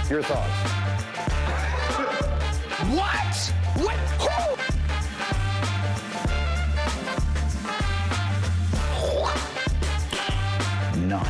Your thoughts? What? What? Who? Nice.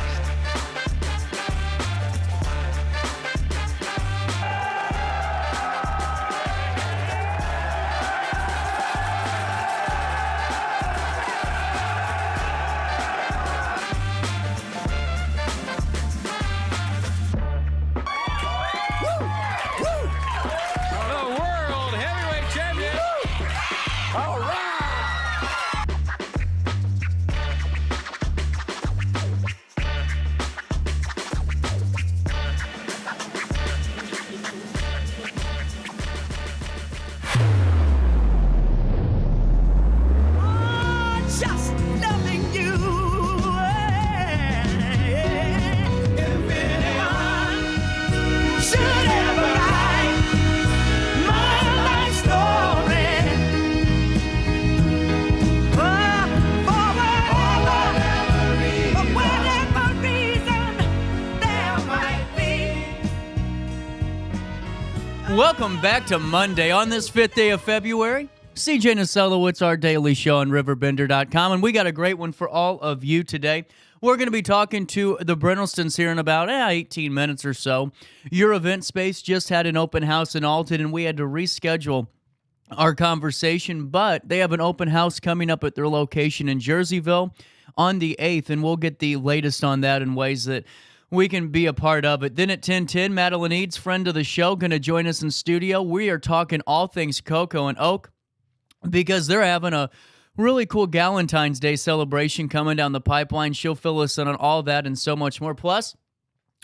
Welcome back to Monday on this 5th day of February. CJ Naselowitz, our daily show on RiverBender.com, and we got a great one for all of you today. We're going to be talking to the Brynildsens here in about 18 minutes or so. Your event space just had an open house in Alton, and we had to reschedule our conversation, but they have an open house coming up at their location in Jerseyville on the 8th, and we'll get the latest on that in ways that we can be a part of it. Then at 10:10, Madeline Eades, friend of the show, going to join us in studio. We are talking all things Coco and Oak because they're having a really cool Galentine's Day celebration coming down the pipeline. She'll fill us in on all that and so much more. Plus,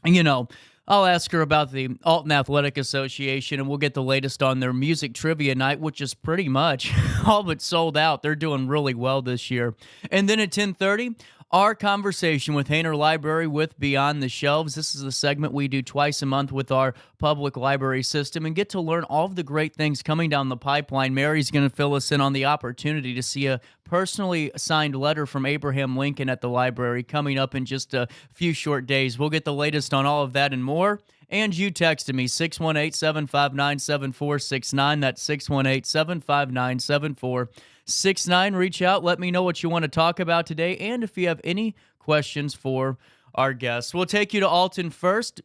you know, I'll ask her about the Alton Athletic Association, and we'll get the latest on their music trivia night, which is pretty much all but sold out. They're doing really well this year. And then at 10:30, our conversation with Hayner Library with Beyond the Shelves. This is a segment we do twice a month with our public library system and get to learn all of the great things coming down the pipeline. Mary's going to fill us in on the opportunity to see a personally signed letter from Abraham Lincoln at the library coming up in just a few short days. We'll get the latest on all of that and more. And you texted me, 618-759-7469. That's 618-759-7469. Reach out. Let me know what you want to talk about today and if you have any questions for our guests. We'll take you to Alton first.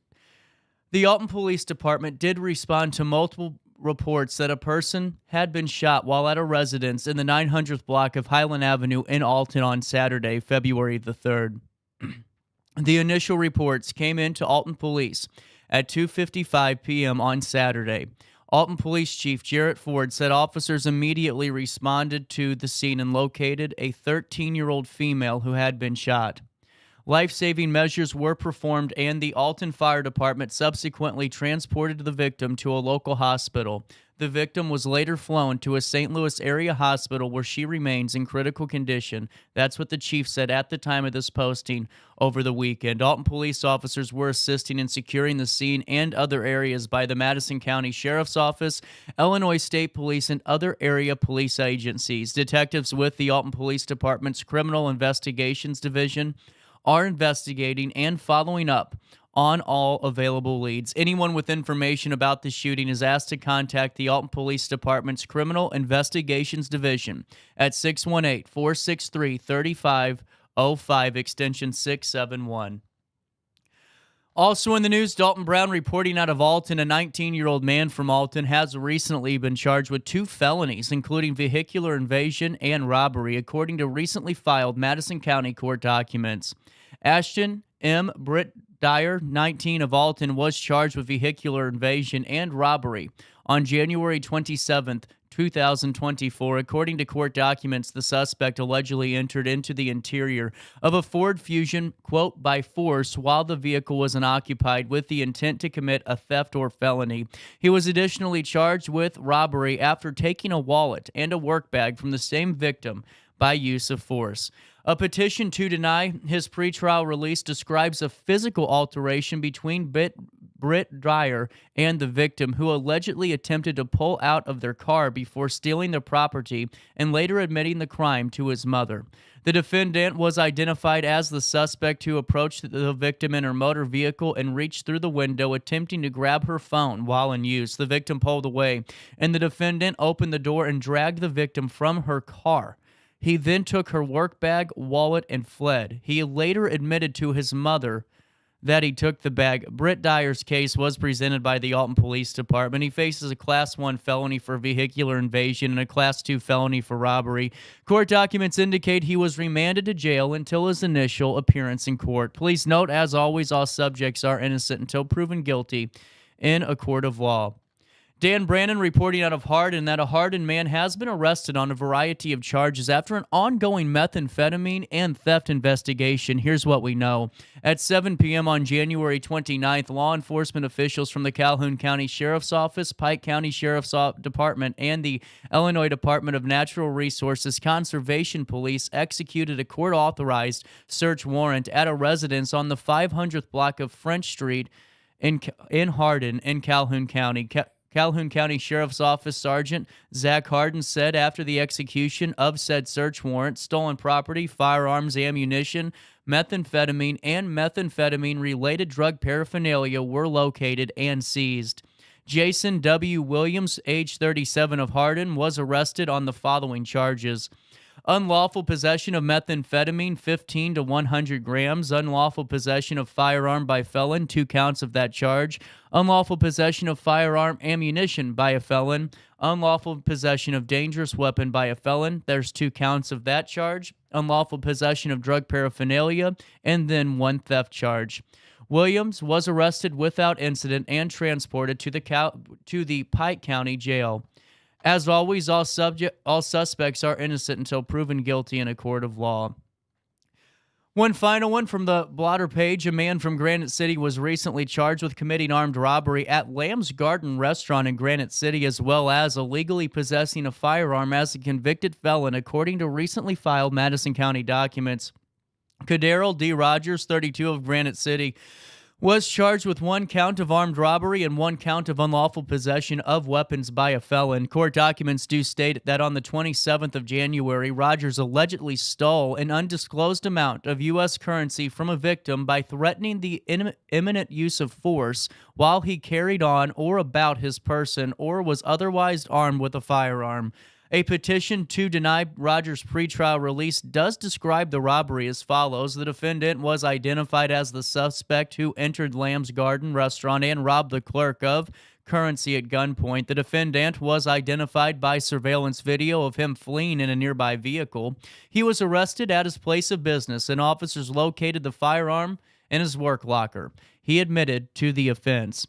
The Alton Police Department did respond to multiple reports that a person had been shot while at a residence in the 900th block of Highland Avenue in Alton on Saturday, February the 3rd. The initial reports came in to Alton Police at 2:55 p.m. on Saturday. Alton Police Chief Jarrett Ford said officers immediately responded to the scene and located a 13-year-old female who had been shot. Life-saving measures were performed, and the Alton Fire Department subsequently transported the victim to a local hospital. The victim was later flown to a St. Louis area hospital where she remains in critical condition. That's what the chief said at the time of this posting over the weekend. Alton police officers were assisting in securing the scene and other areas by the Madison County Sheriff's Office, Illinois State Police, and other area police agencies. Detectives with the Alton Police Department's Criminal Investigations Division are investigating and following up on all available leads. Anyone with information about the shooting is asked to contact the Alton Police Department's Criminal Investigations Division at 618-463-3505, extension 671. Also in the news, Dalton Brown reporting out of Alton, a 19-year-old man from Alton has recently been charged with 2 felonies, including vehicular invasion and robbery, according to recently filed Madison County court documents. Ashton M. Britt Dyer, 19, of Alton, was charged with vehicular invasion and robbery on January 27, 2024. According to court documents, the suspect allegedly entered into the interior of a Ford Fusion, quote, by force while the vehicle was unoccupied with the intent to commit a theft or felony. He was additionally charged with robbery after taking a wallet and a work bag from the same victim by use of force. A petition to deny his pretrial release describes a physical altercation between Britt Dyer and the victim, who allegedly attempted to pull out of their car before stealing the property and later admitting the crime to his mother. The defendant was identified as the suspect who approached the victim in her motor vehicle and reached through the window, attempting to grab her phone while in use. The victim pulled away, and the defendant opened the door and dragged the victim from her car. He then took her work bag, wallet, and fled. He later admitted to his mother that he took the bag. Britt Dyer's case was presented by the Alton Police Department. He faces a Class 1 felony for vehicular invasion and a Class 2 felony for robbery. Court documents indicate he was remanded to jail until his initial appearance in court. Please note, as always, all subjects are innocent until proven guilty in a court of law. Dan Brannon reporting out of Hardin that a Hardin man has been arrested on a variety of charges after an ongoing methamphetamine and theft investigation. Here's what we know. At 7 p.m. on January 29th, law enforcement officials from the Calhoun County Sheriff's Office, Pike County Sheriff's Department, and the Illinois Department of Natural Resources Conservation Police executed a court-authorized search warrant at a residence on the 500th block of French Street in Hardin in Calhoun County. Calhoun County Sheriff's Office Sergeant Zach Hardin said after the execution of said search warrant, stolen property, firearms, ammunition, methamphetamine, and methamphetamine-related drug paraphernalia were located and seized. Jason W. Williams, age 37 of Hardin, was arrested on the following charges: unlawful possession of methamphetamine, 15 to 100 grams. Unlawful possession of firearm by felon, 2 counts of that charge. Unlawful possession of firearm ammunition by a felon. Unlawful possession of dangerous weapon by a felon. There's 2 counts of that charge. Unlawful possession of drug paraphernalia, and then 1 theft charge. Williams was arrested without incident and transported to the Pike County Jail. As always, all suspects are innocent until proven guilty in a court of law. One final one from the blotter page. A man from Granite City was recently charged with committing armed robbery at Lamb's Garden Restaurant in Granite City, as well as illegally possessing a firearm as a convicted felon, according to recently filed Madison County documents. Kadarrell D. Rogers, 32 of Granite City, was charged with 1 count of armed robbery and 1 count of unlawful possession of weapons by a felon. Court documents do state that on the 27th of January, Rogers allegedly stole an undisclosed amount of U.S. currency from a victim by threatening the imminent use of force while he carried on or about his person or was otherwise armed with a firearm. A petition to deny Rogers' pretrial release does describe the robbery as follows. The defendant was identified as the suspect who entered Lamb's Garden Restaurant and robbed the clerk of currency at gunpoint. The defendant was identified by surveillance video of him fleeing in a nearby vehicle. He was arrested at his place of business, and officers located the firearm in his work locker. He admitted to the offense.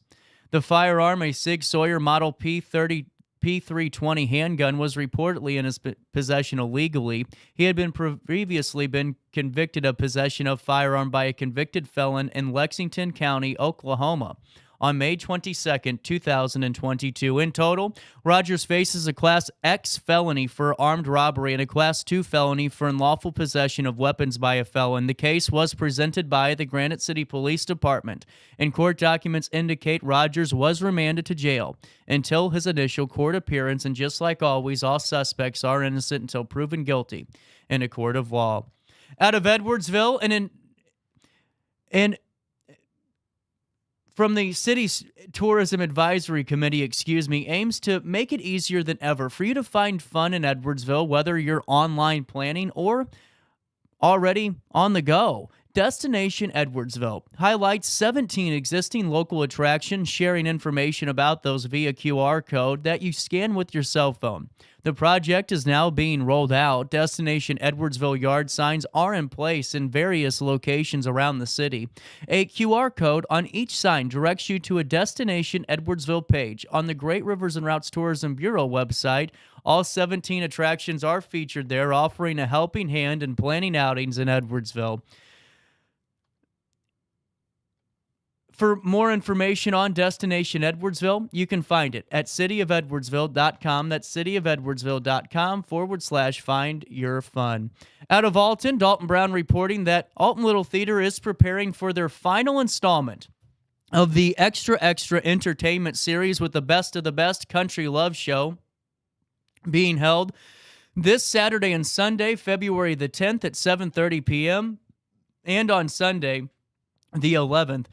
The firearm, a Sig Sauer Model P320 handgun, was reportedly in his possession illegally. He had previously been convicted of possession of firearm by a convicted felon in Lexington County, Oklahoma, on May 22, 2022. In total, Rogers faces a Class X felony for armed robbery and a Class 2 felony for unlawful possession of weapons by a felon. The case was presented by the Granite City Police Department, and court documents indicate Rogers was remanded to jail until his initial court appearance, and just like always, all suspects are innocent until proven guilty in a court of law. Out of Edwardsville, and from the city's Tourism Advisory Committee, aims to make it easier than ever for you to find fun in Edwardsville, whether you're online planning or already on the go. Destination Edwardsville highlights 17 existing local attractions, sharing information about those via QR code that you scan with your cell phone. The project is now being rolled out. Destination Edwardsville yard signs are in place in various locations around the city. A QR code on each sign directs you to a Destination Edwardsville page on the Great Rivers and Routes Tourism Bureau website. All 17 attractions are featured there, offering a helping hand in planning outings in Edwardsville. For more information on Destination Edwardsville, you can find it at cityofedwardsville.com. That's cityofedwardsville.com/find your fun. Out of Alton, Dalton Brown reporting that Alton Little Theater is preparing for their final installment of the Extra Extra Entertainment Series with the Best of the Best Country Love Show being held this Saturday and Sunday, February the 10th at 7:30 p.m. and on Sunday, the 11th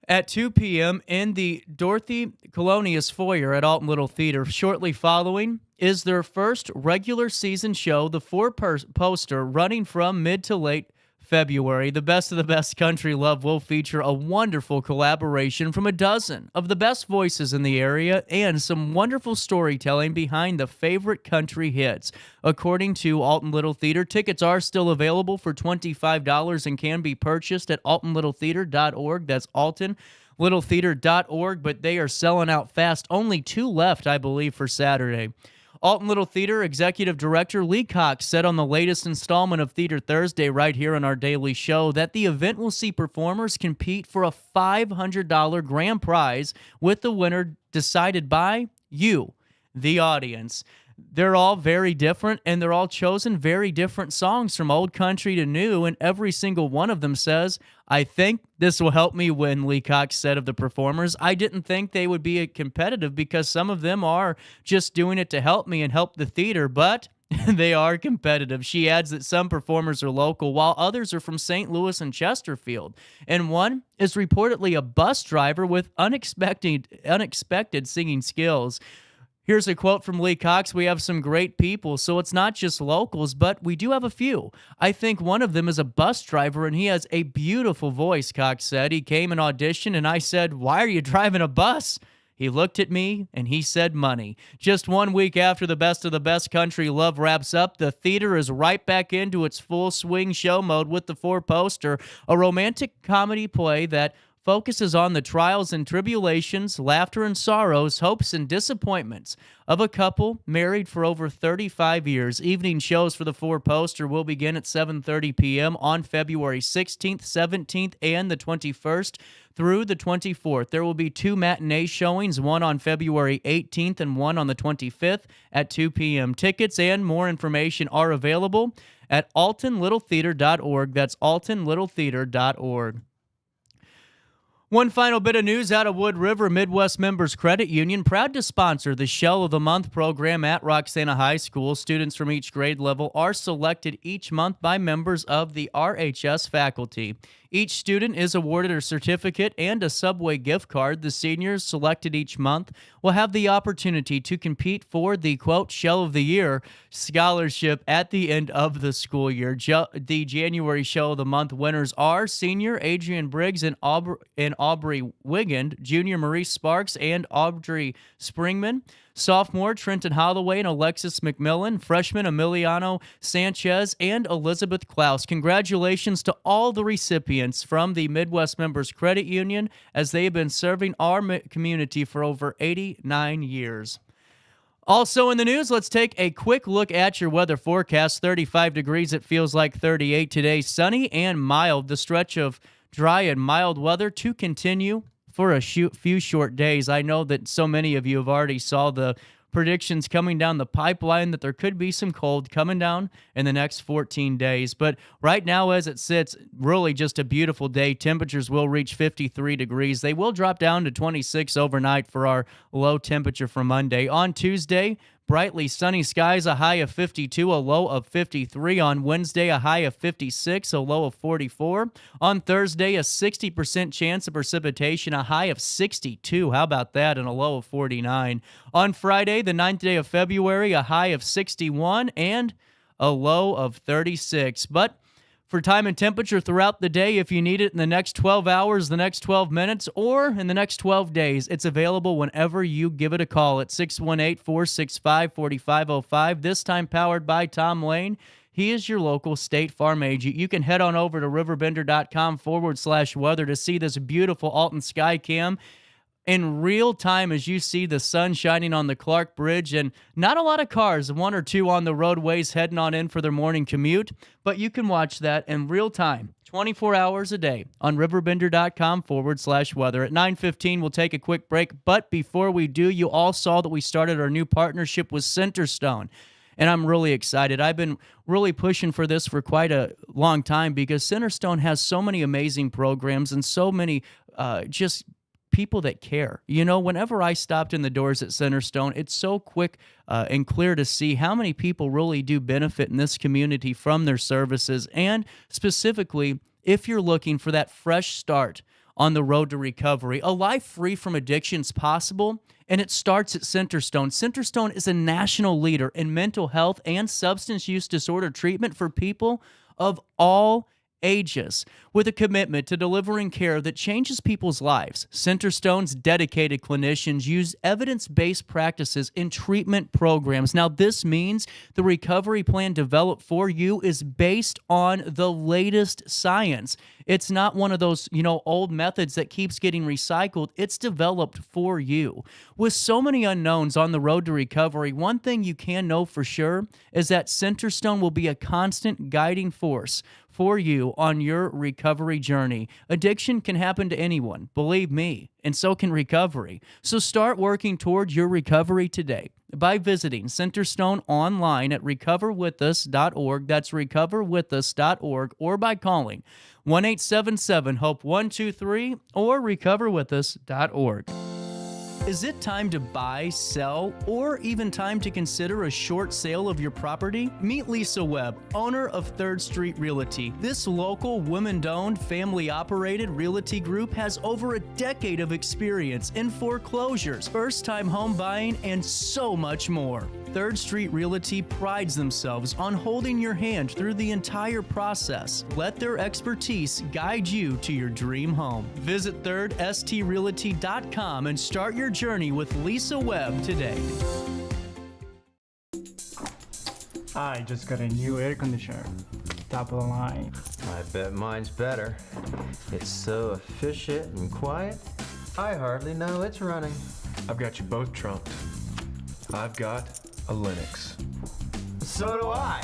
at 2 p.m. in the Dorothy Colonius Foyer at Alton Little Theater. Shortly following is their first regular season show, the four-poster, running from mid to late February. The Best of the Best Country Love will feature a wonderful collaboration from a dozen of the best voices in the area and some wonderful storytelling behind the favorite country hits. According to Alton Little Theater, tickets are still available for $25 and can be purchased at altonlittletheater.org. That's altonlittletheater.org, but they are selling out fast. Only 2 left, I believe, for Saturday. Alton Little Theater Executive Director Lee Cox said on the latest installment of Theater Thursday right here on our daily show that the event will see performers compete for a $500 grand prize with the winner decided by you, the audience. They're all very different, and they're all chosen very different songs from old country to new, and every single one of them says, I think this will help me win, Lee Cox said of the performers. I didn't think they would be competitive because some of them are just doing it to help me and help the theater, but they are competitive. She adds that some performers are local, while others are from St. Louis and Chesterfield, and one is reportedly a bus driver with unexpected singing skills. Here's a quote from Lee Cox. We have some great people, so it's not just locals, but we do have a few. I think one of them is a bus driver, and he has a beautiful voice, Cox said. He came and auditioned, and I said, why are you driving a bus? He looked at me, and he said money. Just 1 week after the Best of the Best Country Love wraps up, the theater is right back into its full swing show mode with the four-poster, a romantic comedy play that focuses on the trials and tribulations, laughter and sorrows, hopes and disappointments of a couple married for over 35 years. Evening shows for the four-poster will begin at 7:30 p.m. on February 16th, 17th, and the 21st through the 24th. There will be 2 matinee showings, one on February 18th and one on the 25th at 2 p.m. Tickets and more information are available at altonlittletheater.org. That's altonlittletheater.org. One final bit of news out of Wood River. Midwest Members Credit Union, proud to sponsor the Shell of the Month program at Roxana High School. Students from each grade level are selected each month by members of the RHS faculty. Each student is awarded a certificate and a Subway gift card. The seniors selected each month will have the opportunity to compete for the, quote, Shell of the Year scholarship at the end of the school year. The January Shell of the Month winners are senior Adrian Briggs and Aubrey Wigand, junior Maurice Sparks and Audrey Springman, sophomore Trenton Holloway and Alexis McMillan, freshman Emiliano Sanchez, and Elizabeth Klaus. Congratulations to all the recipients from the Midwest Members Credit Union, as they have been serving our community for over 89 years. Also in the news, let's take a quick look at your weather forecast. 35 degrees, it feels like 38 today. Sunny and mild. The stretch of dry and mild weather to continue for a few short days. I know that so many of you have already saw the predictions coming down the pipeline that there could be some cold coming down in the next 14 days. But right now, as it sits, really just a beautiful day. Temperatures will reach 53 degrees. They will drop down to 26 overnight for our low temperature for Monday. On Tuesday, brightly sunny skies, a high of 52, a low of 53. On Wednesday, a high of 56, a low of 44. On Thursday, a 60% chance of precipitation, a high of 62. How about that? And a low of 49. On Friday, the 9th day of February, a high of 61 and a low of 36. But for time and temperature throughout the day, if you need it in the next 12 hours, the next 12 minutes, or in the next 12 days, it's available whenever you give it a call at 618-465-4505, this time powered by Tom Lane. He is your local State Farm agent. You can head on over to RiverBender.com/weather to see this beautiful Alton sky cam in real time as you see the sun shining on the Clark Bridge, and not a lot of cars, 1 or 2 on the roadways heading on in for their morning commute, but you can watch that in real time, 24 hours a day on RiverBender.com/weather. At 9:15, we'll take a quick break, but before we do, you all saw that we started our new partnership with Centerstone, and I'm really excited. I've been really pushing for this for quite a long time because Centerstone has so many amazing programs and so many just people that care. You know, whenever I stopped in the doors at Centerstone, it's so quick and clear to see how many people really do benefit in this community from their services. And specifically, if you're looking for that fresh start on the road to recovery, a life free from addiction is possible, and it starts at Centerstone. Centerstone is a national leader in mental health and substance use disorder treatment for people of all ages. With a commitment to delivering care that changes people's lives, Centerstone's dedicated clinicians use evidence-based practices in treatment programs. Now, this means the recovery plan developed for you is based on the latest science. It's not one of those, old methods that keeps getting recycled. It's developed for you. With so many unknowns on the road to recovery, one thing you can know for sure is that Centerstone will be a constant guiding force for you on your recovery journey. Addiction can happen to anyone, believe me, and so can recovery. So start working towards your recovery today by visiting Centerstone online at recoverwithus.org. That's recoverwithus.org, or by calling 1-877-HOPE-123 or recoverwithus.org. Is it time to buy, sell, or even time to consider a short sale of your property? Meet Lisa Webb, owner of 3rd Street Realty. This local, women-owned, family-operated realty group has over a decade of experience in foreclosures, first-time home buying, and so much more. 3rd Street Realty prides themselves on holding your hand through the entire process. Let their expertise guide you to your dream home. Visit 3rdstrealty.com and start your journey with Lisa Webb today. I just got a new air conditioner. Top of the line. I bet mine's better. It's so efficient and quiet, I hardly know it's running. I've got you both trumped. I've got a Linux. So do I.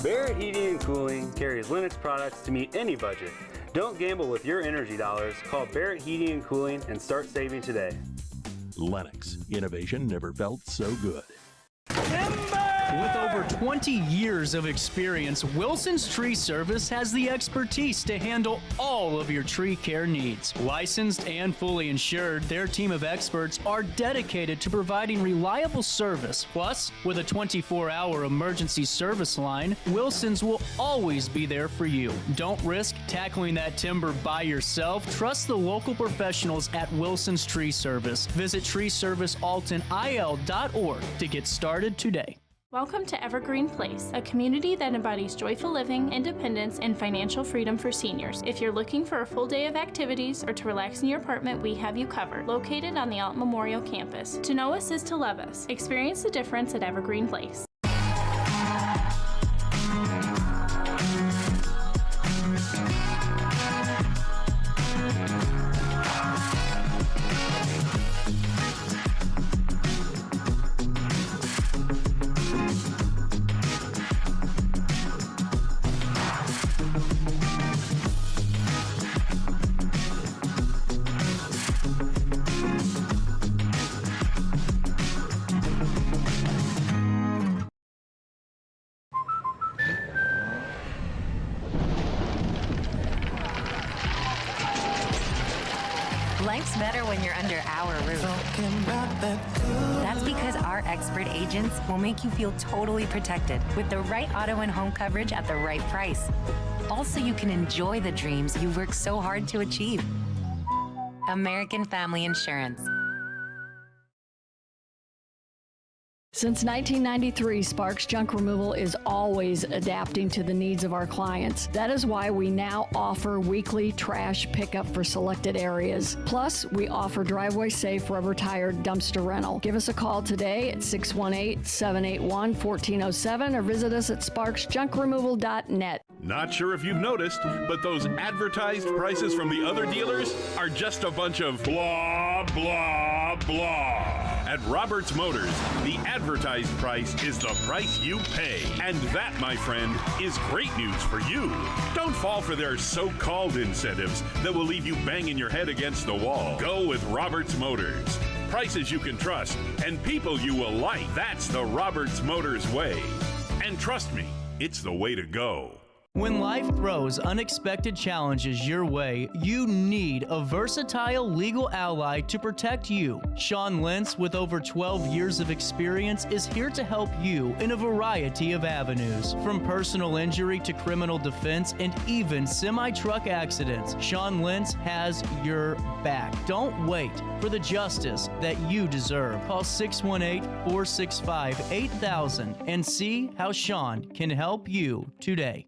Barrett Heating and Cooling carries Linux products to meet any budget. Don't gamble with your energy dollars. Call Barrett Heating and Cooling and start saving today. Lennox. Innovation never felt so good. With over 20 years of experience, Wilson's Tree Service has the expertise to handle all of your tree care needs. Licensed and fully insured, their team of experts are dedicated to providing reliable service. Plus, with a 24-hour emergency service line, Wilson's will always be there for you. Don't risk tackling that timber by yourself. Trust the local professionals at Wilson's Tree Service. Visit treeservicealtonil.org to get started today. Welcome to Evergreen Place, a community that embodies joyful living, independence, and financial freedom for seniors. If you're looking for a full day of activities or to relax in your apartment, we have you covered. Located on the Alton Memorial Campus. To know us is to love us. Experience the difference at Evergreen Place. Life's better when you're under our roof. That's because our expert agents will make you feel totally protected with the right auto and home coverage at the right price. Also, you can enjoy the dreams you worked so hard to achieve. American Family Insurance. Since 1993, Sparks Junk Removal is always adapting to the needs of our clients. That is why we now offer weekly trash pickup for selected areas. Plus, we offer driveway-safe rubber-tired dumpster rental. Give us a call today at 618-781-1407 or visit us at sparksjunkremoval.net. Not sure if you've noticed, but those advertised prices from the other dealers are just a bunch of blah, blah, blah. At Roberts Motors, the advertised price is the price you pay. And that, my friend, is great news for you. Don't fall for their so-called incentives that will leave you banging your head against the wall. Go with Roberts Motors. Prices you can trust and people you will like. That's the Roberts Motors way. And trust me, it's the way to go. When life throws unexpected challenges your way, you need a versatile legal ally to protect you. Sean Lentz, with over 12 years of experience, is here to help you in a variety of avenues. From personal injury to criminal defense and even semi-truck accidents, Sean Lentz has your back. Don't wait for the justice that you deserve. Call 618-465-8000 and see how Sean can help you today.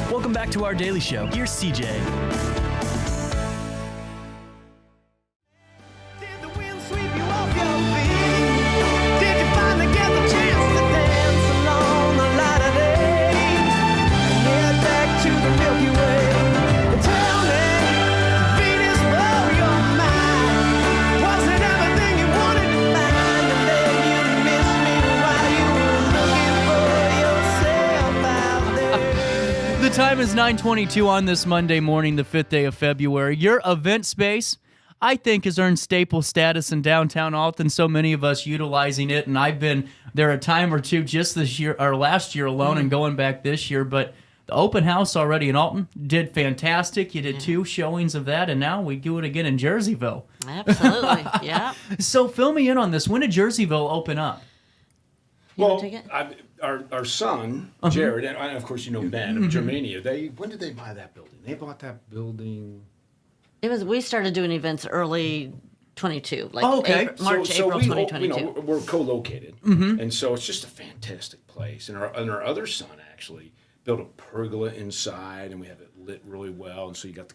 Welcome back to our daily show. Here's CJ. Did the wind sweep you off your feet? Did you finally get the chance to dance along the light of day? And head back to the Milky Way. And tell me, Venus blow your mind. Was it everything you wanted to find? And then you missed me while you were looking for yourself out there. The time is 9:22 on this Monday morning, the 5th day of February. Your event space, I think, has earned staple status in downtown Alton. So many of us utilizing it, and I've been there a time or two just this year, or last year alone, and going back this year. But the open house already in Alton did fantastic. You did 2 showings of that, and now we do it again in Jerseyville. Absolutely, yeah. So fill me in on this. When did Jerseyville open up? Well, our son, Jared, and of course you know Ben of Germania, when did they buy that building? They bought that building... We started doing events early 22, like April 2022. We're co-located, and so it's just a fantastic place. And our other son actually built a pergola inside, and we have it lit really well, and so you got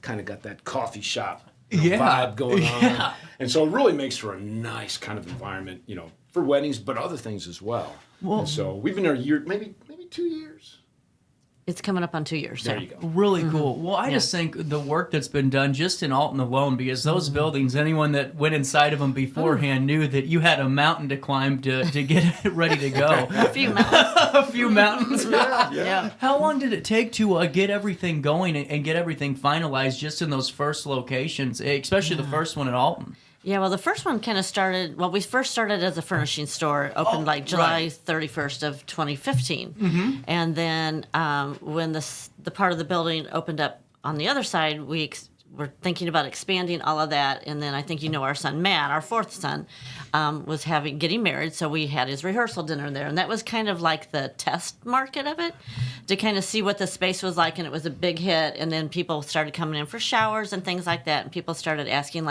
that coffee shop vibe going on. And so it really makes for a nice kind of environment, for weddings, but other things as well. And so we've been there a year, maybe 2 years. It's coming up on 2 years. There you go. Really cool. Well, I just think the work that's been done just in Alton alone, because those buildings, anyone that went inside of them beforehand knew that you had a mountain to climb to get it ready to go. A few mountains. A few mountains. Yeah. How long did it take to get everything going and get everything finalized just in those first locations, especially the first one in Alton? Yeah, well, the first one kind of started, we first started as a furnishing store, opened July 31st of 2015. And then when the part of the building opened up on the other side, we were thinking about expanding all of that. And then I think our son, Matt, our 4th son, was getting married, so we had his rehearsal dinner there. And that was kind of like the test market of it, to kind of see what the space was like, and it was a big hit. And then people started coming in for showers and things like that, and people started asking,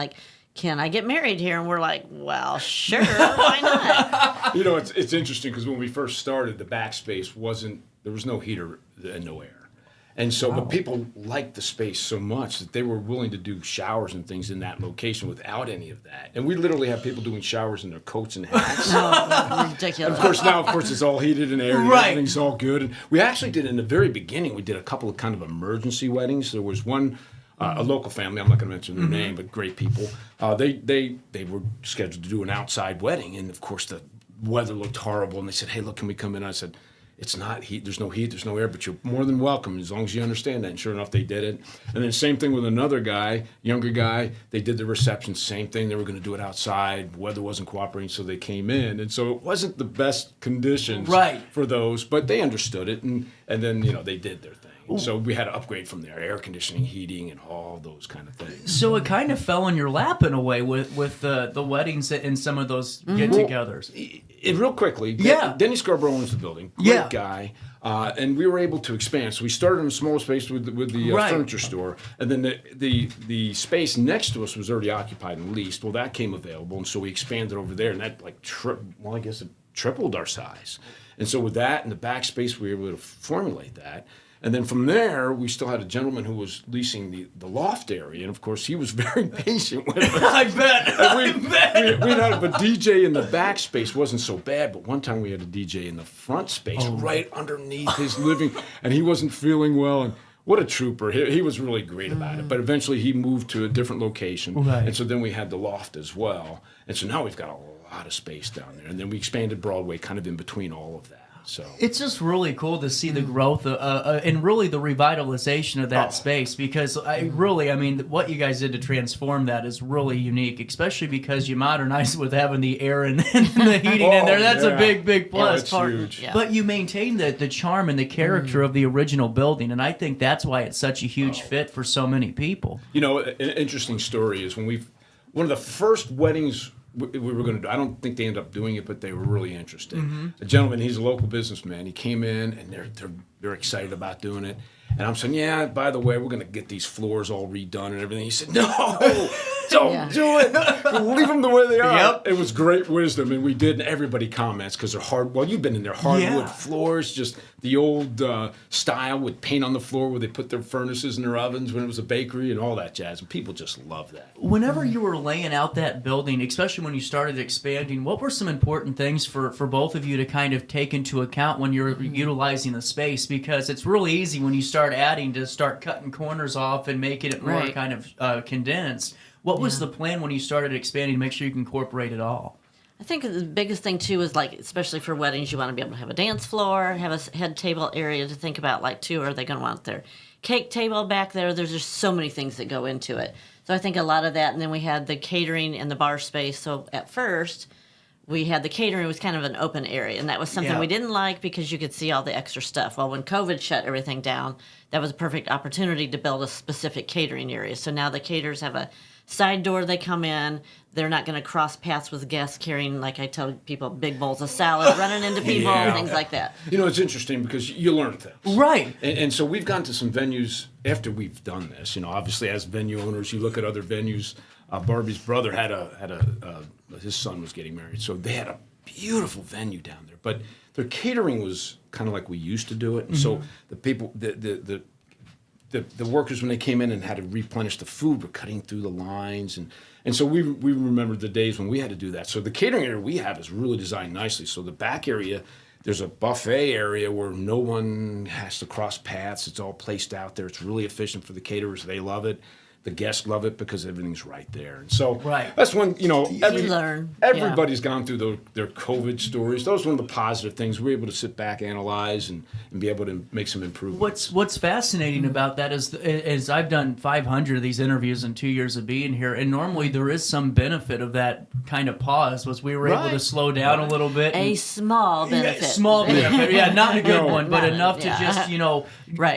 can I get married here? And we're like, well, sure, why not? It's interesting because when we first started, the backspace there was no heater and no air. And so, but people liked the space so much that they were willing to do showers and things in that location without any of that. And we literally have people doing showers in their coats and hats. Ridiculous. Of course, it's all heated and aired, and everything's all good. And we actually did, in the very beginning, we did a couple of kind of emergency weddings. There was one, a local family, I'm not going to mention their name, but great people. They were scheduled to do an outside wedding, and of course the weather looked horrible, and they said, hey, look, can we come in? I said, it's not heat, there's no air, but you're more than welcome as long as you understand that. And sure enough, they did it. And then same thing with another guy, younger guy, they did the reception, same thing, they were going to do it outside, weather wasn't cooperating, so they came in. And so it wasn't the best conditions for those, but they understood it, and then, they did their thing. So we had to upgrade from there, air conditioning, heating, and all those kind of things. So it kind of fell in your lap in a way with the weddings and some of those get-togethers. Real quickly, Denny Scarborough owns the building. Great guy. And we were able to expand. So we started in a small space with the furniture store, and then the space next to us was already occupied and leased. Well, that came available, and so we expanded over there, and that I guess it tripled our size. And so with that and the back space, we were able to formulate that. And then from there, we still had a gentleman who was leasing the loft area, and of course, he was very patient with us. I bet. We had a DJ in the back space, wasn't so bad, but one time we had a DJ in the front space, right underneath his living, and he wasn't feeling well. And what a trooper! He was really great about it. But eventually, he moved to a different location, and so then we had the loft as well. And so now we've got a lot of space down there, and then we expanded Broadway, kind of in between all of that. So it's just really cool to see the growth and really the revitalization of that space, because I mean, what you guys did to transform that is really unique, especially because you modernized with having the air and the heating in there. That's a big plus. It's huge. Yeah. But you maintain the charm and the character of the original building, and I think that's why it's such a huge fit for so many people. You know, an interesting story is one of the first weddings we were going to do. I don't think they ended up doing it, but they were really interested. A gentleman, he's a local businessman. He came in, and they're excited about doing it. And I'm saying, yeah, by the way, we're going to get these floors all redone and everything. He said, no, don't do it. Leave them the way they are. Yep. It was great wisdom, and we did. And everybody comments because they're hard. Well, you've been in there, hardwood floors, just the old style with paint on the floor where they put their furnaces and their ovens when it was a bakery and all that jazz. And people just love that. Whenever you were laying out that building, especially when you started expanding, what were some important things for both of you to kind of take into account when you're utilizing the space? Because it's really easy when you start adding to start cutting corners off and making it more kind of condensed. What was the plan when you started expanding to make sure you can incorporate it all? I think the biggest thing too is, like, especially for weddings, you want to be able to have a dance floor, have a head table area to think about, like, too, are they going to want their cake table back there? There's just so many things that go into it. So I think a lot of that, and then we had the catering and the bar space. So at first, we had the catering was kind of an open area, and that was something we didn't like because you could see all the extra stuff. Well, when COVID shut everything down, that was a perfect opportunity to build a specific catering area. So now the caterers have a side door they come in. They're not going to cross paths with guests carrying, like I tell people, big bowls of salad, running into people, and things like that. You know, it's interesting because you learn things. Right. And so we've gone to some venues after we've done this. You know, obviously as venue owners, you look at other venues. Barbie's brother had his son was getting married, so they had a beautiful venue down there. But their catering was kind of like we used to do it, and so the people, the workers, when they came in and had to replenish the food, were cutting through the lines, and so we remembered the days when we had to do that. So the catering area we have is really designed nicely. So the back area, there's a buffet area where no one has to cross paths. It's all placed out there. It's really efficient for the caterers. They love it. The guests love it because everything's right there. And so that's when, you know, everybody's gone through their COVID stories. Those are one of the positive things. We're able to sit back, analyze, and be able to make some improvements. What's fascinating about that is I've done 500 of these interviews in 2 years of being here, and normally there is some benefit of that kind of pause, was we were able to slow down a little bit. A small benefit. Small benefit, not a good one, but enough to just, you know,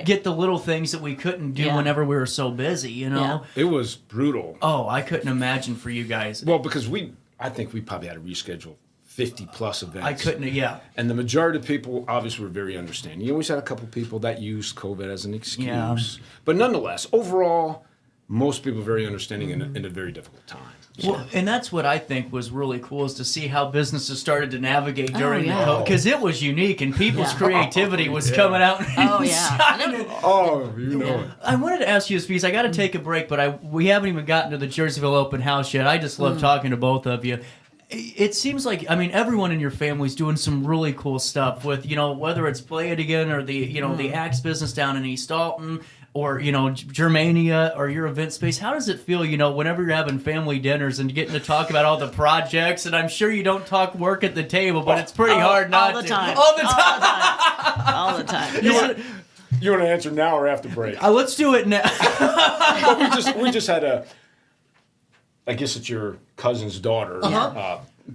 get the little things that we couldn't do whenever we were so busy, you know. It was brutal. Oh, I couldn't imagine for you guys. Well, because I think we probably had to reschedule 50 plus events. I couldn't, And the majority of people obviously were very understanding. You always had a couple people that used COVID as an excuse. Yeah. But nonetheless, overall, most people were very understanding in a very difficult time. Well, and that's what I think was really cool, is to see how businesses started to navigate during the COVID, because it was unique and people's creativity was coming out. You know it. I wanted to ask you this, because I got to take a break, but we haven't even gotten to the Jerseyville open house yet. I just love talking to both of you. It seems like, I mean, everyone in your family's doing some really cool stuff with, you know, whether it's Play It Again or the, you know, the Axe business down in East Alton, or, you know, Germania, or your event space. How does it feel, you know, whenever you're having family dinners and getting to talk about all the projects? And I'm sure you don't talk work at the table, but it's pretty hard not to. All the time. All the time. You want to answer now or after break? Let's do it now. Well, we just had I guess it's your cousin's daughter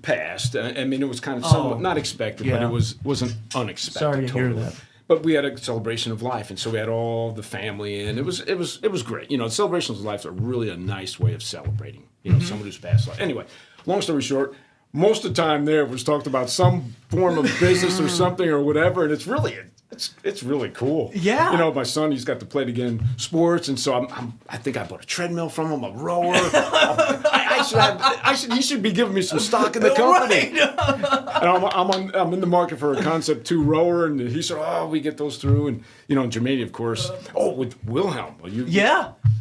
passed. I mean, it was kind of somewhat not expected, but it wasn't unexpected. Sorry to hear that. But we had a celebration of life, and so we had all the family in. It was great. You know, celebrations of life are really a nice way of celebrating, you know, someone who's passed life. Anyway, long story short, most of the time there was talked about some form of business or something or whatever, and it's really cool. Yeah. You know, my son, he's got to Play It Again sports, and so I think I bought a treadmill from him, a rower. He should be giving me some stock in the company. Right. And I'm in the market for a Concept 2 rower, and he said, "Oh, we get those through." And you know, in Germania, of course. With Wilhelm.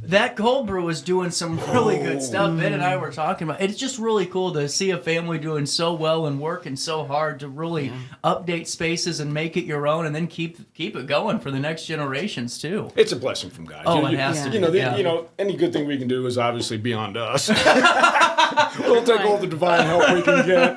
That cold brew is doing some really good stuff. Ben and I were talking about. It's just really cool to see a family doing so well and working so hard to really update spaces and make it your own, and then keep keep it going for the next generations too. It's a blessing from God. Oh, it has to be. You know, any good thing we can do is obviously beyond us. We'll take all the divine help we can get.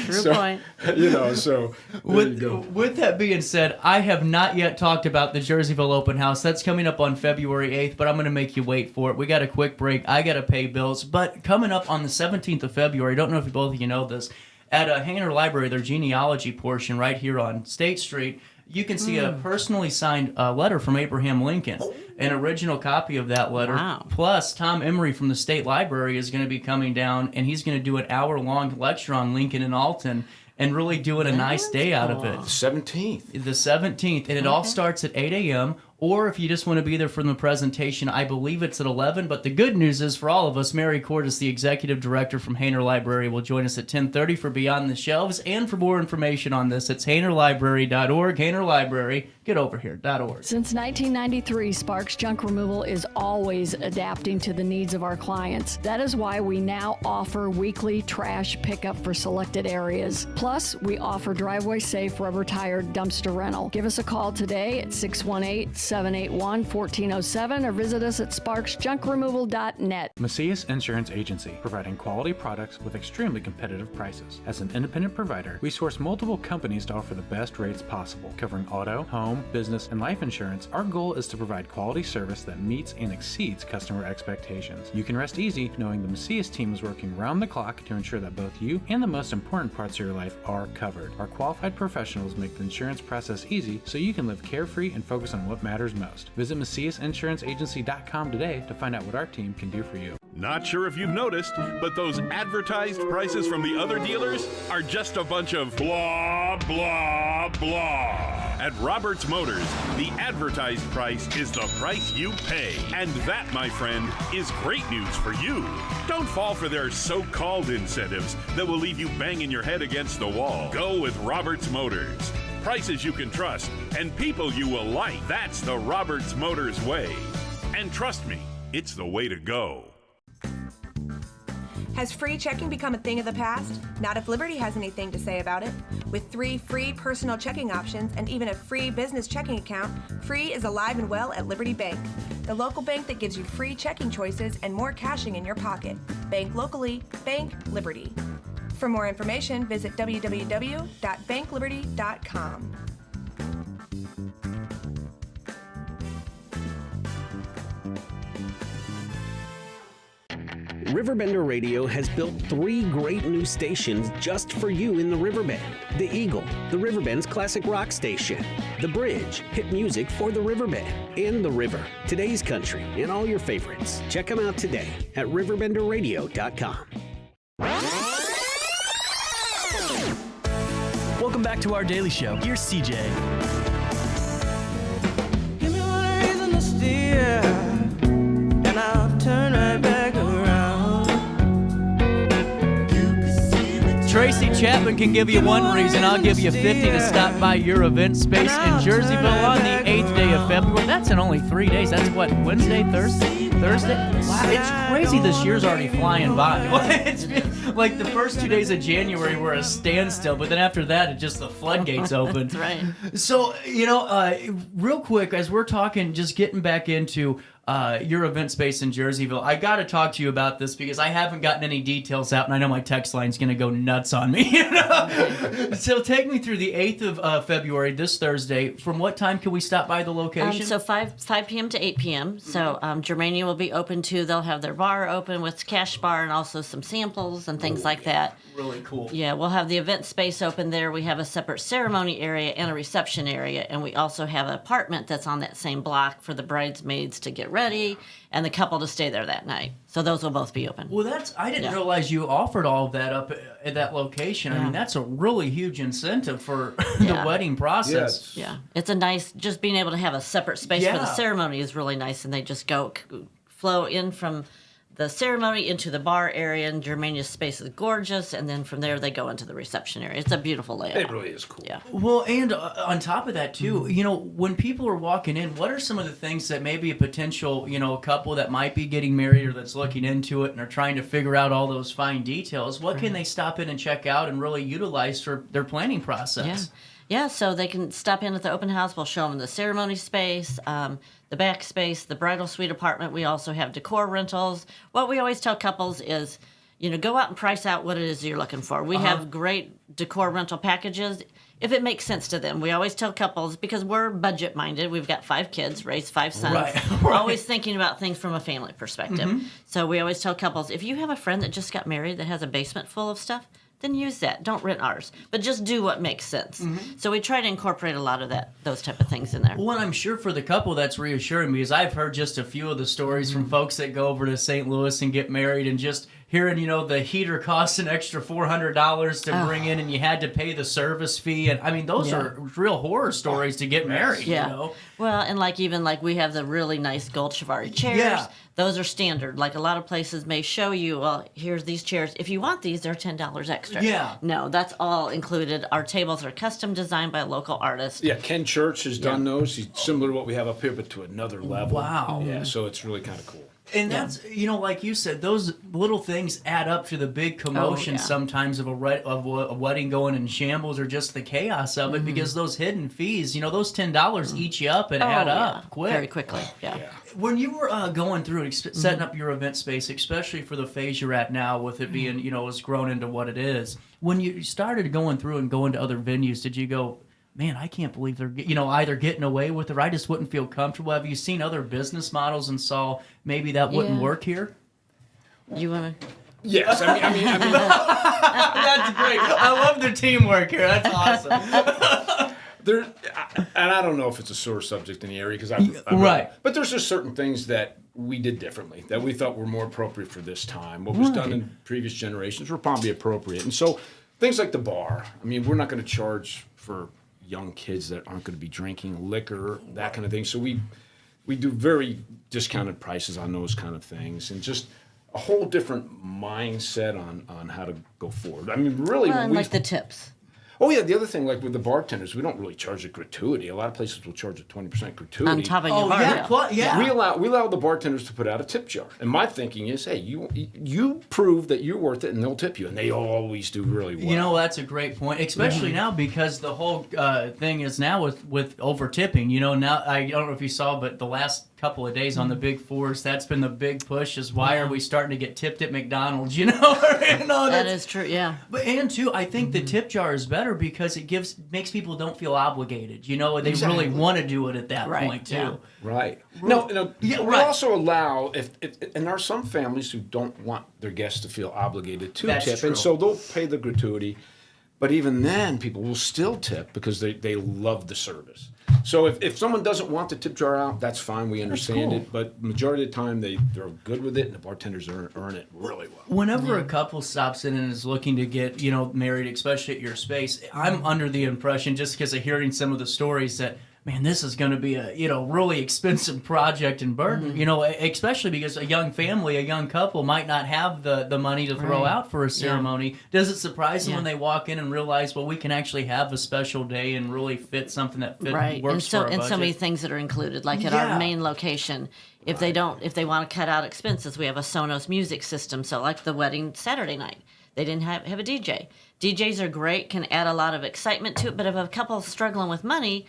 True point. You know, so with that being said, I have not yet talked about the Jerseyville Open House. That's coming up on February 8th, but I'm going to make you wait for it. We got a quick break. I got to pay bills. But coming up on the 17th of February, I don't know if both of you know this, at Hayner Library, their genealogy portion right here on State Street, you can see a personally signed letter from Abraham Lincoln, an original copy of that letter. Wow. Plus, Tom Emery from the State Library is going to be coming down, and he's going to do an hour-long lecture on Lincoln and Alton and really doing a nice day out of it. The 17th. The 17th, and it all starts at 8 a.m., or if you just want to be there for the presentation, I believe it's at 11. But the good news is for all of us, Mary Cordes, the executive director from Hayner Library, will join us at 10:30 for Beyond the Shelves. And for more information on this, it's haynerlibrary.org. Hayner Library, get over here.org. Since 1993, Sparks Junk Removal is always adapting to the needs of our clients. That is why we now offer weekly trash pickup for selected areas. Plus, we offer driveway-safe rubber-tired dumpster rental. Give us a call today at 618-781-1407 or visit us at sparksjunkremoval.net. Macias Insurance Agency, providing quality products with extremely competitive prices. As an independent provider, we source multiple companies to offer the best rates possible, covering auto, home, business, and life insurance. Our goal is to provide quality service that meets and exceeds customer expectations. You can rest easy knowing the Macias team is working round the clock to ensure that both you and the most important parts of your life are covered. Our qualified professionals make the insurance process easy so you can live carefree and focus on what matters most. Visit MaciasInsuranceAgency.com today to find out what our team can do for you. Not sure if you've noticed, but those advertised prices from the other dealers are just a bunch of blah, blah, blah. At Roberts Motors, the advertised price is the price you pay. And that, my friend, is great news for you. Don't fall for their so-called incentives that will leave you banging your head against the wall. Go with Roberts Motors. Prices you can trust and people you will like. That's the Roberts Motors way. And trust me, it's the way to go. Has free checking become a thing of the past? Not if Liberty has anything to say about it. With 3 free personal checking options and even a free business checking account, free is alive and well at Liberty Bank, the local bank that gives you free checking choices and more cashing in your pocket. Bank locally, bank Liberty. For more information, visit www.bankliberty.com. RiverBender Radio has built 3 great new stations just for you in the Riverbend. The Eagle, the Riverbend's classic rock station. The Bridge, hit music for the Riverbend. And The River, today's country, and all your favorites. Check them out today at RiverBenderRadio.com. Welcome back to our daily show. Here's CJ. Give me one reason to steer, and I'll turn right back around. Tracy Chapman can give you one reason. I'll give you 50 to stop by your event space in Jerseyville on the 8th day of February. That's in only 3 days. That's what, Wednesday, Thursday? Wow, it's crazy this year's already flying by. It's been, like the first 2 days of January were a standstill, but then after that, it just the floodgates opened. That's right. So, real quick, as we're talking, just getting back into your event space in Jerseyville, I got to talk to you about this because I haven't gotten any details out, and I know my text line's going to go nuts on me. So take me through the 8th of February, this Thursday. From what time can we stop by the location? So 5 p.m. to 8 p.m. So Germania will be open too. They'll have their bar open with cash bar and also some samples and things like that. Really cool. Yeah, we'll have the event space open there. We have a separate ceremony area and a reception area, and we also have an apartment that's on that same block for the bridesmaids to get ready and the couple to stay there that night. So those will both be open. Well, I didn't realize you offered all of that up at that location. I mean, that's a really huge incentive for the wedding process. Yes. Yeah, it's a nice, just being able to have a separate space for the ceremony is really nice, and they just flow in from the ceremony into the bar area, and Germania's space is gorgeous, and then from there they go into the reception area. It's a beautiful layout. It really is cool. Yeah. Well, and on top of that too, when people are walking in, what are some of the things that maybe a potential, couple that might be getting married or that's looking into it and are trying to figure out all those fine details, what can they stop in and check out and really utilize for their planning process? Yeah. Yeah, so they can stop in at the open house. We'll show them the ceremony space, the back space, the bridal suite apartment. We also have decor rentals. What we always tell couples is, go out and price out what it is you're looking for. We have great decor rental packages if it makes sense to them. We always tell couples, because we're budget minded, we've got 5 kids, raised 5 sons. Right. We're always thinking about things from a family perspective. Mhm. So we always tell couples, if you have a friend that just got married that has a basement full of stuff, then use that. Don't rent ours, but just do what makes sense. So we try to incorporate a lot of those type of things in there. Well, I'm sure for the couple that's reassuring, because I've heard just a few of the stories from folks that go over to St. Louis and get married, and just hearing, the heater costs an extra $400 to bring in, and you had to pay the service fee. And I mean, those are real horror stories to get married. Yeah. Well, and even we have the really nice gold Chiavari chairs. Yeah. Those are standard. Like a lot of places may show you, well, here's these chairs. If you want these, they're $10 extra. Yeah. No, that's all included. Our tables are custom designed by a local artist. Yeah, Ken Church has done those. He's similar to what we have up here, but to another level. Wow. Yeah, so it's really kind of cool. And that's, like you said, those little things add up to the big commotion sometimes of a wedding going in shambles, or just the chaos of it, because those hidden fees, those $10 eat you up and add up quick. Very quickly, yeah. When you were going through and setting up your event space, especially for the phase you're at now, with it being, it's grown into what it is, when you started going through and going to other venues, did you go, man, I can't believe they're, either getting away with it, or I just wouldn't feel comfortable? Have you seen other business models and saw maybe that wouldn't work here? You want to? Yes, I mean. That's great. I love the teamwork here. That's awesome. And I don't know if it's a sore subject in the area, because but there's just certain things that we did differently that we thought were more appropriate for this time. What was done in previous generations were probably appropriate, and so things like the bar. I mean, we're not going to charge for young kids that aren't going to be drinking liquor, that kind of thing. So we do very discounted prices on those kind of things, and just a whole different mindset on how to go forward. I mean, really, and like the tips. Oh yeah, the other thing, like with the bartenders, we don't really charge a gratuity. A lot of places will charge a 20% gratuity on top of your bar. Yeah. We allow the bartenders to put out a tip jar, and my thinking is, hey, you prove that you're worth it, and they'll tip you, and they always do really well. That's a great point, especially now, because the whole thing is now with over tipping. Now I don't know if you saw, but the last couple of days on the Big Fours, that's been the big push, is why are we starting to get tipped at McDonald's? That is true. Yeah. But too, I think the tip jar is better because it makes people don't feel obligated. They really want to do it at that point too. Yeah. Right. No. We also allow and there are some families who don't want their guests to feel obligated to tip, and so they'll pay the gratuity. But even then, people will still tip because they love the service. So if someone doesn't want the tip jar out, that's fine. We understand it. But majority of the time, they're good with it, and the bartenders earn it really well. Whenever a couple stops in and is looking to get married, especially at your space, I'm under the impression, just because of hearing some of the stories, that man, this is going to be a really expensive project and burden. Especially because a young family, a young couple might not have the money to throw out for a ceremony. Yeah. Does it surprise them when they walk in and realize, well, we can actually have a special day and really fit something that works for our budget? And so many things that are included, like at our main location. If they want to cut out expenses, we have a Sonos music system. So like the wedding Saturday night, they didn't have a DJ. DJs are great, can add a lot of excitement to it. But if a couple's struggling with money,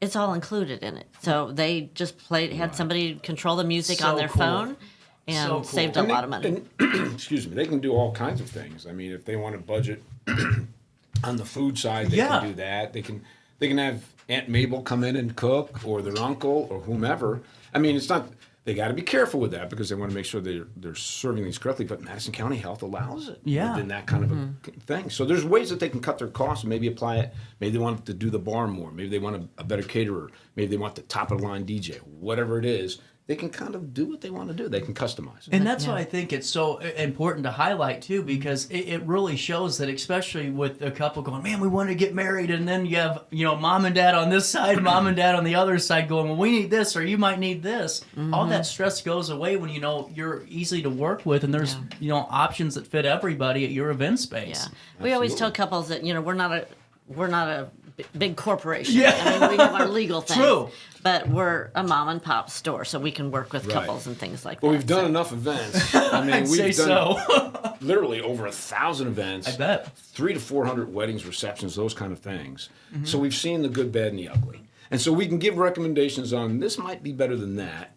it's all included in it. So they just had somebody control the music on their phone, and saved a lot of money. Excuse me, they can do all kinds of things. I mean, if they want to budget on the food side, they can do that. They can have Aunt Mabel come in and cook, or their uncle, or whomever. I mean, it's not. They got to be careful with that because they want to make sure they're serving these correctly. But Madison County Health allows it within that kind of a thing. So there's ways that they can cut their costs and maybe apply it. Maybe they want to do the bar more. Maybe they want a better caterer. Maybe they want the top of the line DJ. Whatever it is, they can kind of do what they want to do. They can customize it. And that's why I think it's so important to highlight, too, because it really shows that, especially with a couple going, man, we want to get married, and then you have, mom and dad on this side, mom and dad on the other side going, well, we need this, or you might need this. All that stress goes away when, you're easy to work with, and there's, options that fit everybody at your event space. Yeah. We always tell couples that, we're not a big corporation. Yeah. I mean, we have our legal things. True. But we're a mom and pop store, so we can work with couples and things like Well, that. we've done enough events. I mean, I'd we've say done literally over 1,000 events. I bet. 300 to 400 weddings, receptions, those kind of things. Mm-hmm. So we've seen the good, bad, and the ugly. And so we can give recommendations on this might be better than that.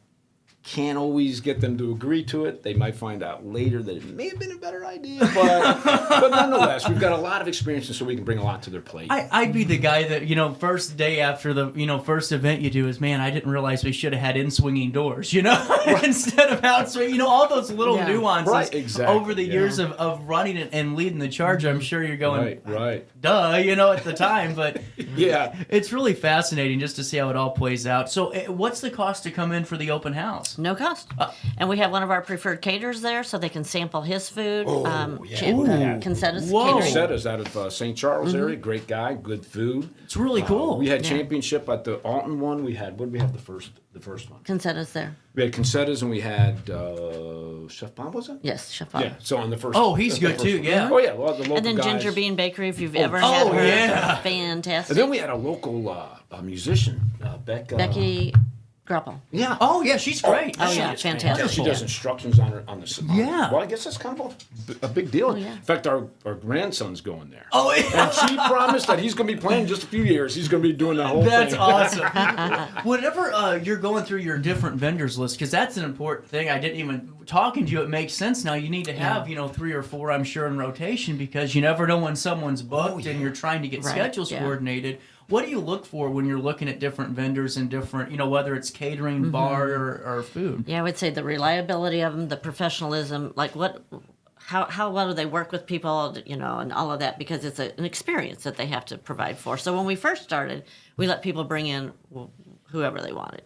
Can't always get them to agree to it. They might find out later that it may have been a better idea, but nonetheless, we've got a lot of experience, so we can bring a lot to their plate. I'd be the guy that, first day after the, first event you do is, man, I didn't realize we should have had in-swinging doors, instead of out-swinging, all those little nuances Right, exactly. over the years of running it and leading the charge. I'm sure you're going, right. duh, at the time, but yeah, it's really fascinating just to see how it all plays out. So what's the cost to come in for the open house? No cost. And we have one of our preferred caterers there, so they can sample his food. Concetta's catering. Concetta's out of St. Charles area. Great guy, good food. It's really cool. We had championship at the Alton one. We had, what did we have the first one? Concetta's there. We had Concetta's and we had Chef Bob, was it? Yes, Chef Bob. Yeah, so on the first Oh, he's good too, yeah. Oh, yeah, well, the local And then guys. Ginger Bean Bakery, if you've ever had her. Yeah. Fantastic. And then we had a local musician, Becky Gruppel. Yeah. Oh, yeah, she's great. Oh, yeah, fantastic. She does instructions on the Yeah. Well, I guess that's kind of a big deal. yeah. In fact, our grandson's going there. Oh, yeah. And she promised that he's going to be playing in just a few years. He's going to be doing the whole That's thing. awesome. Whenever you're going through your different vendors list, because that's an important thing. I didn't even, talking to you, it makes sense now. You need to have, 3 or 4, I'm sure, in rotation, because you never know when someone's booked and you're trying to get schedules coordinated. What do you look for when you're looking at different vendors and different, whether it's catering, bar, or food? Yeah, I would say the reliability of them, the professionalism, like how well do they work with people, and all of that, because it's an experience that they have to provide for. So when we first started, we let people bring in whoever they wanted.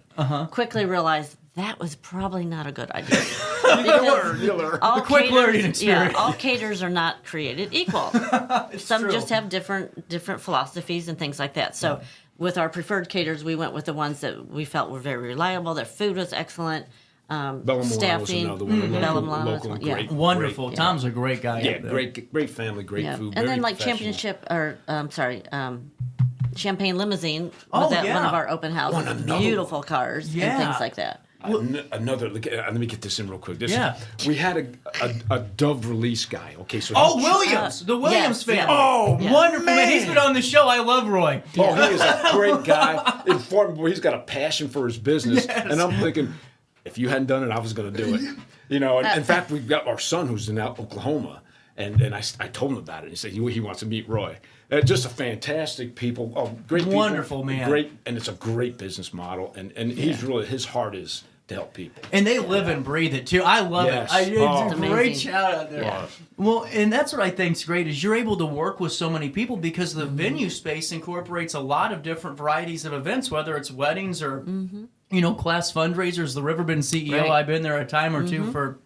Quickly realized that was probably not a good idea. A quick learning experience. Yeah, all caterers are not created equal. Some just have different philosophies and things like that. So with our preferred caterers, we went with the ones that we felt were very reliable. Their food was excellent. Staffing, Bella Milano was another one. Wonderful. Great, Tom's a great guy. Yeah, great family, great food. And very then like professional. Champagne Limousine was at one of our open houses. Beautiful cars and things like that. Another. Let me get this in real quick. We had a Dove release guy. Okay, so Williams, the Williams family. Yeah. Wonderful man. He's been on the show. I love Roy. Oh, he is a great guy. Informed, he's got a passion for his business, and I'm thinking, if you hadn't done it, I was going to do it. In fact, we've got our son who's in Oklahoma, and I told him about it. He said he wants to meet Roy. Just a fantastic people. Great people. Wonderful man. Great, and it's a great business model, and he's really, his heart is to help people. And they live and breathe it too. I love it. It's a great shout out there. Yeah. Well, and that's what I think's great is you're able to work with so many people because the venue space incorporates a lot of different varieties of events, whether it's weddings or class fundraisers. The Riverbend CEO, I've been there a time or two for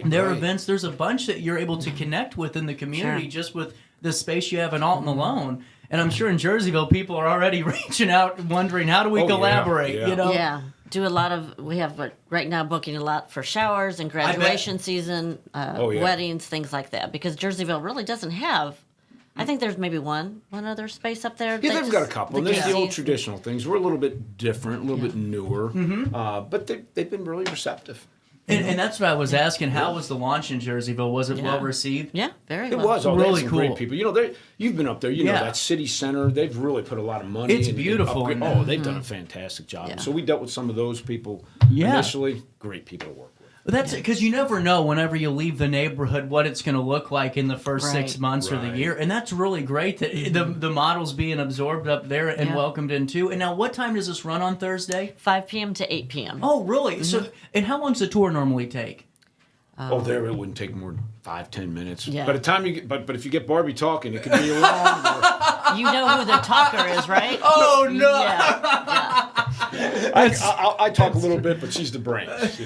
their events. There's a bunch that you're able to connect with in the community just with the space you have in Alton alone. And I'm sure in Jerseyville, people are already reaching out, wondering how do we collaborate. Yeah. Do a lot of, we have right now booking a lot for showers and graduation season, weddings, things like that. Because Jerseyville really doesn't have, I think there's maybe one other space up there. Yeah, they've got a couple. And there's the old traditional things. We're a little bit different, a little bit newer. But they've been really receptive. And that's what I was asking. How was the launch in Jerseyville? Was it well received? Yeah, very well. It was. Really cool. Great people. You've been up there. You know that city center. They've really put a lot of money. It's beautiful. They've done a fantastic job. Yeah. So we dealt with some of those people initially. Great people to work with. That's it, because you never know whenever you leave the neighborhood what it's going to look like in the first 6 months or the year, and that's really great that the model's being absorbed up there and welcomed in too. And now, what time does this run on Thursday? 5 p.m. to 8 p.m. Oh, really? So, and how long does the tour normally take? There it wouldn't take more than 5-10 minutes. Yeah. By the time you get, but if you get Barbie talking, it could be longer. You know who the talker is, right? Oh no! Yeah. I talk a little bit, but she's the brains.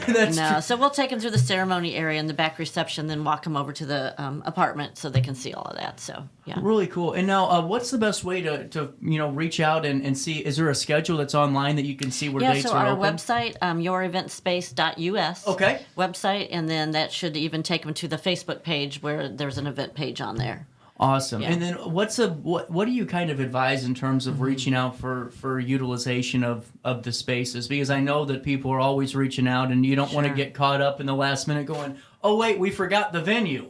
So we'll take them through the ceremony area in the back reception, then walk them over to the apartment so they can see all of that. So really cool. And now, what's the best way to reach out and see? Is there a schedule that's online that you can see where dates are open? Yeah, so our website, youreventspace.us. Okay. Website, and then that should even take them to the Facebook page where there's an event page on there. Awesome. Yeah. And then what do you kind of advise in terms of reaching out for utilization of the spaces? Because I know that people are always reaching out, and you don't want to get caught up in the last minute going, oh wait, we forgot the venue.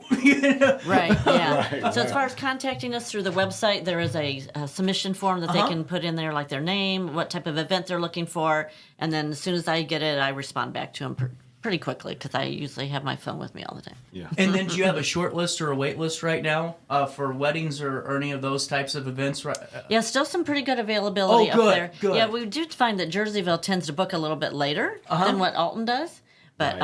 Right, yeah. So as far as contacting us through the website, there is a submission form that they can put in there, like their name, what type of event they're looking for, and then as soon as I get it, I respond back to them pretty quickly, because I usually have my phone with me all the time. Yeah. And then do you have a short list or a wait list right now for weddings or any of those types of events? Yeah, still some pretty good availability Oh, good, up there. good. Yeah, we do find that Jerseyville tends to book a little bit later than what Alton does. But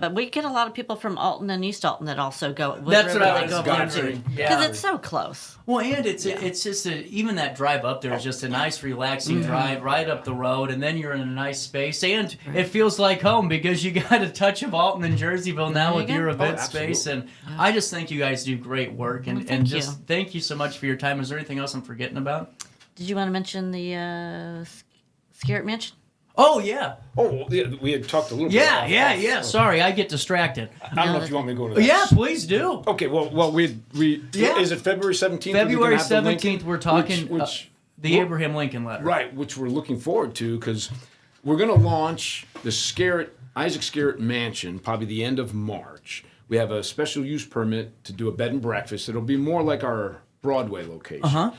but we get a lot of people from Alton and East Alton that also go. That's what I was going wondering. because it's so close. Well, and it's just even that drive up there is just a nice, relaxing drive right up the road, and then you're in a nice space, and it feels like home because you got a touch of Alton and Jerseyville now with your event space, and I just think you guys do great work, and thank you so much for your time. Is there anything else I'm forgetting about? Did you want to mention the Scarrett Mansion? Oh, yeah. Oh, yeah, we had talked a little bit. Yeah. Sorry, I get distracted. I don't know if you want me to go into that. Yeah, please do. Okay, well, we is it February 17th? February 17th, we're talking the Well, Abraham Lincoln letter. Right, which we're looking forward to because we're going to launch the Isaac Scarrett Mansion probably the end of March. We have a special use permit to do a bed and breakfast. It'll be more like our Broadway location.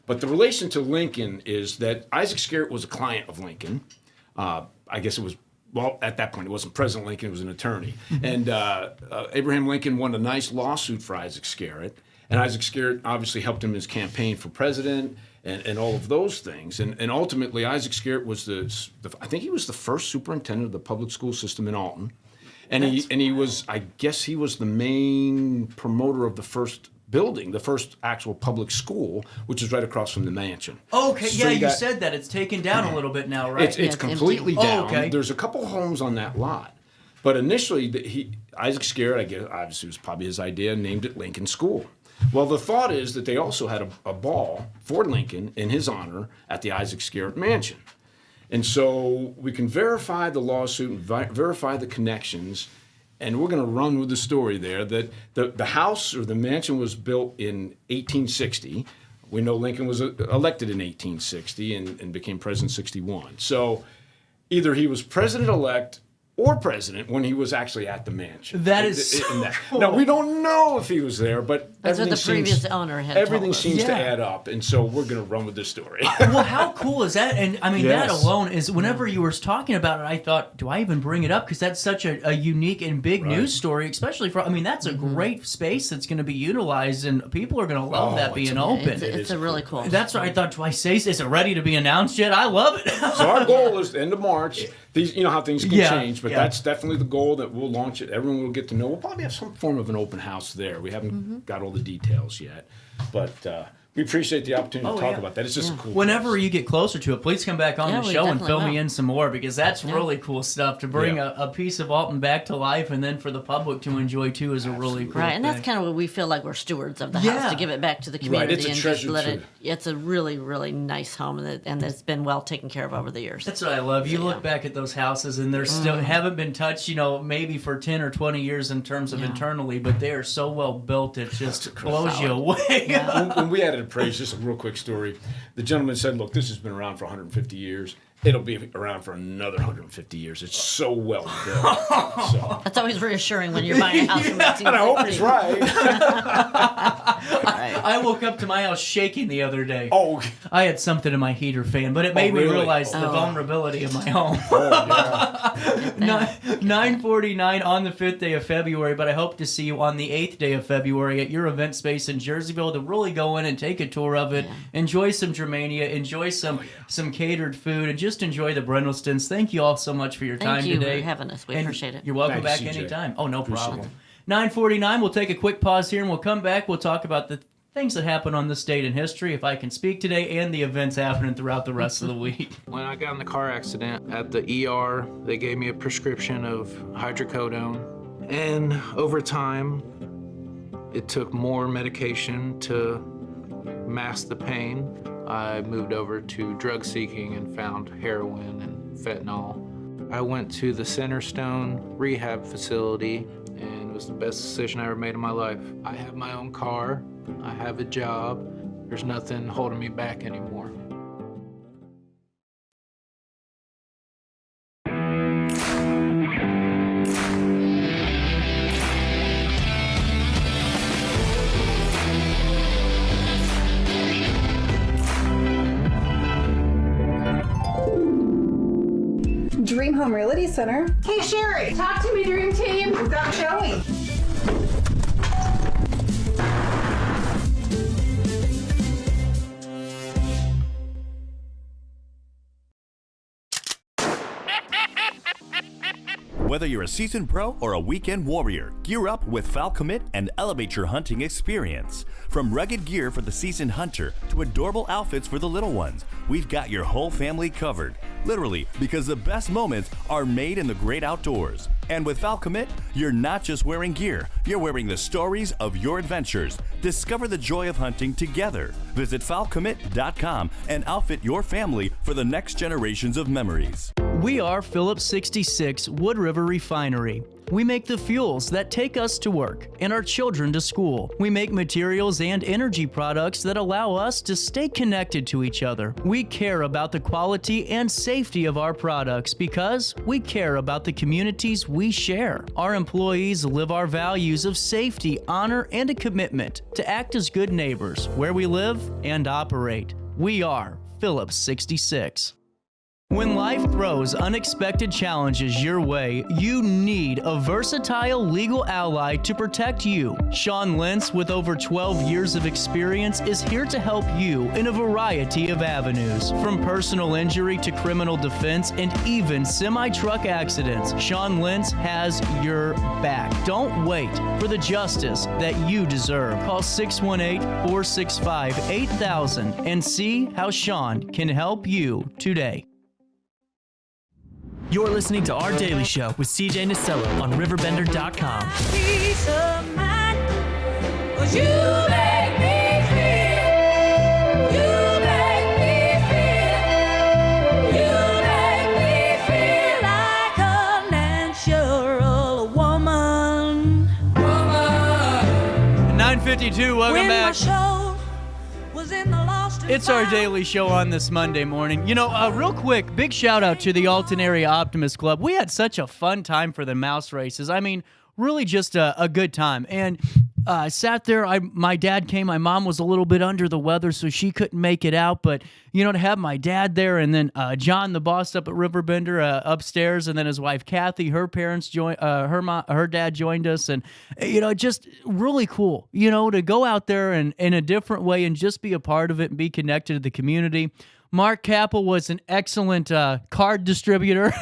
But the relation to Lincoln is that Isaac Scarrett was a client of Lincoln. I guess it was, well, at that point, it wasn't President Lincoln, it was an attorney. And Abraham Lincoln won a nice lawsuit for Isaac Scarrett. And Isaac Scarrett obviously helped him in his campaign for president and all of those things. And ultimately, Isaac Scarrett was I think he was the first superintendent of the public school system in Alton. And he was, I guess he was the main promoter of the first building, the first actual public school, which is right across from the mansion. Okay, So you said that. It's taken down a little bit now, right? It's completely down. Okay. There's a couple homes on that lot. But initially, Isaac Scarrett, I guess, obviously it was probably his idea, named it Lincoln School. Well, the thought is that they also had a ball for Lincoln in his honor at the Isaac Scarrett Mansion. And so we can verify the lawsuit and verify the connections. And we're going to run with the story there that the house or the mansion was built in 1860. We know Lincoln was elected in 1860 and became president in 61. So either he was president-elect or president when he was actually at the mansion. That is cool. Now, we don't know if he was there, but that's what the previous owner had everything told us. seems to add up, and so we're going to run with this story. Well, how cool is that? And I mean, that alone is, whenever you were talking about it, I thought, do I even bring it up? Because that's such a unique and big news story, especially for, I mean, that's a great space that's going to be utilized, and people are going to love that being open. It's a really cool. That's what I thought. Do I say, is it ready to be announced yet? I love it. So our goal is the end of March. These, you know how things can change, but that's definitely the goal, that we'll launch it. Everyone will get to know. We'll probably have some form of an open house there. We haven't got all the details yet, but we appreciate the opportunity to talk about that. It's just a cool Whenever place. you get closer to it, please come back on the show and fill me in some more, because that's really cool stuff to bring a piece of Alton back to life, and then for the public to enjoy too is a really cool and thing. that's kind of what we feel like we're stewards of the house, to give it back to the community. It's a and treasure just let too. it. It's a really, really nice home, and it's been well taken care of over the years. That's what I love. You look back at those houses, and they're still haven't been touched, maybe for 10 or 20 years in terms of internally, but they are so well built, it just blows you away. When we had it appraised, just a real quick story. The gentleman said, look, this has been around for 150 years. It'll be around for another 150 years. It's so well built. So. That's always reassuring when you're buying a house. And I hope he's right. I woke up to my house shaking the other day. Oh. I had something in my heater fan, but it made me realize the vulnerability of my home. 9:49 on the 5th day of February, but I hope to see you on the 8th day of February at your event space in Jerseyville to really go in and take a tour of it, enjoy some Germania, enjoy some catered food, and just enjoy the Brynildsens. Thank you all so much for your time today. Thank you for having us. We appreciate it. You're welcome Thanks, back CJ. anytime. Oh, no Appreciate problem. it. 9:49, we'll take a quick pause here, and we'll come back. We'll talk about the things that happen on this date in history, if I can speak today, and the events happening throughout the rest of the week. When I got in the car accident at the ER, they gave me a prescription of hydrocodone. And over time, it took more medication to mask the pain. I moved over to drug seeking and found heroin and fentanyl. I went to the Centerstone rehab facility, and it was the best decision I ever made in my life. I have my own car, I have a job. There's nothing holding me back anymore. Dream Home Realty Center. Hey Sherry, talk to me, Dream Team. We've got Joey. Whether you're a seasoned pro or a weekend warrior, gear up with Falcommit and elevate your hunting experience. From rugged gear for the seasoned hunter to adorable outfits for the little ones, we've got your whole family covered. Literally, because the best moments are made in the great outdoors. And with Falcommit, you're not just wearing gear, you're wearing the stories of your adventures. Discover the joy of hunting together. Visit Falcommit.com and outfit your family for the next generations of memories. We are Phillips 66 Wood River Refinery. We make the fuels that take us to work and our children to school. We make materials and energy products that allow us to stay connected to each other. We care about the quality and safety of our products because we care about the communities we share. Our employees live our values of safety, honor, and a commitment to act as good neighbors where we live and operate. We are Phillips 66. When life throws unexpected challenges your way, you need a versatile legal ally to protect you. Sean Lentz, with over 12 years of experience, is here to help you in a variety of avenues. From personal injury to criminal defense and even semi-truck accidents, Sean Lentz has your back. Don't wait for the justice that you deserve. Call 618-465-8000 and see how Sean can help you today. You're listening to Our Daily Show with CJ Nasello on RiverBender.com. Peace of mind, 'cause you make me feel, you make me feel like a natural woman. 9:52, welcome When back. my soul was in the lost and It's Our Daily Show on this Monday morning. You know, real quick, big shout out to the Alton Area Optimist Club. We had such a fun time for the mouse races. I mean, really just a good time. And I sat there. My dad came. My mom was a little bit under the weather, so she couldn't make it out. But, you know, to have my dad there and then John, the boss up at RiverBender, upstairs, and then his wife, Kathy, her parents joined, her dad joined us. And, you know, just really cool, you know, to go out there and in a different way and just be a part of it and be connected to the community. Mark Capel was an excellent card distributor.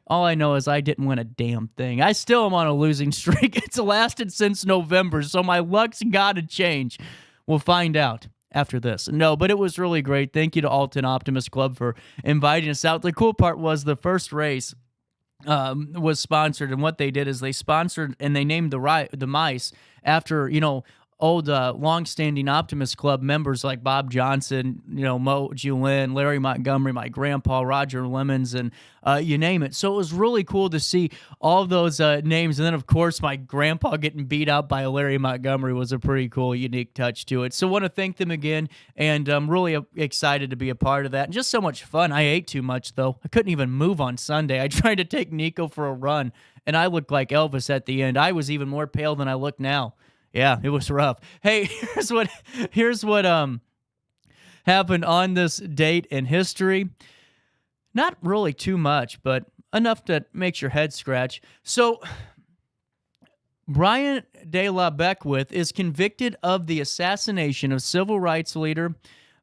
All I know is I didn't win a damn thing. I still am on a losing streak. It's lasted since November, so my luck's got to change. We'll find out after this. No, but it was really great. Thank you to Alton Optimist Club for inviting us out. The cool part was the first race was sponsored, and what they did is they sponsored and they named the mice after, you know, old long-standing Optimist Club members like Bob Johnson, you know, Mo Julin, Larry Montgomery, my grandpa, Roger Lemons, and you name it. So it was really cool to see all of those names. And then, of course, my grandpa getting beat out by Larry Montgomery was a pretty cool, unique touch to it. So I want to thank them again, and I'm really excited to be a part of that. And just so much fun. I ate too much, though. I couldn't even move on Sunday. I tried to take Nico for a run, and I looked like Elvis at the end. I was even more pale than I look now. Yeah, it was rough. Hey, here's what happened on this date in history. Not really too much, but enough that makes your head scratch. So, Brian De La Beckwith is convicted of the assassination of civil rights leader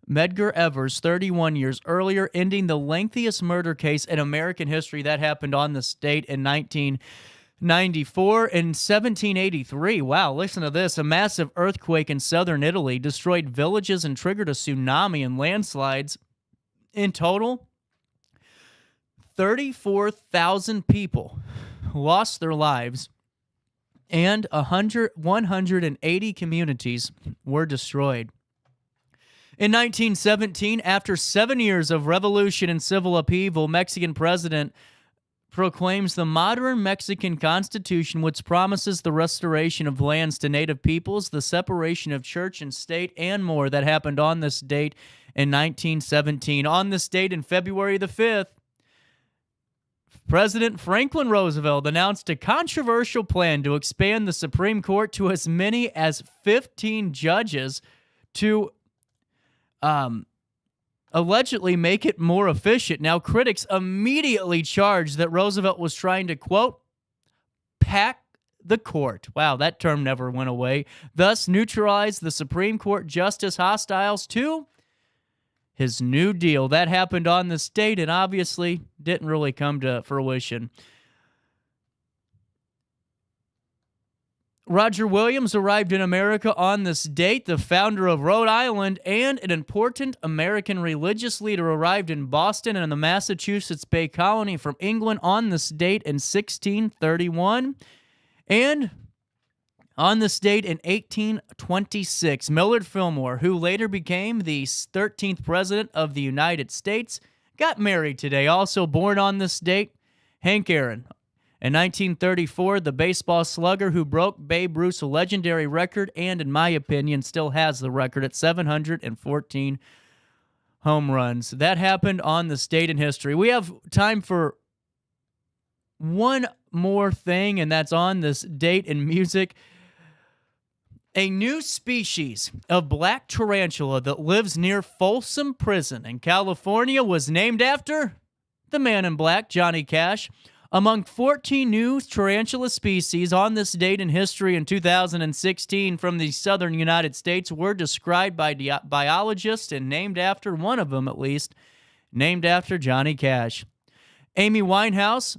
Medgar Evers 31 years earlier, ending the lengthiest murder case in American history. That happened on the state in 1994 and 1783. Wow, listen to this. A massive earthquake in southern Italy destroyed villages and triggered a tsunami and landslides. In total, 34,000 people lost their lives and 180 communities were destroyed. In 1917, after 7 years of revolution and civil upheaval, Mexican President proclaims the modern Mexican Constitution, which promises the restoration of lands to native peoples, the separation of church and state, and more. That happened on this date in 1917. On this date in February the 5th, President Franklin Roosevelt announced a controversial plan to expand the Supreme Court to as many as 15 judges to allegedly make it more efficient. Now, critics immediately charged that Roosevelt was trying to, quote, pack the court. Wow, that term never went away. Thus, neutralize the Supreme Court justice hostiles to his New Deal. That happened on this date and obviously didn't really come to fruition. Roger Williams arrived in America on this date. The founder of Rhode Island and an important American religious leader arrived in Boston and the Massachusetts Bay Colony from England on this date in 1631. And on this date in 1826, Millard Fillmore, who later became the 13th President of the United States, got married today. Also born on this date, Hank Aaron. In 1934, the baseball slugger who broke Babe Ruth's legendary record and, in my opinion, still has the record at 714 home runs. That happened on this date in history. We have time for one more thing, and that's on this date in music. A new species of black tarantula that lives near Folsom Prison in California was named after the man in black, Johnny Cash. Among 14 new tarantula species on this date in history in 2016 from the southern United States were described by biologists and named after, one of them at least, named after Johnny Cash. Amy Winehouse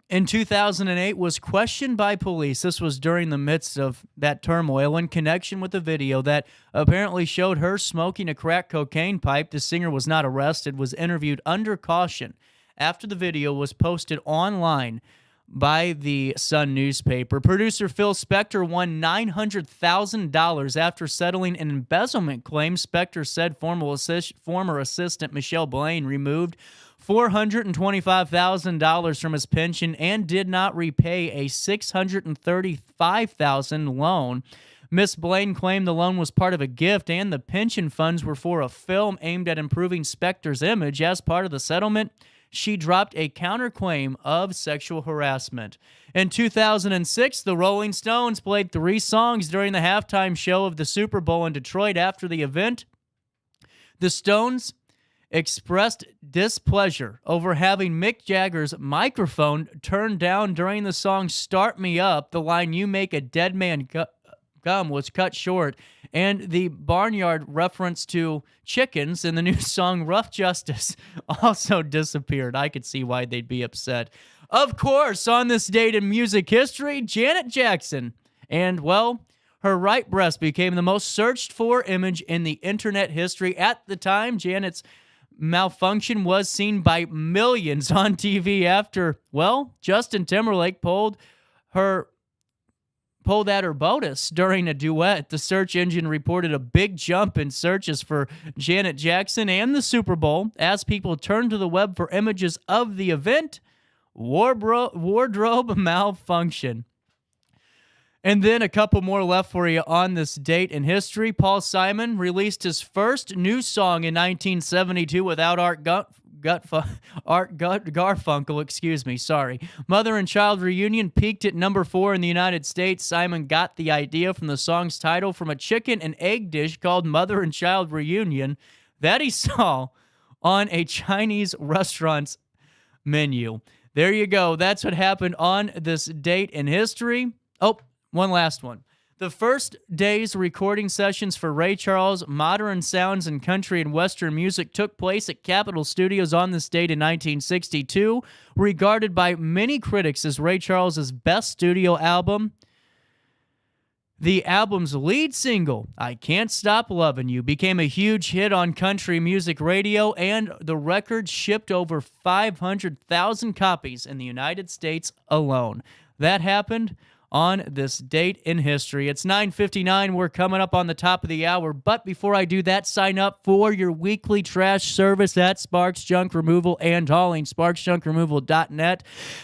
in 2008 was questioned by police. This was during the midst of that turmoil in connection with a video that apparently showed her smoking a crack cocaine pipe. The singer was not arrested, was interviewed under caution after the video was posted online by the Sun newspaper. Producer Phil Spector won $900,000 after settling an embezzlement claim. Spector said former assistant Michelle Blaine removed $425,000 from his pension and did not repay a $635,000 loan. Miss Blaine claimed the loan was part of a gift and the pension funds were for a film aimed at improving Spector's image. As part of the settlement, she dropped a counterclaim of sexual harassment. In 2006, the Rolling Stones played 3 songs during the halftime show of the Super Bowl in Detroit. After the event, the Stones expressed displeasure over having Mick Jagger's microphone turned down during the song Start Me Up. The line, "You make a dead man gum," was cut short, and the barnyard reference to chickens in the new song Rough Justice also disappeared. I could see why they'd be upset. Of course, on this date in music history, Janet Jackson, and, well, her right breast became the most searched for image in the internet history. At the time, Janet's malfunction was seen by millions on TV after, well, Justin Timberlake pulled at her bodice during a duet. The search engine reported a big jump in searches for Janet Jackson and the Super Bowl as people turned to the web for images of the event. Wardrobe malfunction. And then a couple more left for you on this date in history. Paul Simon released his first new song in 1972 without Art Garfunkel, Mother and Child Reunion peaked at number 4 in the United States. Simon got the idea from the song's title from a chicken and egg dish called Mother and Child Reunion that he saw on a Chinese restaurant's menu. There you go. That's what happened on this date in history. Oh, one last one. The first day's recording sessions for Ray Charles' Modern Sounds in Country and Western Music took place at Capitol Studios on this date in 1962. Regarded by many critics as Ray Charles' best studio album, the album's lead single, I Can't Stop Lovin' You, became a huge hit on country music radio, and the record shipped over 500,000 copies in the United States alone. That happened on this date in history. It's 9:59. We're coming up on the top of the hour. But before I do that, sign up for your weekly trash service at Sparks Junk Removal and Hauling. SparksJunkRemoval.net.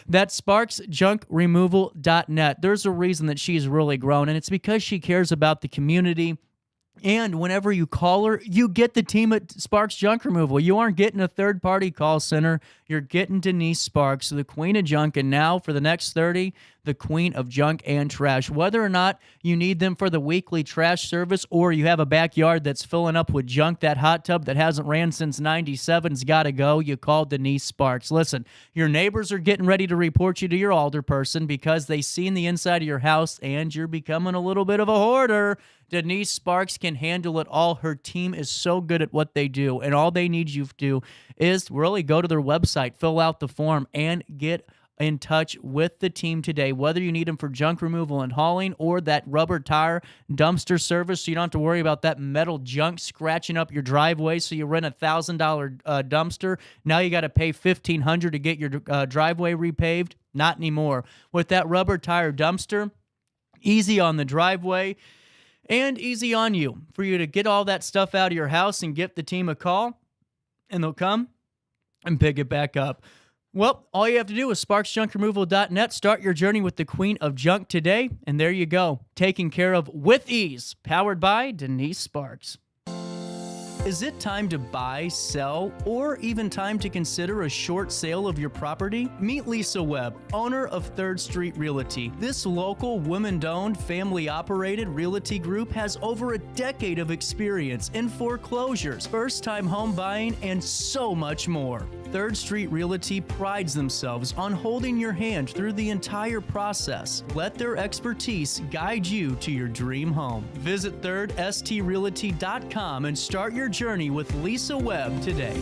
That's SparksJunkRemoval.net. There's a reason that she's really grown, and it's because she cares about the community. And whenever you call her, you get the team at Sparks Junk Removal. You aren't getting a third-party call center. You're getting Denise Sparks, the queen of junk, and now for the next 30, the queen of junk and trash. Whether or not you need them for the weekly trash service or you have a backyard that's filling up with junk, that hot tub that hasn't ran since 97's got to go, you call Denise Sparks. Listen, your neighbors are getting ready to report you to your alderperson because they seen the inside of your house and you're becoming a little bit of a hoarder. Denise Sparks can handle it all. Her team is so good at what they do, and all they need you to do is really go to their website, fill out the form, and get in touch with the team today, whether you need them for junk removal and hauling or that rubber tire dumpster service so you don't have to worry about that metal junk scratching up your driveway. So you rent a $1,000 dumpster. Now you got to pay $1,500 to get your driveway repaved. Not anymore. With that rubber tire dumpster, easy on the driveway and easy on you for you to get all that stuff out of your house and give the team a call, and they'll come and pick it back up. Well, all you have to do is SparksJunkRemoval.net. Start your journey with the queen of junk today, and there you go. Taken care of with ease. Powered by Denise Sparks. Is it time to buy, sell, or even time to consider a short sale of your property? Meet Lisa Webb, owner of 3rd Street Realty. This local, women-owned, family-operated realty group has over a decade of experience in foreclosures, first-time home buying, and so much more. 3rd Street Realty prides themselves on holding your hand through the entire process. Let their expertise guide you to your dream home. Visit 3rdstrealty.com and start your journey with Lisa Webb today.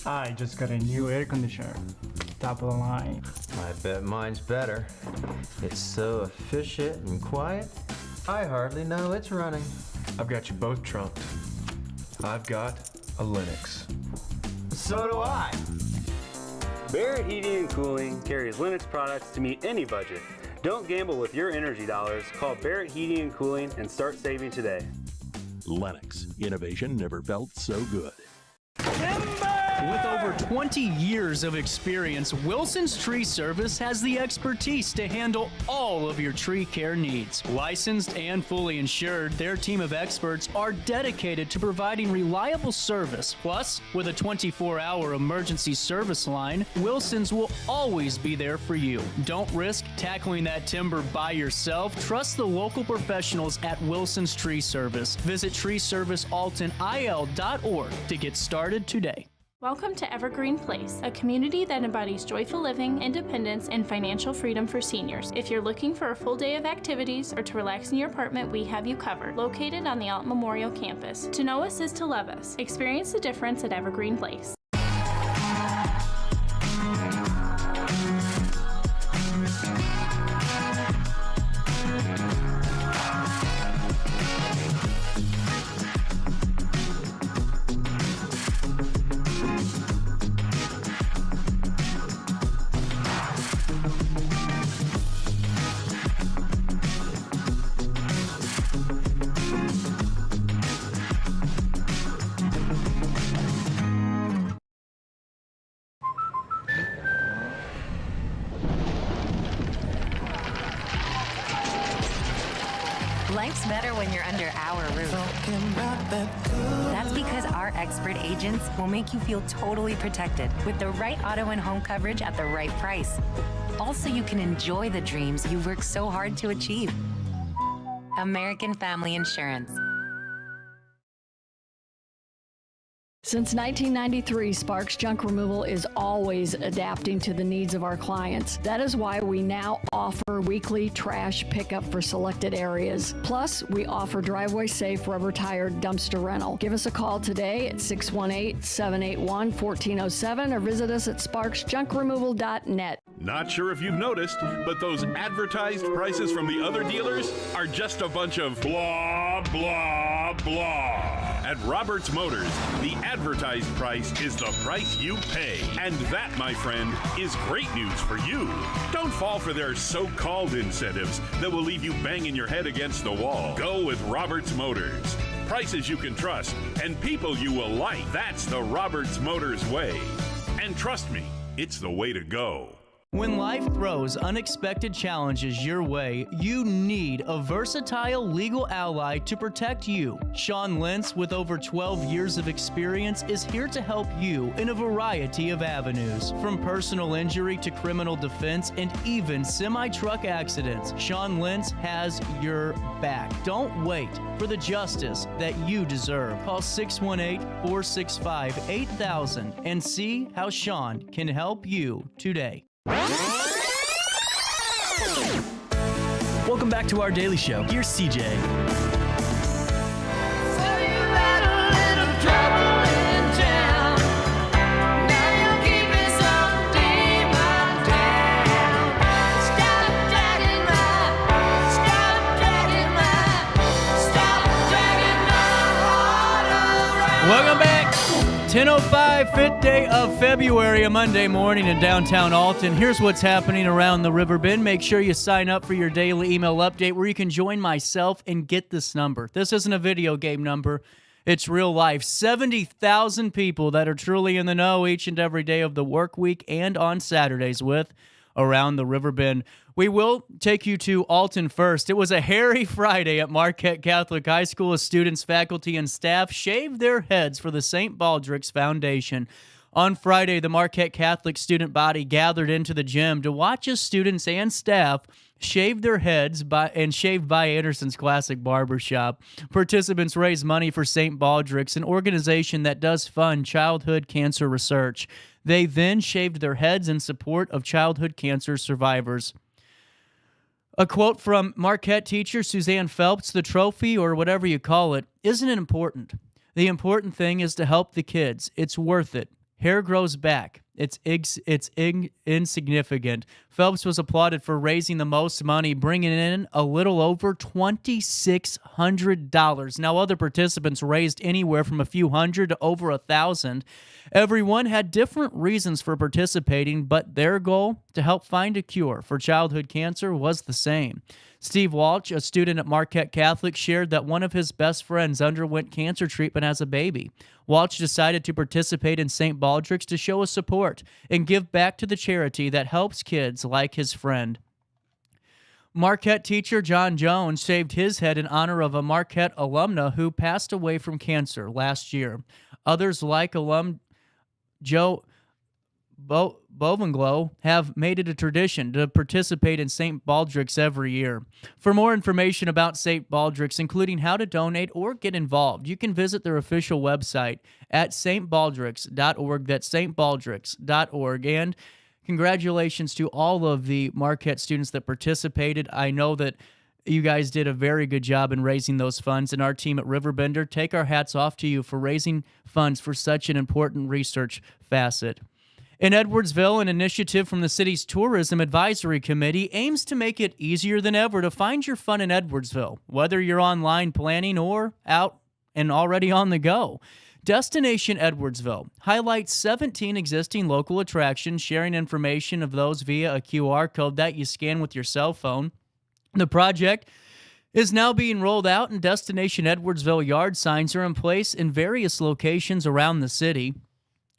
I just got a new air conditioner. Top of the line. I bet mine's better. It's so efficient and quiet, I hardly know it's running. I've got you both trunked. I've got a Lennox. So do I. Barrett Heating and Cooling carries Lennox products to meet any budget. Don't gamble with your energy dollars. Call Barrett Heating and Cooling and start saving today. Lennox. Innovation never felt so good. With over 20 years of experience, Wilson's Tree Service has the expertise to handle all of your tree care needs. Licensed and fully insured, their team of experts are dedicated to providing reliable service. Plus, with a 24-hour emergency service line, Wilson's will always be there for you. Don't risk tackling that timber by yourself. Trust the local professionals at Wilson's Tree Service. Visit treeservicealtonil.org to get started today. Welcome to Evergreen Place, a community that embodies joyful living, independence, and financial freedom for seniors. If you're looking for a full day of activities or to relax in your apartment, we have you covered. Located on the Alton Memorial Campus. To know us is to love us. Experience the difference at Evergreen Place. Life's better when you're under our roof. That's because our expert agents will make you feel totally protected with the right auto and home coverage at the right price. Also, you can enjoy the dreams you've worked so hard to achieve. American Family Insurance. Since 1993, Sparks Junk Removal is always adapting to the needs of our clients. That is why we now offer weekly trash pickup for selected areas. Plus, we offer driveway-safe rubber-tired dumpster rental. Give us a call today at 618-781-1407 or visit us at sparksjunkremoval.net. Not sure if you've noticed, but those advertised prices from the other dealers are just a bunch of blah, blah, blah. At Roberts Motors, the advertised price is the price you pay. And that, my friend, is great news for you. Don't fall for their so-called incentives that will leave you banging your head against the wall. Go with Roberts Motors. Prices you can trust and people you will like. That's the Roberts Motors way. And trust me, it's the way to go. When life throws unexpected challenges your way, you need a versatile legal ally to protect you. Sean Lentz, with over 12 years of experience, is here to help you in a variety of avenues. From personal injury to criminal defense and even semi-truck accidents, Sean Lentz has your back. Don't wait for the justice that you deserve. Call 618-465-8000 and see how Sean can help you today. Welcome back to our daily show. Here's CJ. Welcome back. 10:05, 5th day of February, a Monday morning in downtown Alton. Here's what's happening around the Riverbend. Make sure you sign up for your daily email update where you can join myself and get this number. This isn't a video game number. It's real life. 70,000 people that are truly in the know each and every day of the work week and on Saturdays with around the Riverbend. We will take you to Alton first. It was a hairy Friday at Marquette Catholic High School as students, faculty, and staff shaved their heads for the St. Baldrick's Foundation. On Friday, the Marquette Catholic student body gathered into the gym to watch as students and staff shaved their heads shaved by Anderson's Classic Barbershop. Participants raised money for St. Baldrick's, an organization that does fund childhood cancer research. They then shaved their heads in support of childhood cancer survivors. A quote from Marquette teacher Suzanne Phelps: "The trophy, or whatever you call it, isn't important. The important thing is to help the kids. It's worth it. Hair grows back. It's insignificant." Phelps was applauded for raising the most money, bringing in a little over $2,600. Now, other participants raised anywhere from a few hundred to over 1,000. Everyone had different reasons for participating, but their goal, to help find a cure for childhood cancer, was the same. Steve Walsh, a student at Marquette Catholic, shared that one of his best friends underwent cancer treatment as a baby. Walsh decided to participate in St. Baldrick's to show his support and give back to the charity that helps kids like his friend. Marquette teacher John Jones shaved his head in honor of a Marquette alumna who passed away from cancer last year. Others, like alum Joe Bovenglow, have made it a tradition to participate in St. Baldrick's every year. For more information about St. Baldrick's, including how to donate or get involved, you can visit their official website at stbaldricks.org. That's stbaldricks.org. And congratulations to all of the Marquette students that participated. I know that you guys did a very good job in raising those funds, and our team at RiverBender, take our hats off to you for raising funds for such an important research facet. In Edwardsville, an initiative from the city's Tourism Advisory Committee aims to make it easier than ever to find your fun in Edwardsville, whether you're online planning or out and already on the go. Destination Edwardsville highlights 17 existing local attractions, sharing information of those via a QR code that you scan with your cell phone. The project is now being rolled out, and Destination Edwardsville yard signs are in place in various locations around the city.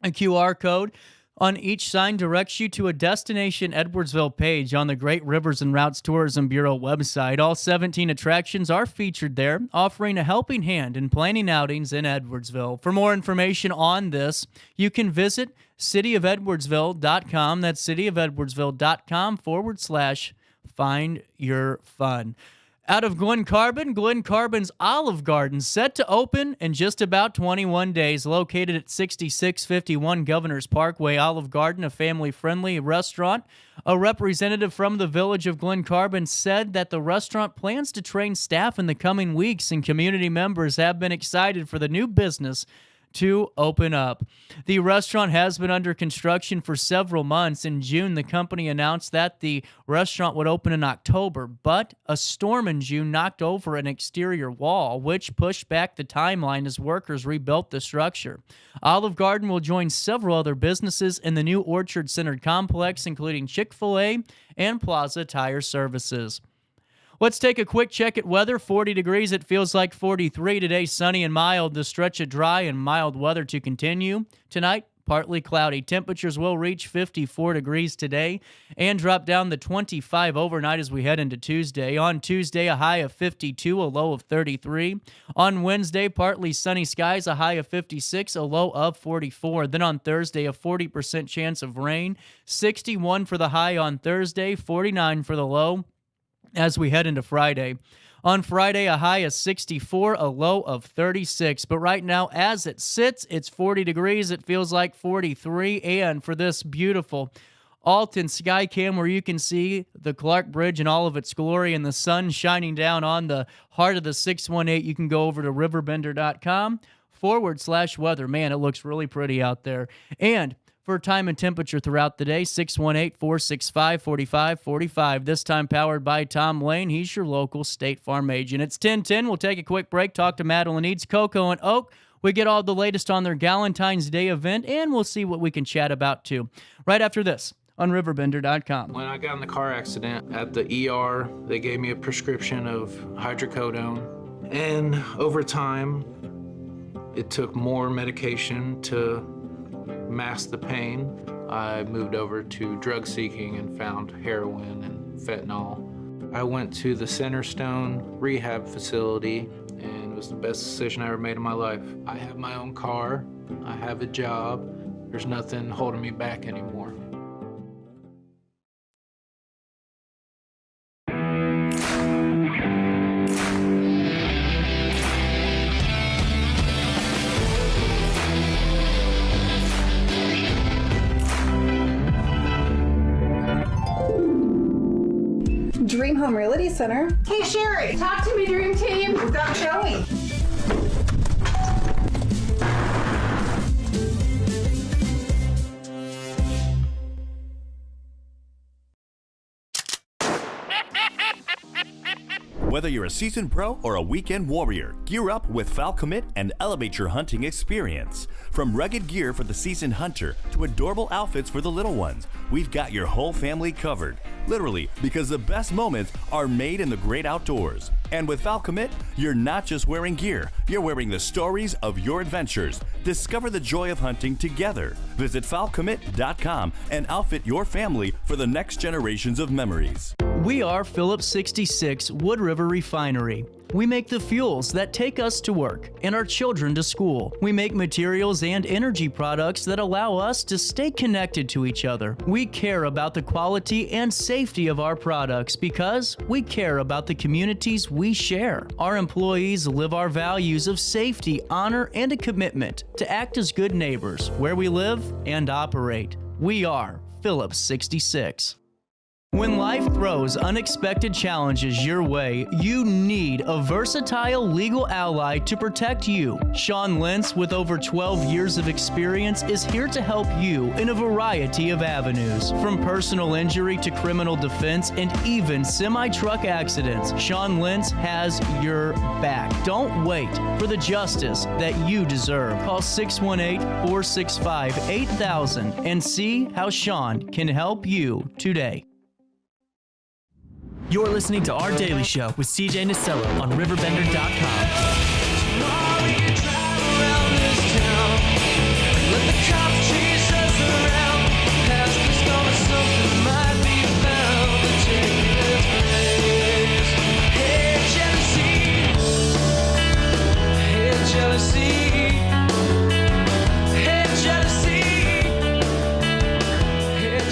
A QR code on each sign directs you to a Destination Edwardsville page on the Great Rivers and Routes Tourism Bureau website. All 17 attractions are featured there, offering a helping hand in planning outings in Edwardsville. For more information on this, you can visit cityofedwardsville.com. That's cityofedwardsville.com/find your fun. Out of Glen Carbon's Olive Garden, set to open in just about 21 days. Located at 6651 Governor's Parkway, Olive Garden, a family-friendly restaurant. A representative from the village of Glen Carbon said that the restaurant plans to train staff in the coming weeks, and community members have been excited for the new business to open up. The restaurant has been under construction for several months. In June, the company announced that the restaurant would open in October, but a storm in June knocked over an exterior wall, which pushed back the timeline as workers rebuilt the structure. Olive Garden will join several other businesses in the new orchard-centered complex, including Chick-fil-A and Plaza Tire Services. Let's take a quick check at weather. 40 degrees, it feels like 43 today. Sunny and mild, the stretch of dry and mild weather to continue. Tonight, partly cloudy. Temperatures will reach 54 degrees today and drop down to 25 overnight as we head into Tuesday. On Tuesday, a high of 52, a low of 33. On Wednesday, partly sunny skies, a high of 56, a low of 44. Then on Thursday, a 40% chance of rain. 61 for the high on Thursday, 49 for the low as we head into Friday. On Friday, a high of 64, a low of 36. But right now, as it sits, it's 40 degrees. It feels like 43. And for this beautiful Alton sky cam where you can see the Clark Bridge in all of its glory and the sun shining down on the heart of the 618, you can go over to RiverBender.com/weather. Man, it looks really pretty out there. And for time and temperature throughout the day, 618-465-4545. This time powered by Tom Lane. He's your local State Farm agent. It's 10:10. We'll take a quick break, talk to Madeline Eades, Coco Oak. We get all the latest on their Galentine's Day event, and we'll see what we can chat about, too. Right after this on RiverBender.com. When I got in the car accident at the ER, they gave me a prescription of hydrocodone. And over time, it took more medication to mask the pain. I moved over to drug seeking and found heroin and fentanyl. I went to the Centerstone rehab facility, and it was the best decision I ever made in my life. I have my own car, I have a job, there's nothing holding me back anymore. Dream Home Realty Center. Hey, Sherry. Talk to me, Dream Team. We've got Joey. Whether you're a seasoned pro or a weekend warrior, gear up with Falcomet and elevate your hunting experience. From rugged gear for the seasoned hunter to adorable outfits for the little ones, we've got your whole family covered. Literally, because the best moments are made in the great outdoors. And with Falcomet, you're not just wearing gear, you're wearing the stories of your adventures. Discover the joy of hunting together. Visit falcomet.com and outfit your family for the next generations of memories. We are Phillips 66 Wood River Refinery. We make the fuels that take us to work and our children to school. We make materials and energy products that allow us to stay connected to each other. We care about the quality and safety of our products because we care about the communities we share. Our employees live our values of safety, honor, and a commitment to act as good neighbors where we live and operate. We are Phillips 66. When life throws unexpected challenges your way, you need a versatile legal ally to protect you. Sean Lentz, with over 12 years of experience, is here to help you in a variety of avenues. From personal injury to criminal defense and even semi-truck accidents, Sean Lentz has your back. Don't wait for the justice that you deserve. Call 618-465-8000 and see how Sean can help you today. You're listening to Our Daily Show with CJ Nasello on RiverBender.com.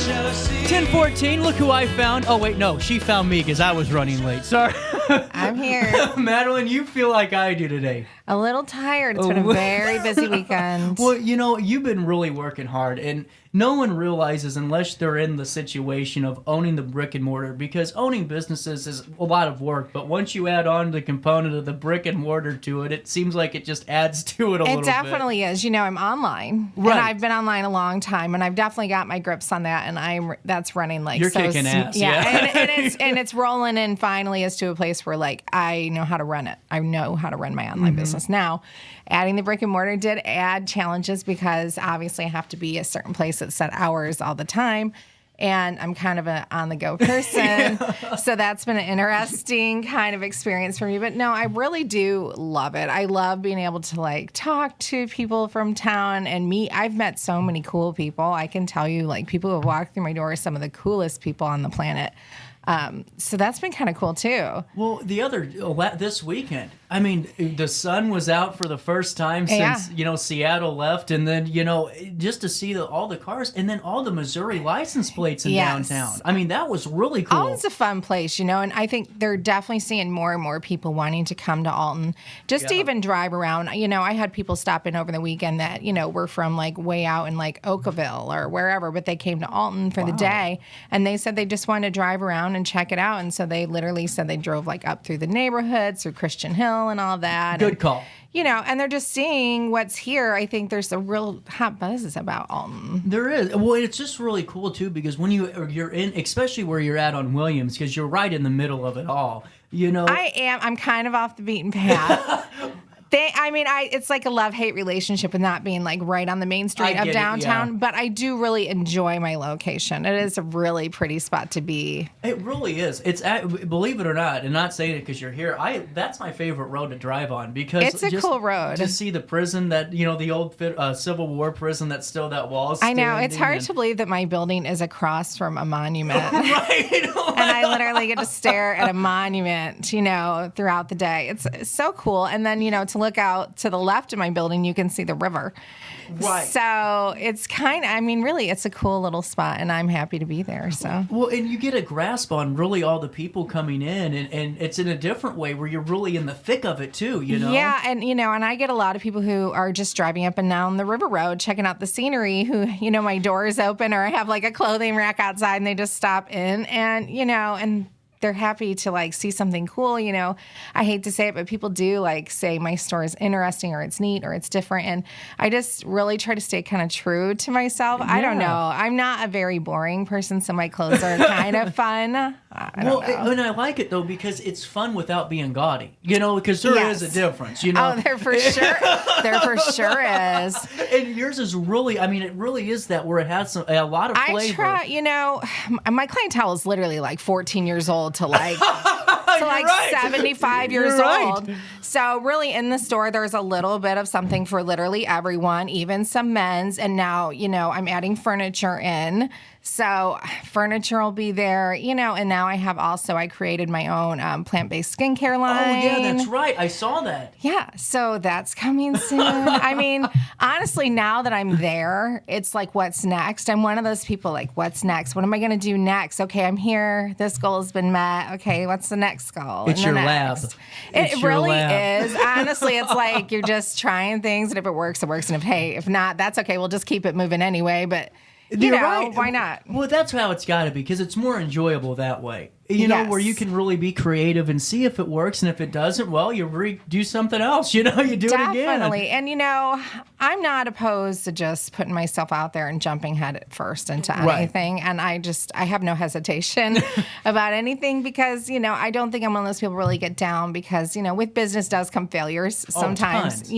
Jealousy. 10:14, look who I found. Oh, wait, no, she found me because I was running late. Sorry. I'm here. Madeline, you feel like I do today. A little tired. It's been a very busy weekend. Well, you've been really working hard, and no one realizes unless they're in the situation of owning the brick and mortar, because owning businesses is a lot of work, but once you add on the component of the brick and mortar to it, it seems like it just adds to it a little bit. It definitely is. I'm online, and I've been online a long time, and I've definitely got my grips on that, and that's running like you're kicking ass. Yeah, and it's rolling in finally as to a place where like I know how to run it. I know how to run my online business now. Adding the brick and mortar did add challenges because obviously I have to be a certain place at set hours all the time. And I'm kind of an on-the-go person. So that's been an interesting kind of experience for me. But no, I really do love it. I love being able to like talk to people from town and meet. I've met so many cool people. I can tell you, like, people who have walked through my door are some of the coolest people on the planet. So that's been kind of cool too. Well, this weekend, I mean, the sun was out for the first time since, Seattle left. And then, just to see all the cars and then all the Missouri license plates in downtown. I mean, that was really cool. Alton's a fun place, and I think they're definitely seeing more and more people wanting to come to Alton just to even drive around. I had people stop in over the weekend that, were from like way out in like Oakville or wherever, but they came to Alton for the day and they said they just wanted to drive around and check it out. And so they literally said they drove like up through the neighborhoods, through Christian Hill and all that. Good call. And they're just seeing what's here. I think there's a real hot buzz about Alton. There is. Well, it's just really cool too because when you're in, especially where you're at on Williams, because you're right in the middle of it all. I'm kind of off the beaten path. It's like a love-hate relationship with not being like right on the main street of downtown, but I do really enjoy my location. It is a really pretty spot to be. It really is. It's believe it or not, and not saying it because you're here. That's my favorite road to drive on because it's a cool road to see the prison that the old Civil War prison that's still that wall. I know it's hard to believe that my building is across from a monument, right? And I literally get to stare at a monument, throughout the day. It's so cool, and then to look out to the left of my building, you can see the river. Right. So it's really, it's a cool little spot, and I'm happy to be there. So well, and you get a grasp on really all the people coming in, and it's in a different way where you're really in the thick of it too. Yeah, and and I get a lot of people who are just driving up and down the river road, checking out the scenery. Who my door is open, or I have like a clothing rack outside, and they just stop in, and and they're happy to like see something cool. I hate to say it, but people do like say my store is interesting or it's neat or it's different. And I just really try to stay kind of true to myself. Yeah. I don't know. I'm not a very boring person, so my clothes are kind of fun. I don't know. And I like it though because it's fun without being gaudy, because there is a difference, Oh, there for sure. There for sure is. And yours is really, it really is that where it has a lot of flavor. I try, my clientele is literally like 14 years old to like 75 years old. So really in the store, there's a little bit of something for literally everyone, even some men's. And now, I'm adding furniture in. So furniture will be there, and now I created my own plant-based skincare line. Oh, yeah, that's right. I saw that. Yeah, so that's coming soon. Honestly, now that I'm there, it's like, what's next? I'm one of those people like, what's next? What am I going to do next? Okay, I'm here. This goal has been met. Okay, what's the next goal? It's your lab. It really is. Honestly, it's like you're just trying things, and if it works, it works. And if not, that's okay. We'll just keep it moving anyway, but... right. Why not? Well, that's how it's got to be because it's more enjoyable that way. Where you can really be creative and see if it works, and if it doesn't, well, you do something else. You do it again. Definitely. And I'm not opposed to just putting myself out there and jumping head first into anything. And I have no hesitation about anything because I don't think I'm one of those people who really get down because with business does come failures sometimes.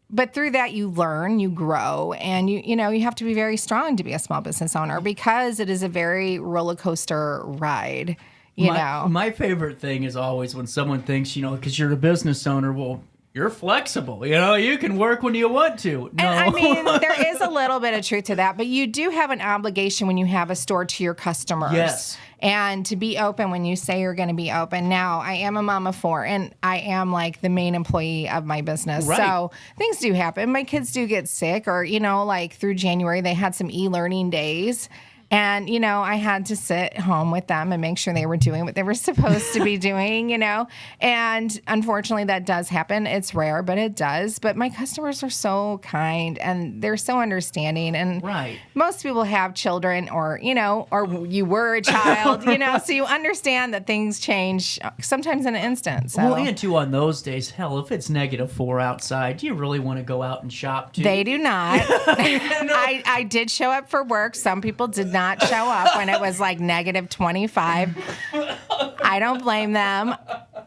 But through that, you learn, you grow, and you have to be very strong to be a small business owner because it is a very roller coaster ride. My favorite thing is always when someone thinks, because you're a business owner, well, you're flexible. You can work when you want to. No. And there is a little bit of truth to that, but you do have an obligation when you have a store to your customers. Yes. And to be open when you say you're going to be open. Now, I am a mom of 4, and I am like the main employee of my business. Right. So things do happen. My kids do get sick, or, like through January, they had some e-learning days. And, I had to sit home with them and make sure they were doing what they were supposed to be doing, And unfortunately, that does happen. It's rare, but it does. But my customers are so kind and they're so understanding. And most people have children or you were a child, so you understand that things change sometimes in an instant. So. Well, and too, on those days, hell, if it's -4 outside, do you really want to go out and shop too? They do not. I did show up for work. Some people did not show up when it was like -25. I don't blame them.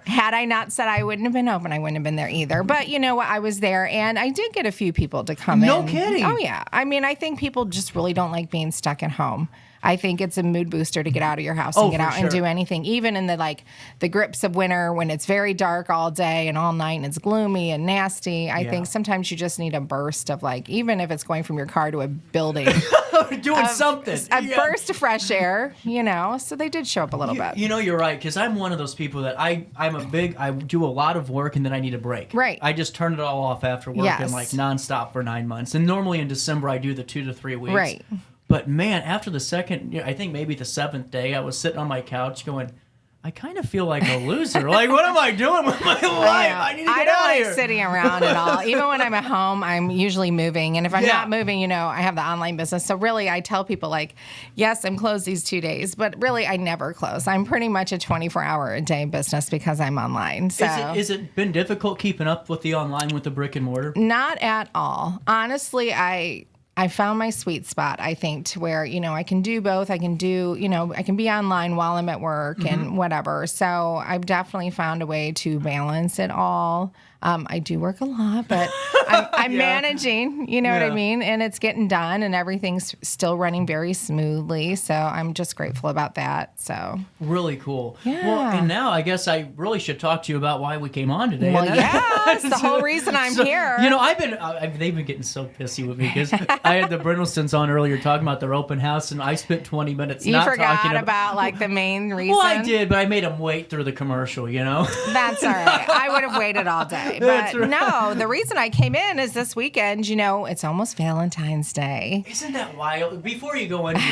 Had I not said I wouldn't have been open, I wouldn't have been there either. But you know what? I was there, and I did get a few people to come in. No kidding. Oh, yeah. I mean, I think people just really don't like being stuck at home. I think it's a mood booster to get out of your house and get out and do anything, even in the grips of winter when it's very dark all day and all night and it's gloomy and nasty. I think sometimes you just need a burst of even if it's going from your car to a building. Doing something. A burst of fresh air, So they did show up a little bit. You're right, because I'm one of those people that I do a lot of work and then I need a break. Right. I just turn it all off after work and nonstop for 9 months. And normally in December I do the 2 to 3 weeks. Right. But man, after the second, I think maybe the 7th day, I was sitting on my couch going, I kind of feel like a loser. What am I doing with my life? I need to get out of here. I don't like sitting around at all. Even when I'm at home, I'm usually moving. And if I'm not moving, I have the online business. So really, I tell people yes, I'm closed these 2 days, but really, I never close. I'm pretty much a 24-hour-a-day business because I'm online. So Is it been difficult keeping up with the online with the brick and mortar? Not at all. Honestly, I found my sweet spot, I think, to where, I can do both. I can do, I can be online while I'm at work and whatever. So I've definitely found a way to balance it all. I do work a lot, but I'm managing, what I mean? And it's getting done and everything's still running very smoothly. So I'm just grateful about that. So really cool. Yeah. Well, and now I guess I really should talk to you about why we came on today. Well, that's the whole reason I'm here. They've been getting so pissy with me because I had the Brynildsens on earlier talking about their open house and I spent 20 minutes not talking about... You forgot about the main reason? Well, I did, but I made them wait through the commercial, That's all right. I would have waited all day. But no, the reason I came in is this weekend, it's almost Valentine's Day. Isn't that wild? Before you go into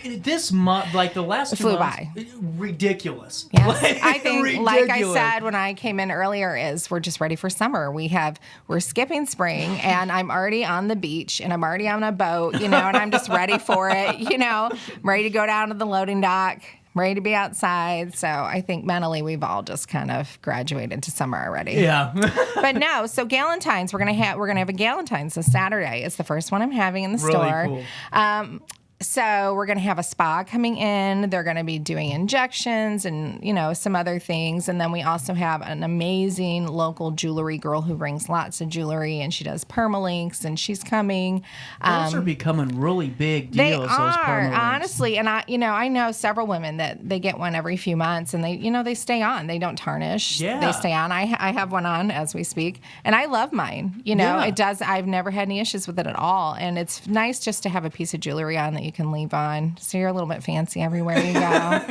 this month, the last 2 flew months, by. Ridiculous. Yes. I think, ridiculous. like I said when I came in earlier, we're just ready for summer. We're skipping spring, and I'm already on the beach, and I'm already on a boat, and I'm just ready for it, I'm ready to go down to the loading dock. Ready to be outside. So I think mentally we've all just kind of graduated to summer already. Yeah. But no, so Galentine's, we're gonna have a Galentine's this Saturday. It's the first one I'm having in the store. Really cool. So we're going to have a spa coming in. They're going to be doing injections and, some other things. And then we also have an amazing local jewelry girl who brings lots of jewelry, and she does permalinks, and she's coming. Those are becoming really big They deals, those are, permalinks. honestly. And I know several women that they get one every few months, and they stay on. They don't tarnish. Yeah. They stay on. I have one on as we speak, and I love mine. It does. I've never had any issues with it at all. And it's nice just to have a piece of jewelry on that you can leave on, so you're a little bit fancy everywhere you go.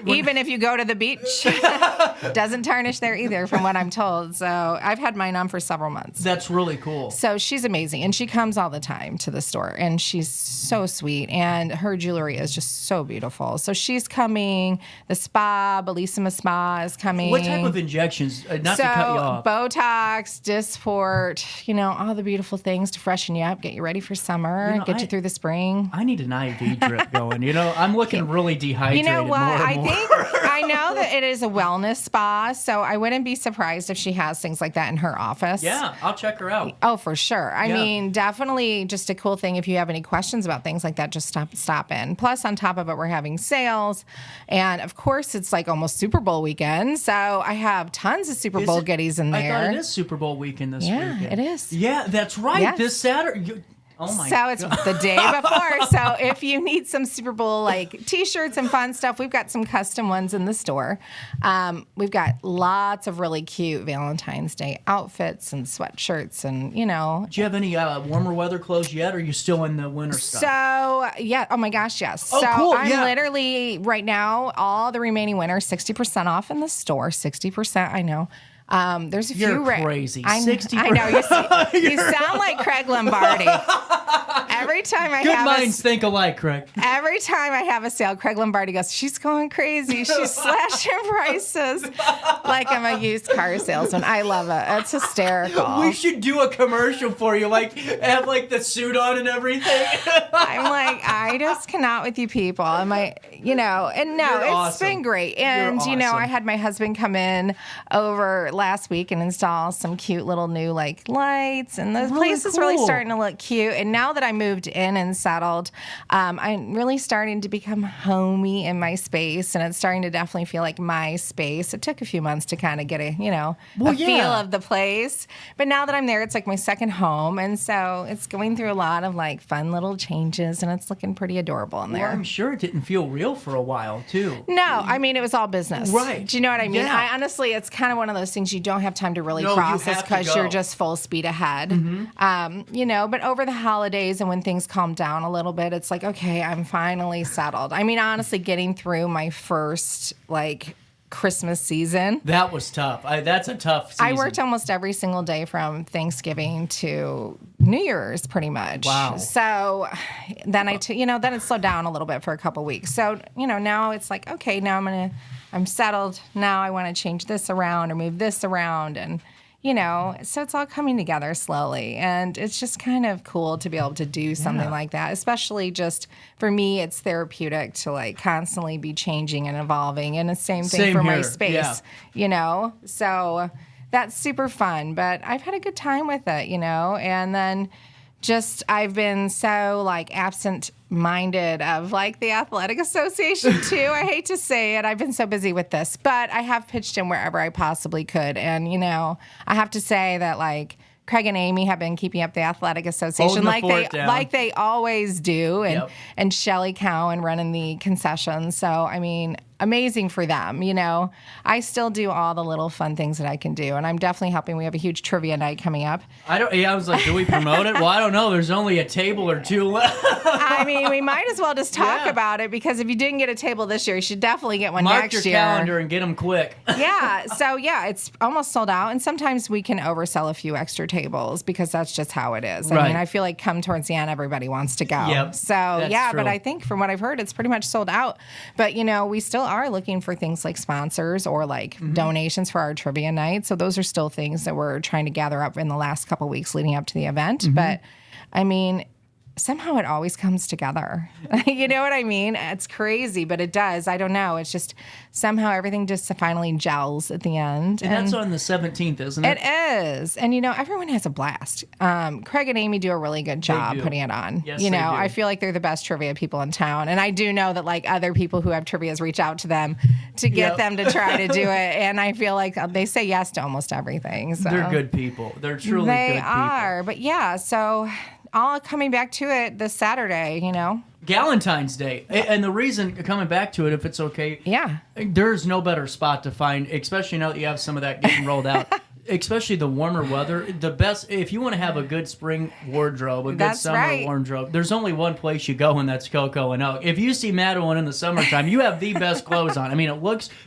Even if you go to the beach, doesn't tarnish there either, from what I'm told. So I've had mine on for several months. That's really cool. So she's amazing, and she comes all the time to the store, and she's so sweet, and her jewelry is just so beautiful. So she's coming. The spa, Bellissima Spa, is coming. What type of injections? Not to cut you off. Botox, Dysport, all the beautiful things to freshen you up, get you ready for summer, get you through the spring. I need an IV drip going. I'm looking really dehydrated. You know what? I know that it is a wellness spa, so I wouldn't be surprised if she has things like that in her office. Yeah, I'll check her out. Oh, for sure. I mean, definitely just a cool thing. If you have any questions about things like that, just stop in. Plus, on top of it, we're having sales, and of course, it's almost Super Bowl weekend, so I have tons of Super Bowl goodies in there. I thought it is Super Bowl weekend this weekend. Yeah, it is. Yeah, that's right. Yes. This Saturday. Oh my God. So it's the day before. So if you need some Super Bowl T-shirts and fun stuff, we've got some custom ones in the store. We've got lots of really cute Valentine's Day outfits and sweatshirts and Do you have any warmer weather clothes yet, or are you still in the winter stuff? So yeah. Oh my gosh, yes. Oh, so cool. I'm literally right now all the remaining winter 60% off in the store. 60%. I know. There's a few. You're crazy. I know. You sound like Craig Lombardi. every time I Good have minds think alike, Craig. Every time I have a sale, Craig Lombardi goes, she's going crazy. She's slashing prices like I'm a used car salesman. I love it. It's hysterical. We should do a commercial for you, like have like the suit on and everything. I'm like, I just cannot with you people. I'm like, and no, You're it's awesome. been great. And, You're awesome. I had my husband come in over last week and install some cute little new like lights, and the place is really starting to look cute. And now that I moved in and settled, I'm really starting to become homey in my space, and it's starting to definitely feel like my space. It took a few months to kind of get a feel of the place, but now that I'm there, it's like my second home, and so it's going through a lot of like fun little changes, and it's looking pretty adorable in there. Well, I'm sure it didn't feel real for a while too. No, I mean, it was all business. Right. Do you know what I mean? Yeah. I honestly, it's kind of one of those things you don't have time to really No, you process have to because go. you're just full speed ahead. But over the holidays and when things calm down a little bit, it's like, okay, I'm finally settled. I mean, honestly, getting through my first Christmas season. That was tough. That's a tough season. I worked almost every single day from Thanksgiving to New Year's, pretty much. Wow. So then then it slowed down a little bit for a couple weeks. So, now it's like, okay, now I'm settled. Now I want to change this around or move this around. And, so it's all coming together slowly. And it's just kind of cool to be able to do something like that, especially just for me, it's therapeutic to constantly be changing and evolving. And the same thing for my space, So that's super fun. But I've had a good time with it, and then I've been so absent-minded of the athletic association too. I hate to say it. I've been so busy with this, but I have pitched in wherever I possibly could. And, I have to say that Craig and Amy have been keeping up the athletic association like they always do. And Shelly Cowan running the concessions. So, I mean, amazing for them. I still do all the little fun things that I can do, and I'm definitely helping. We have a huge trivia night coming up. I was like, do we promote it? Well, I don't know. There's only a table or two left. I mean, we might as well just talk about it, because if you didn't get a table this year, you should definitely get one next year. Mark your calendar and get them quick. So it's almost sold out, and sometimes we can oversell a few extra tables because that's just how it is. I mean, I feel like come towards the end, everybody wants to go. Yep. So That's true. but I think from what I've heard, it's pretty much sold out. But we still are looking for things like sponsors or donations for our trivia night. So those are still things that we're trying to gather up in the last couple weeks leading up to the event. But I mean, somehow it always comes together. You know what I mean? It's crazy, but it does. I don't know. It's just somehow everything just finally gels at the end. And that's on the 17th, isn't it? It is. And, everyone has a blast. Craig and Amy do a really good job putting it on. Yes, they do. I feel like they're the best trivia people in town. And I do know that, other people who have trivias reach out to them to get them to try to do it. And I feel like they say yes to almost everything. So. They're good people. They're truly good people. They are. But, so all coming back to it this Saturday, Galentine's Day. And the reason, coming back to it, if it's okay, there's no better spot to find, especially now that you have some of that getting rolled out, especially the warmer weather. The best, if you want to have a good spring wardrobe, a good summer wardrobe, there's only one place you go, and that's Coco and Oak. If you see Madeline in the summertime, you have the best clothes on. I mean,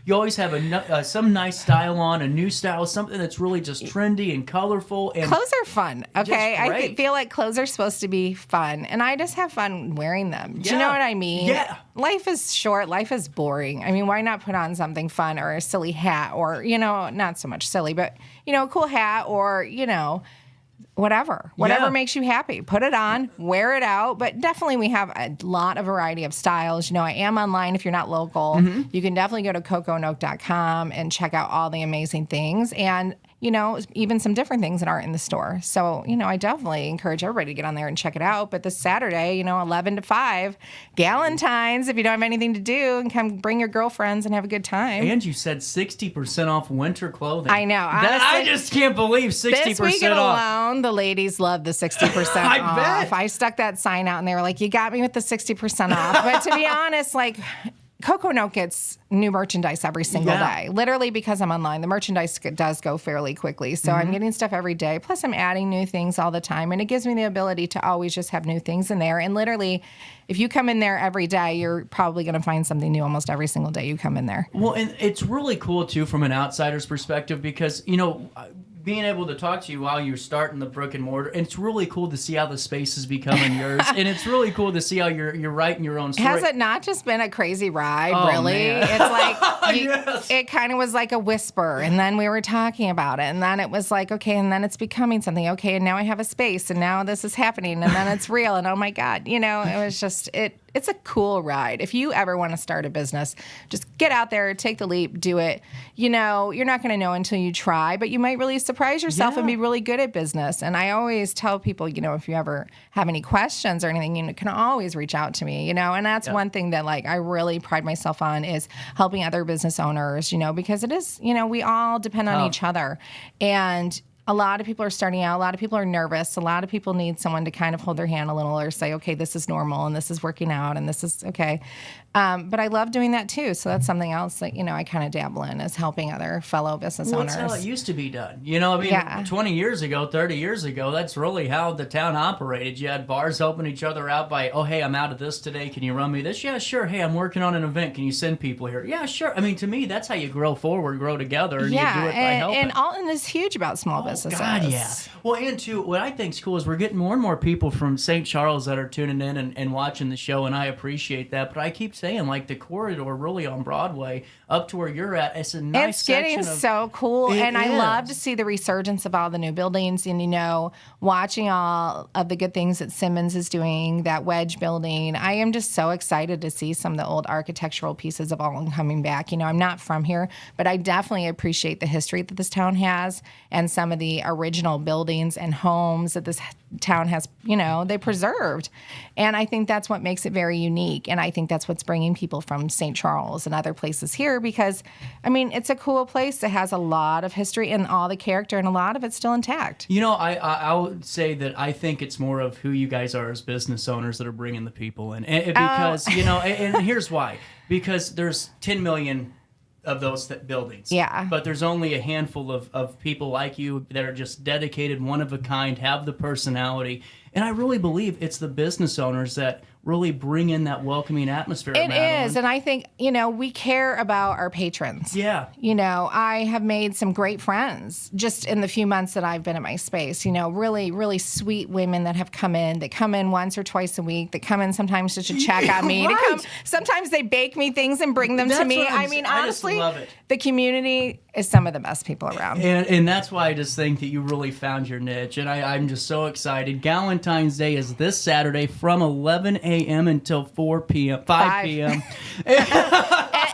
you always have some nice style on, a new style, something that's really just trendy and colorful. And clothes are fun, okay? I feel like clothes are supposed to be fun, and I just have fun wearing them. Do you know what I mean? Yeah. Life is short. Life is boring. I mean, why not put on something fun or a silly hat or, not so much silly, but, a cool hat or, whatever makes you happy. Put it on, wear it out. But definitely we have a lot of variety of styles. I am online if you're not local. You can definitely go to CocoNote.com and check out all the amazing things. And even some different things that aren't in the store. So, I definitely encourage everybody to get on there and check it out. But this Saturday, 11 to 5, Galentine's, if you don't have anything to do, and come bring your girlfriends and have a good time. And you said 60% off winter clothing. I know. Honestly, I just can't believe 60% off. This weekend alone, the ladies love the 60% I off. bet. I stuck that sign out and they were like, you got me with the 60% off. But to be honest, Coco Oak gets new merchandise every single day. Literally, because I'm online, the merchandise does go fairly quickly. So I'm getting stuff every day. Plus, I'm adding new things all the time. And it gives me the ability to always just have new things in there. And literally, if you come in there every day, you're probably going to find something new almost every single day you come in there. Well, and it's really cool, too, from an outsider's perspective, because, being able to talk to you while you're starting the brick and mortar, and it's really cool to see how the space is becoming yours, and it's really cool to see how you're writing your own story. Has it not just been a crazy ride, really? Man. It's like, it kind of was like a whisper, and then we were talking about it, and then it was like, okay, and then it's becoming something, okay, and now I have a space, and now this is happening, and then it's real, and oh my God, it was just, it's a cool ride. If you ever want to start a business, just get out there, take the leap, do it. You're not going to know until you try, but you might really surprise yourself and be really good at business. And I always tell people, if you ever have any questions or anything, you can always reach out to me, and that's one thing that I really pride myself on is helping other business owners, because it is, we all depend on each other. And a lot of people are starting out. A lot of people are nervous. A lot of people need someone to kind of hold their hand a little or say, okay, this is normal and this is working out and this is okay. But I love doing that too. So that's something else that, I kind of dabble in is helping other fellow business owners. That's how it used to be done. 20 years ago, 30 years ago, that's really how the town operated. You had bars helping each other out by, oh, hey, I'm out of this today. Can you run me this? Yeah, sure. Hey, I'm working on an event. Can you send people here? Yeah, sure. I mean, to me, that's how you grow forward, grow together, and you do it by helping. And Alton is huge about small businesses. God, yeah. Well, and too, what I think is cool is we're getting more and more people from St. Charles that are tuning in and watching the show, and I appreciate that. But I keep saying, the corridor really on Broadway up to where you're at, it's a nice section. It's getting so cool, and I love to see the resurgence of all the new buildings, and watching all of the good things that Simmons is doing, that Wedge building. I am just so excited to see some of the old architectural pieces of Alton coming back. I'm not from here, but I definitely appreciate the history that this town has and some of the original buildings and homes that this town has, they preserved. And I think that's what makes it very unique, and I think that's what's bringing people from St. Charles and other places here because, it's a cool place that has a lot of history and all the character, and a lot of it's still intact. I would say that I think it's more of who you guys are as business owners that are bringing the people in. And because, and here's why. Because there's 10 million of those buildings. Yeah. But there's only a handful of people like you that are just dedicated, one of a kind, have the personality. And I really believe it's the business owners that really bring in that welcoming atmosphere. It is, and I think, we care about our patrons. Yeah. I have made some great friends just in the few months that I've been at my space, really, really sweet women that have come in. They come in once or twice a week. They come in sometimes just to check on me. Right. Sometimes they bake me things and bring them to me. Honestly, just love it. The community is some of the best people around. And that's why I just think that you really found your niche. And I'm just so excited. Valentine's Day is this Saturday from 11 a.m. until 5 p.m.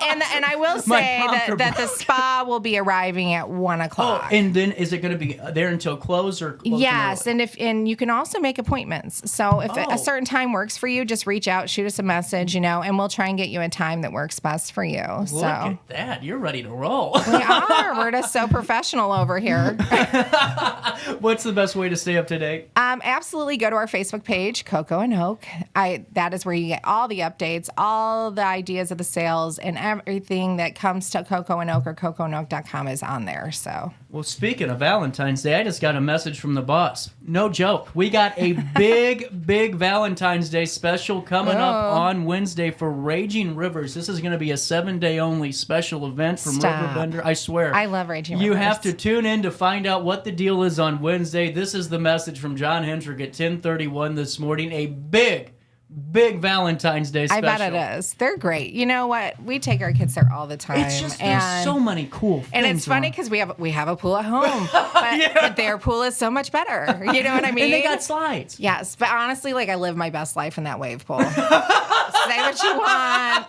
And I will say that the spa will be arriving at 1 o'clock. Oh, and then is it going to be there until close or close? Yes, and you can also make appointments. So if a certain time works for you, just reach out, shoot us a message, and we'll try and get you a time that works best for you. Look at that. You're ready to roll. We are. We're just so professional over here. What's the best way to stay up to date? Absolutely go to our Facebook page, Coco and Oak. That is where you get all the updates, all the ideas of the sales, and everything that comes to Coco and Oak or CocoandOak.com is on there. So. Well, speaking of Valentine's Day, I just got a message from the boss. No joke. We got a big Valentine's Day special coming up on Wednesday for Raging Rivers. This is going to be a 7-day only special event from RiverBender. I swear. I love Raging Rivers. You have to tune in to find out what the deal is on Wednesday. This is the message from John Hendrick at 10:31 this morning. A big Valentine's Day special. I bet it is. They're great. You know what? We take our kids there all the time. It's just there's so many cool things. And it's funny because we have a pool at home, but their pool is so much better. You know what I mean? And they got slides. Yes, but honestly, I live my best life in that wave pool. Say what you want.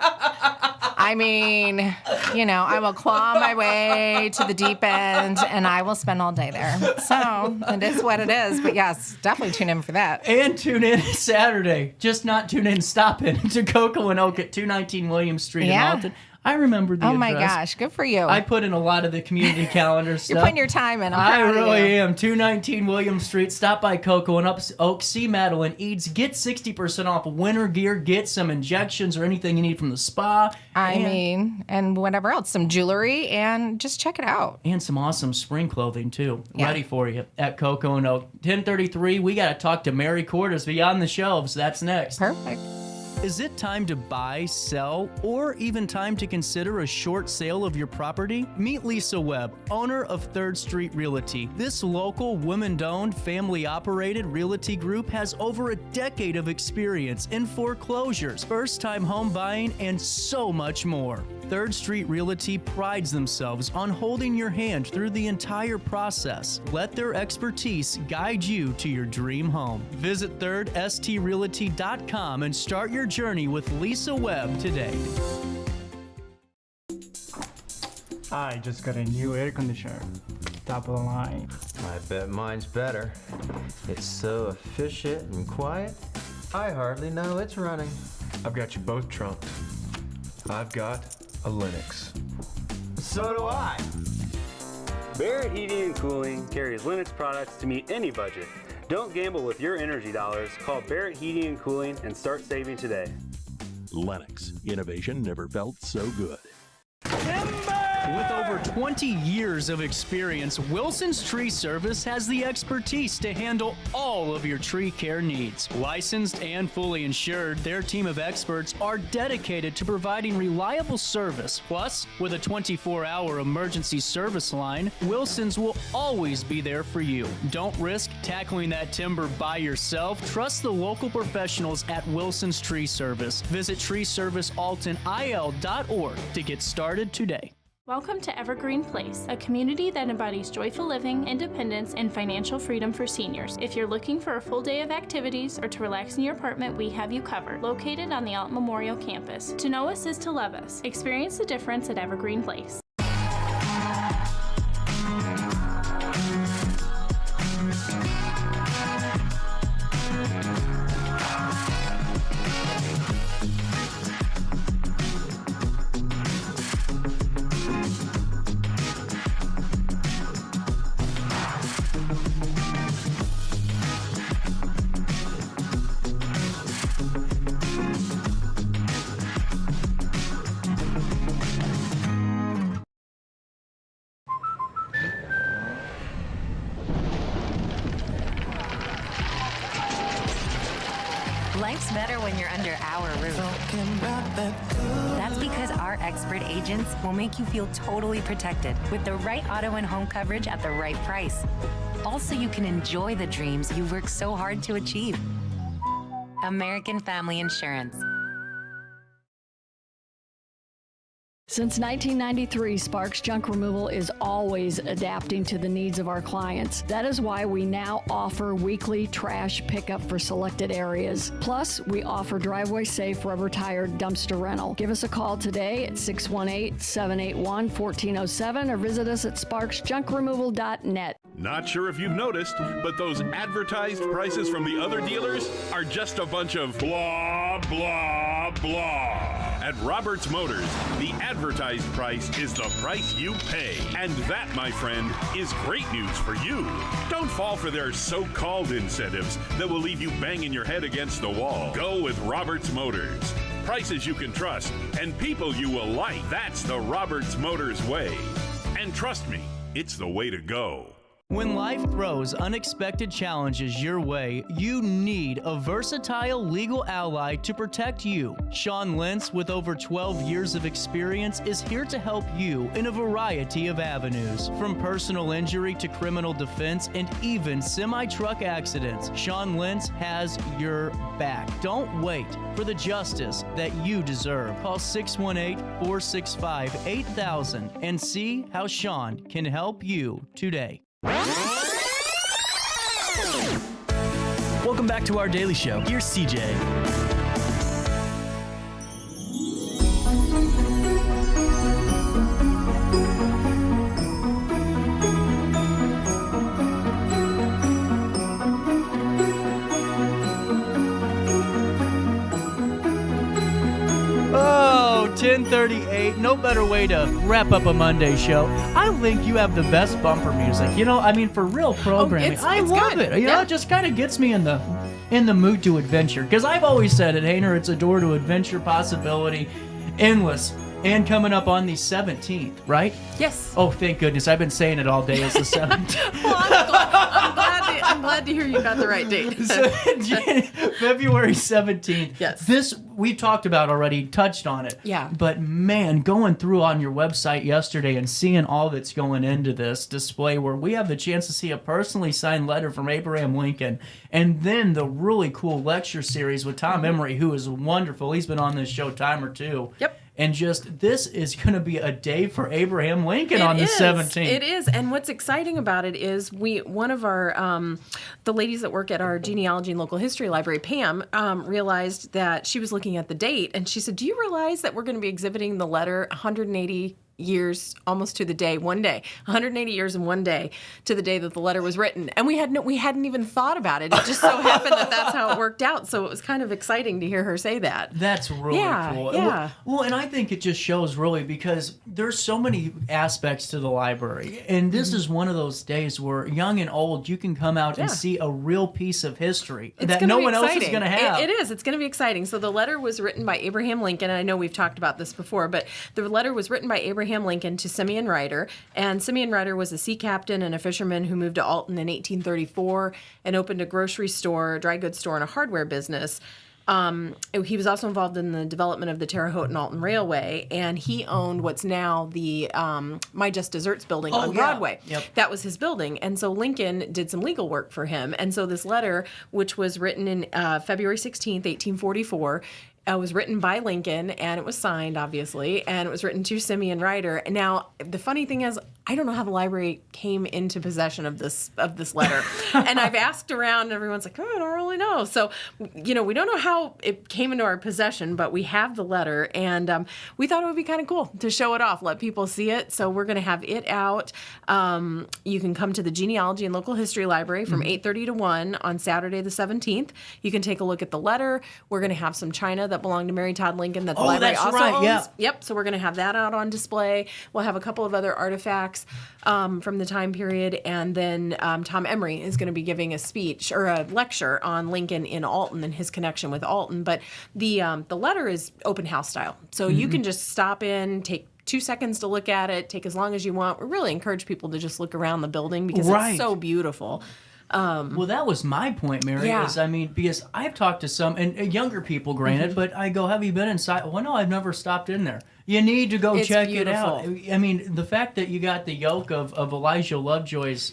I will claw my way to the deep end, and I will spend all day there. So it is what it is. But yes, definitely tune in for that. And tune in Saturday. Just not tune in, stop in to Coco and Oak at 219 Williams Street in Alton. I remember the address. Oh my gosh, good for you. I put in a lot of the community calendar stuff. You're putting your time in. I really am. 219 Williams Street. Stop by Coco and Oak. See Madeline Eades. Get 60% off winter gear. Get some injections or anything you need from the spa. And whatever else. Some jewelry, and just check it out. And some awesome spring clothing, too. Yeah. Ready for you at Coco and Oak. 10:33. We got to talk to Mary Cordes Beyond the Shelves. That's next. Perfect. Is it time to buy, sell, or even time to consider a short sale of your property? Meet Lisa Webb, owner of 3rd Street Realty. This local, women-owned, family-operated realty group has over a decade of experience in foreclosures, first-time home buying, and so much more. 3rd Street Realty prides themselves on holding your hand through the entire process. Let their expertise guide you to your dream home. Visit 3rdstrealty.com and start your journey with Lisa Webb today. I just got a new air conditioner. Top of the line. I bet mine's better. It's so efficient and quiet, I hardly know it's running. I've got you both trunked. I've got a Linux. So do I. Barrett Heating and Cooling carries Linux products to meet any budget. Don't gamble with your energy dollars. Call Barrett Heating and Cooling and start saving today. Lennox. Innovation never felt so good. With over 20 years of experience, Wilson's Tree Service has the expertise to handle all of your tree care needs. Licensed and fully insured, their team of experts are dedicated to providing reliable service. Plus, with a 24-hour emergency service line, Wilson's will always be there for you. Don't risk tackling that timber by yourself. Trust the local professionals at Wilson's Tree Service. Visit treeservicealtonil.org to get started today. Welcome to Evergreen Place, a community that embodies joyful living, independence, and financial freedom for seniors. If you're looking for a full day of activities or to relax in your apartment, we have you covered. Located on the Alton Memorial Campus. To know us is to love us. Experience the difference at Evergreen Place. Life's better when you're under our roof. That's because our expert agents will make you feel totally protected with the right auto and home coverage at the right price. Also, you can enjoy the dreams you've worked so hard to achieve. American Family Insurance. Since 1993, Sparks Junk Removal is always adapting to the needs of our clients. That is why we now offer weekly trash pickup for selected areas. Plus, we offer driveway-safe rubber-tired dumpster rental. Give us a call today at 618-781-1407 or visit us at sparksjunkremoval.net. Not sure if you've noticed, but those advertised prices from the other dealers are just a bunch of blah, blah, blah. At Roberts Motors, the advertised price is the price you pay. And that, my friend, is great news for you. Don't fall for their so-called incentives that will leave you banging your head against the wall. Go with Roberts Motors. Prices you can trust and people you will like. That's the Roberts Motors way. And trust me, it's the way to go. When life throws unexpected challenges your way, you need a versatile legal ally to protect you. Sean Lentz, with over 12 years of experience, is here to help you in a variety of avenues. From personal injury to criminal defense and even semi-truck accidents, Sean Lentz has your back. Don't wait for the justice that you deserve. Call 618-465-8000 and see how Sean can help you today. Welcome back to our daily show. Here's CJ. Oh, 10:38. No better way to wrap up a Monday show. I think you have the best bumper music. You know, I mean, for real programming. I love good. it. You know, it just kind of gets me in the mood to adventure. Because I've always said at Hayner, it's a door to adventure, possibility, endless And coming up on the 17th, right? Yes. Oh, thank goodness. I've been saying it all day. It's the 17th. Well, I'm glad to hear you got the right date. So, February 17th. Yes. This we talked about already, touched on it. Yeah. But man, going through on your website yesterday and seeing all that's going into this display where we have the chance to see a personally signed letter from Abraham Lincoln, and then the really cool lecture series with Tom Emery, who is wonderful. He's been on this show time or two. Yep. And just, this is going to be a day for Abraham Lincoln on the 17th. It is. And what's exciting about it is one of our, the ladies that work at our genealogy and local history library, Pam, realized that she was looking at the date. And she said, do you realize that we're going to be exhibiting the letter 180 years almost to the day, 180 years and 1 day to the day that the letter was written, and we hadn't even thought about it. It just so happened that that's how it worked out. So it was kind of exciting to hear her say that. That's really cool. Yeah. Well, and I think it just shows really because there's so many aspects to the library, and this is one of those days where young and old you can come out and see a real piece of history that no one else is going to have. It is. It's going to be exciting. So the letter was written by Abraham Lincoln, and I know we've talked about this before, but the letter was written by Abraham Lincoln to Simeon Ryder, and Simeon Ryder was a sea captain and a fisherman who moved to Alton in 1834 and opened a grocery store, a dry goods store, and a hardware business. He was also involved in the development of the Terre Haute and Alton Railway, and he owned what's now the My Just Desserts building on Broadway. Yep. That was his building, and so Lincoln did some legal work for him. And so this letter, which was written in February 16th, 1844, was written by Lincoln, and it was signed, obviously, and it was written to Simeon Ryder. Now, the funny thing is, I don't know how the library came into possession of this letter. And I've asked around, and everyone's like, oh, I don't really know. So, we don't know how it came into our possession, but we have the letter, and we thought it would be kind of cool to show it off, let people see it. So we're going to have it out. You can come to the Genealogy and Local History Library from 8:30 to 1 on Saturday the 17th. You can take a look at the letter. We're going to have some china that belonged to Mary Todd Lincoln that the library also owns. Yeah. Yep, so we're going to have that out on display. We'll have a couple of other artifacts from the time period, and then Tom Emery is going to be giving a speech or a lecture on Lincoln in Alton and his connection with Alton. But the letter is open house style, so you can just stop in, take 2 seconds to look at it, take as long as you want. We really encourage people to just look around the building because it's so beautiful. Well, that was my point, Mary. Yeah. Because I've talked to some, and younger people, granted, but I go, have you been inside? Well, no, I've never stopped in there. You need to go check it out. I mean, the fact that you got the yoke of Elijah Lovejoy's,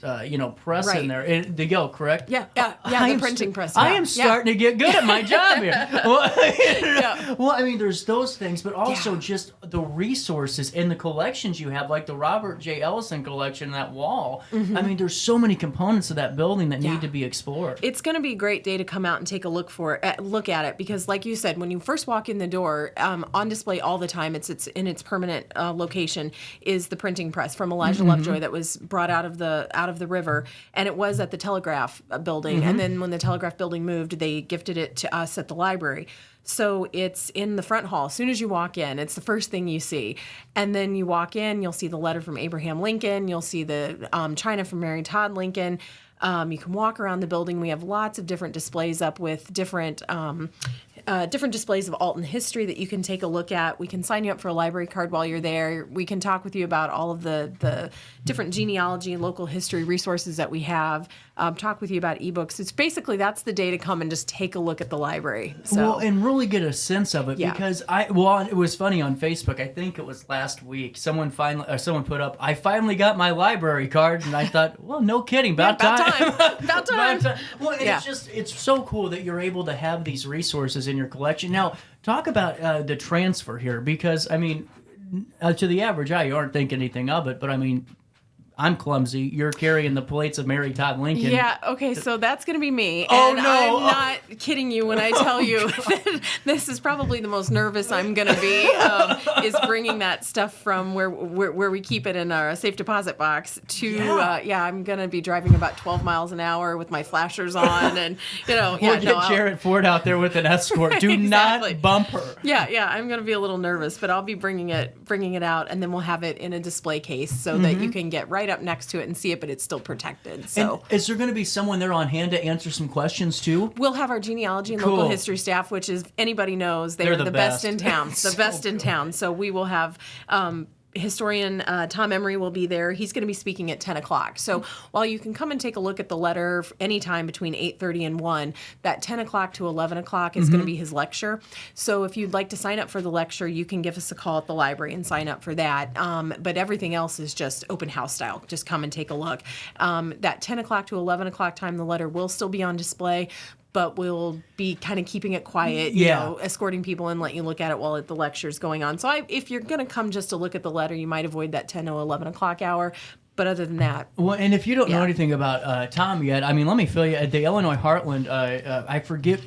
press in there, the yoke, correct? Yeah, the printing press. I am starting to get good at my job here. Well, I mean, there's those things, but also just the resources and the collections you have, like the Robert J. Ellison collection, that wall. I mean, there's so many components of that building that need to be explored. It's going to be a great day to come out and take a look at it because, like you said, when you first walk in the door, on display all the time, it's in its permanent location is the printing press from Elijah Lovejoy that was brought out of the river, and it was at the Telegraph building. And then when the Telegraph building moved, they gifted it to us at the library. So it's in the front hall. As soon as you walk in, it's the first thing you see. And then you walk in, you'll see the letter from Abraham Lincoln. You'll see the china from Mary Todd Lincoln. You can walk around the building. We have lots of different displays up with different displays of Alton history that you can take a look at. We can sign you up for a library card while you're there. We can talk with you about all of the different genealogy and local history resources that we have. Talk with you about ebooks. It's basically, that's the day to come and just take a look at the library. So. Well, and really get a sense of it because it was funny on Facebook. I think it was last week. Someone put up, I finally got my library card, and I thought, well, no kidding, about time. About time. Well, and it's so cool that you're able to have these resources in your collection. Now, talk about the transfer here, because I mean, to the average eye, you aren't thinking anything of it, but I mean, I'm clumsy. You're carrying the plates of Mary Todd Lincoln. Yeah, okay, so that's going to be me. Oh, and no. I'm not kidding you when I tell you that this is probably the most nervous I'm going to be, is bringing that stuff from where we keep it in our safe deposit box to, I'm going to be driving about 12 miles an hour with my flashers on and, We'll get Jarrett Ford out there with an escort. Do not bump her. Yeah, I'm going to be a little nervous, but I'll be bringing it out, and then we'll have it in a display case so that you can get right right up next to it and see it, but it's still protected. So, and is there going to be someone there on hand to answer some questions too? we'll have our genealogy and local history staff, which is anybody knows they're the best in town. The best in town. So we will have historian Tom Emery will be there. He's going to be speaking at 10 o'clock. So while you can come and take a look at the letter anytime between 8:30 and 1, that 10 o'clock to 11 o'clock is going to be his lecture. So if you'd like to sign up for the lecture, you can give us a call at the library and sign up for that. But everything else is just open house style. Just come and take a look. That 10 o'clock to 11 o'clock time, the letter will still be on display, but we'll be kind of keeping it quiet, you know, escorting people and let you look at it while the lecture's going on. So if you're going to come just to look at the letter, you might avoid that 10 to 11 o'clock hour. But other than that. Well, and if you don't know anything about Tom yet, I mean, let me fill you. At the Illinois Heartland, I forget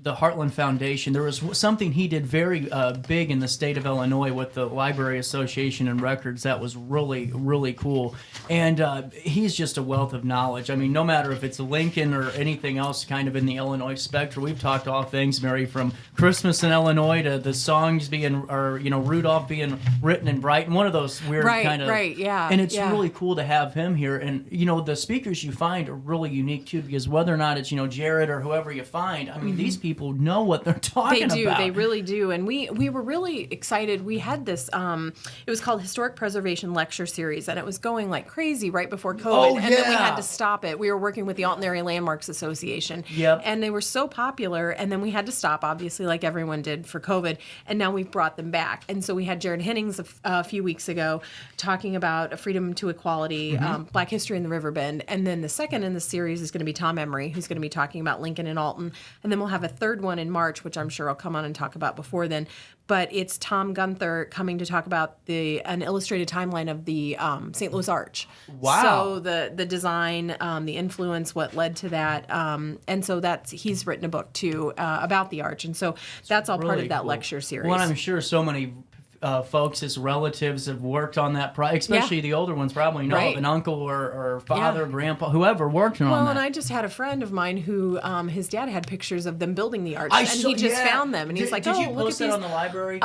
the Heartland Foundation, there was something he did very big in the state of Illinois with the Library Association and Records that was really, really cool. And he's just a wealth of knowledge. I mean, no matter if it's Lincoln or anything else kind of in the Illinois spectrum, we've talked all things, Mary, from Christmas in Illinois to the songs being, or, you know, Rudolph being written in Brighton, one of those weird kind of. Right, yeah. And it's really cool to have him here. And, you know, the speakers you find are really unique, too, because whether or not it's, you know, Jared or whoever you find, I mean, these people know what they're talking about. They do. They really do. And we were really excited. We had this, it was called Historic Preservation Lecture Series, and it was going like crazy right before COVID. And then we had to stop it. We were working with the Alton Area Landmarks Association. And they were so popular, and then we had to stop, obviously, like everyone did for COVID. And now we've brought them back. And so we had Jared Hennings a few weeks ago talking about freedom to equality, Black history in the Riverbend. And then the second in the series is going to be Tom Emery, who's going to be talking about Lincoln and Alton. And then we'll have a third one in March, which I'm sure I'll come on and talk about before then. But it's Tom Gunther coming to talk about an illustrated timeline of the St. Louis Arch. Wow. So the design, the influence, what led to that. And so he's written a book, too, about the Arch. And so that's all part of that lecture series. Well, I'm sure so many folks, his relatives have worked on that project, especially the older ones probably know of an uncle or father, grandpa, whoever worked on that. Well, and I just had a friend of mine who his dad had pictures of them building the arch, and he just found them, and he's like, did you look post at these. That on the library?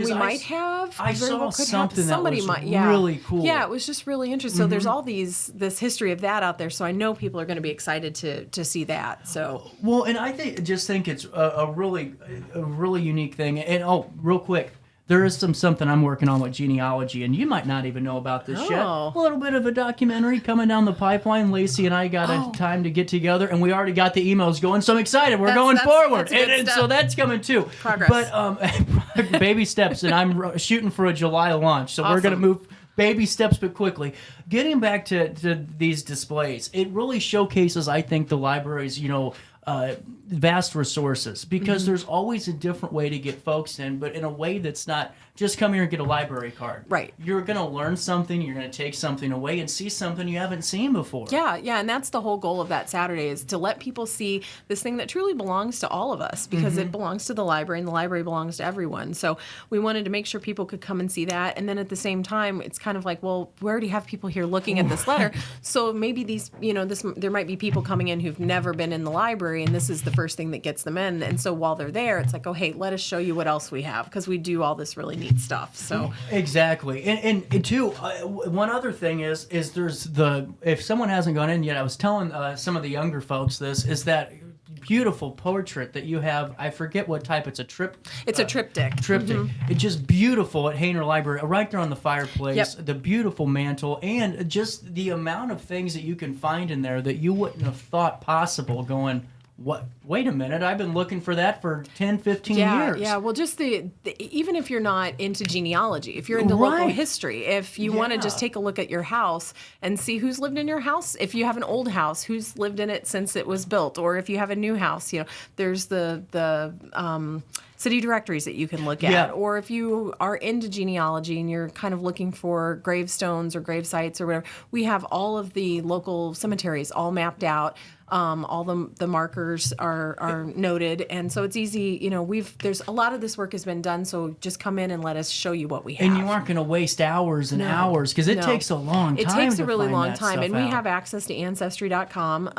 We might have. I saw something Somebody that was might, really cool. Yeah, it was just really interesting. So there's all this history of that out there, so I know people are going to be excited to see that. So well, and I think it's a really unique thing. And real quick, there is something I'm working on with genealogy, and you might not even know about this yet. A little bit of a documentary coming down the pipeline. Lacey and I got a time to get together, and we already got the emails going, so I'm excited. We're going forward. And so that's coming too. Progress. But baby steps, and I'm shooting for a July launch, so we're going to move baby steps but quickly. Getting back to these displays, it really showcases, I think, the library's, vast resources, because there's always a different way to get folks in, but in a way that's not just come here and get a library card. Right. You're going to learn something, you're going to take something away and see something you haven't seen before. Yeah, and that's the whole goal of that Saturday, is to let people see this thing that truly belongs to all of us, because it belongs to the library, and the library belongs to everyone. So we wanted to make sure people could come and see that, and then at the same time, it's kind of like, well, we already have people here looking at this letter, so maybe these, there might be people coming in who've never been in the library, and this is the first thing that gets them in. And so while they're there, it's like, oh, hey, let us show you what else we have, because we do all this really neat stuff. So exactly. And too, one other thing is there's if someone hasn't gone in yet, I was telling some of the younger folks this, is that beautiful portrait that you have. I forget what type. It's a It's a triptych. It's just beautiful at Hayner Library, right there on the fireplace. The beautiful mantle, and just the amount of things that you can find in there that you wouldn't have thought possible. Going, what? Wait a minute, I've been looking for that for 10, 15 years. Yeah, well, just even if you're not into genealogy, if you're into local history, if you want to just take a look at your house and see who's lived in your house, if you have an old house, who's lived in it since it was built, or if you have a new house, there's the city directories that you can look at. Or if you are into genealogy and you're kind of looking for gravestones or grave sites or whatever, we have all of the local cemeteries all mapped out. All the markers are noted, and so it's easy. There's a lot of this work has been done, so just come in and let us show you what we have. And you aren't going to waste hours and hours, because it takes a long time. It takes a really long time, and we have access to Ancestry.com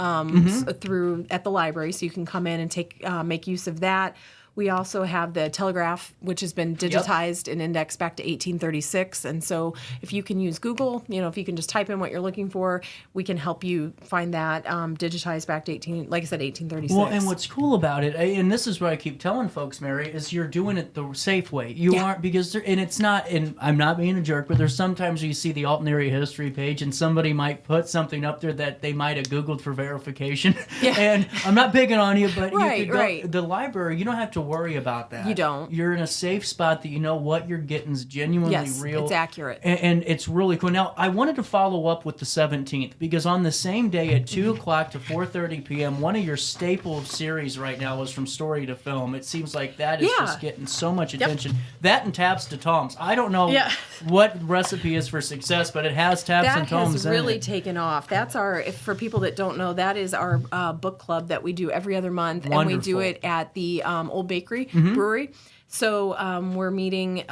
through at the library, so you can come in and make use of that. We also have the Telegraph, which has been digitized and indexed back to 1836. And so if you can use Google, if you can just type in what you're looking for, we can help you find that digitized back to 1836. Well, and what's cool about it, and this is what I keep telling folks, Mary, is you're doing it the safe way. You aren't, because and it's not, and I'm not being a jerk, but there's sometimes you see the Alton area history page and somebody might put something up there that they might have Googled for verification. And I'm not picking on you, but you could go, the library, you don't have to worry about that. You don't. You're in a safe spot that you know what you're getting is genuinely real. It's accurate. And it's really cool. Now, I wanted to follow up with the 17th, because on the same day at 2 o'clock to 4:30 p.m., one of your staple series right now is From Story to Film. It seems like that is just getting so much attention. That and Taps to Toms. I don't know what recipe is for success, but it has Taps and Toms That has really taken off. That's for people that don't know, that is our book club that we do every other month. Wonderful. And we do it at the Old Bakery Brewery. So we're meeting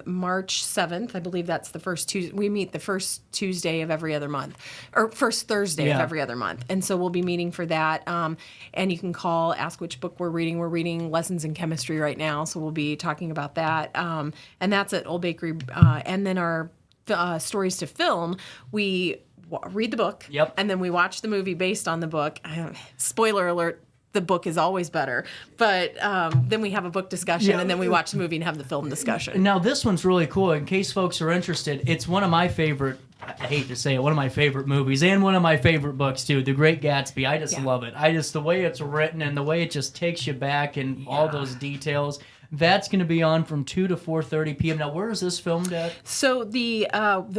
March 7th. I believe that's the first Tuesday. We meet the first Tuesday of every other month, or first Thursday of every other month. And so we'll be meeting for that. And you can call, ask which book we're reading. We're reading Lessons in Chemistry right now, so we'll be talking about that. And that's at Old Bakery. And then our Stories to Film, we read the book, and then we watch the movie based on the book. Spoiler alert, the book is always better. But then we have a book discussion, and then we watch the movie and have the film discussion. Now, this one's really cool. In case folks are interested, it's one of my favorite, I hate to say it, one of my favorite movies, and one of my favorite books, too, The Great Gatsby. I just love it. The way it's written and the way it just takes you back and all those details. That's going to be on from 2 to 4:30 p.m. Now, where is this filmed at? So the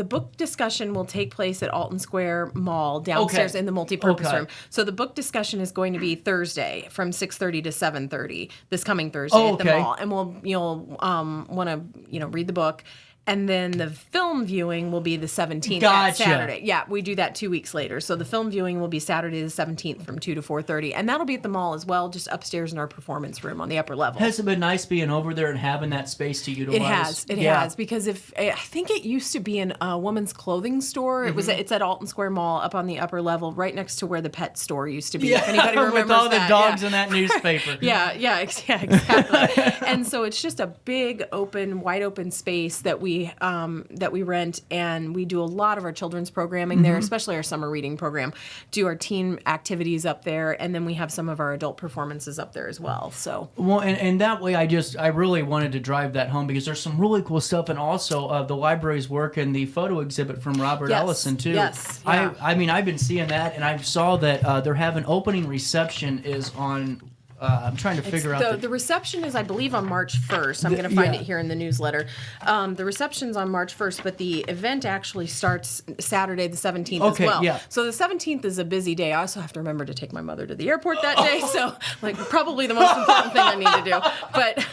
book discussion will take place at Alton Square Mall downstairs in the multipurpose room. So the book discussion is going to be Thursday from 6:30 to 7:30 this coming Thursday at the mall, and you'll want to read the book. And then the film viewing will be the 17th at Saturday. Yeah, we do that 2 weeks later. So the film viewing will be Saturday the 17th from 2 to 4:30. And that'll be at the mall as well, just upstairs in our performance room on the upper level. Has it been nice being over there and having that space to utilize? It has. Because I think it used to be in a women's clothing store. It's at Alton Square Mall up on the upper level, right next to where the pet store used to be. If anybody remembers with all that. the dogs in that newspaper. Exactly. And so it's just a big, wide open space that we rent, and we do a lot of our children's programming there, especially our summer reading program. Do our teen activities up there, and then we have some of our adult performances up there as well. So and that way, I really wanted to drive that home, because there's some really cool stuff, and also the library's work and the photo exhibit from Robert Ellison too. Yes. I mean, I've been seeing that, and I saw that they're having opening reception is on. I'm trying to figure out. The reception is, I believe, on March 1st. I'm going to find it here in the newsletter. The reception's on March 1st, but the event actually starts Saturday the 17th as well. Yeah. So the 17th is a busy day. I also have to remember to take my mother to the airport that day. So, probably the most important thing I need to do. But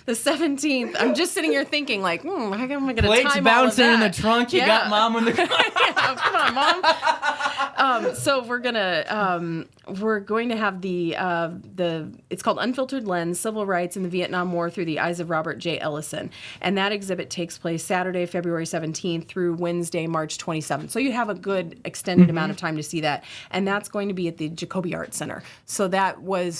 the 17th, I'm just sitting here thinking, how am I going to time all of that? Plates bouncing in the trunk. You got Mom in the car. Come on, Mom. So we're going to have it's called Unfiltered Lens, Civil Rights in the Vietnam War Through the Eyes of Robert J. Ellison. And that exhibit takes place Saturday, February 17th through Wednesday, March 27th. So you have a good extended amount of time to see that. And that's going to be at the Jacoby Art Center. So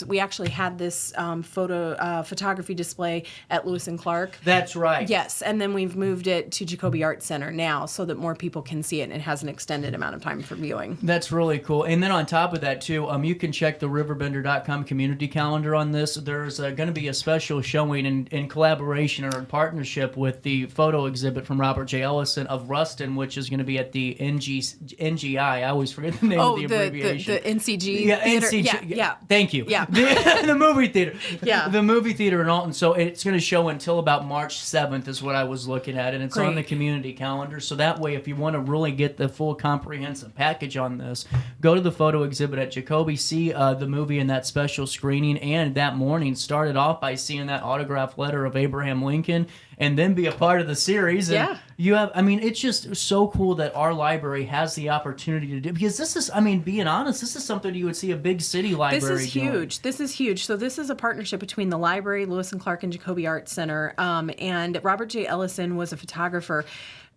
we actually had this photography display at Lewis and Clark. That's right. Yes. And then we've moved it to Jacoby Art Center now so that more people can see it, and it has an extended amount of time for viewing. That's really cool. And then on top of that, too, you can check the RiverBender.com community calendar on this. There's going to be a special showing in collaboration or in partnership with the photo exhibit from Robert J. Ellison of Ruston, which is going to be at the NGI. I always forget the name of the abbreviation. The NCG Yeah, theater. NCG. Yeah. Thank you. Yeah. The movie theater. Yeah. The movie theater in Alton. So it's going to show until about March 7th is what I was looking at, and it's on the community calendar. So that way, if you want to really get the full comprehensive package on this, go to the photo exhibit at Jacoby, see the movie in that special screening, and that morning started off by seeing that autographed letter of Abraham Lincoln, and then be a part of the series. And it's just so cool that our library has the opportunity to do, because this is, being honest, this is something you would see a big city library doing. This is huge. So this is a partnership between the library, Lewis and Clark, and Jacoby Art Center. And Robert J. Ellison was a photographer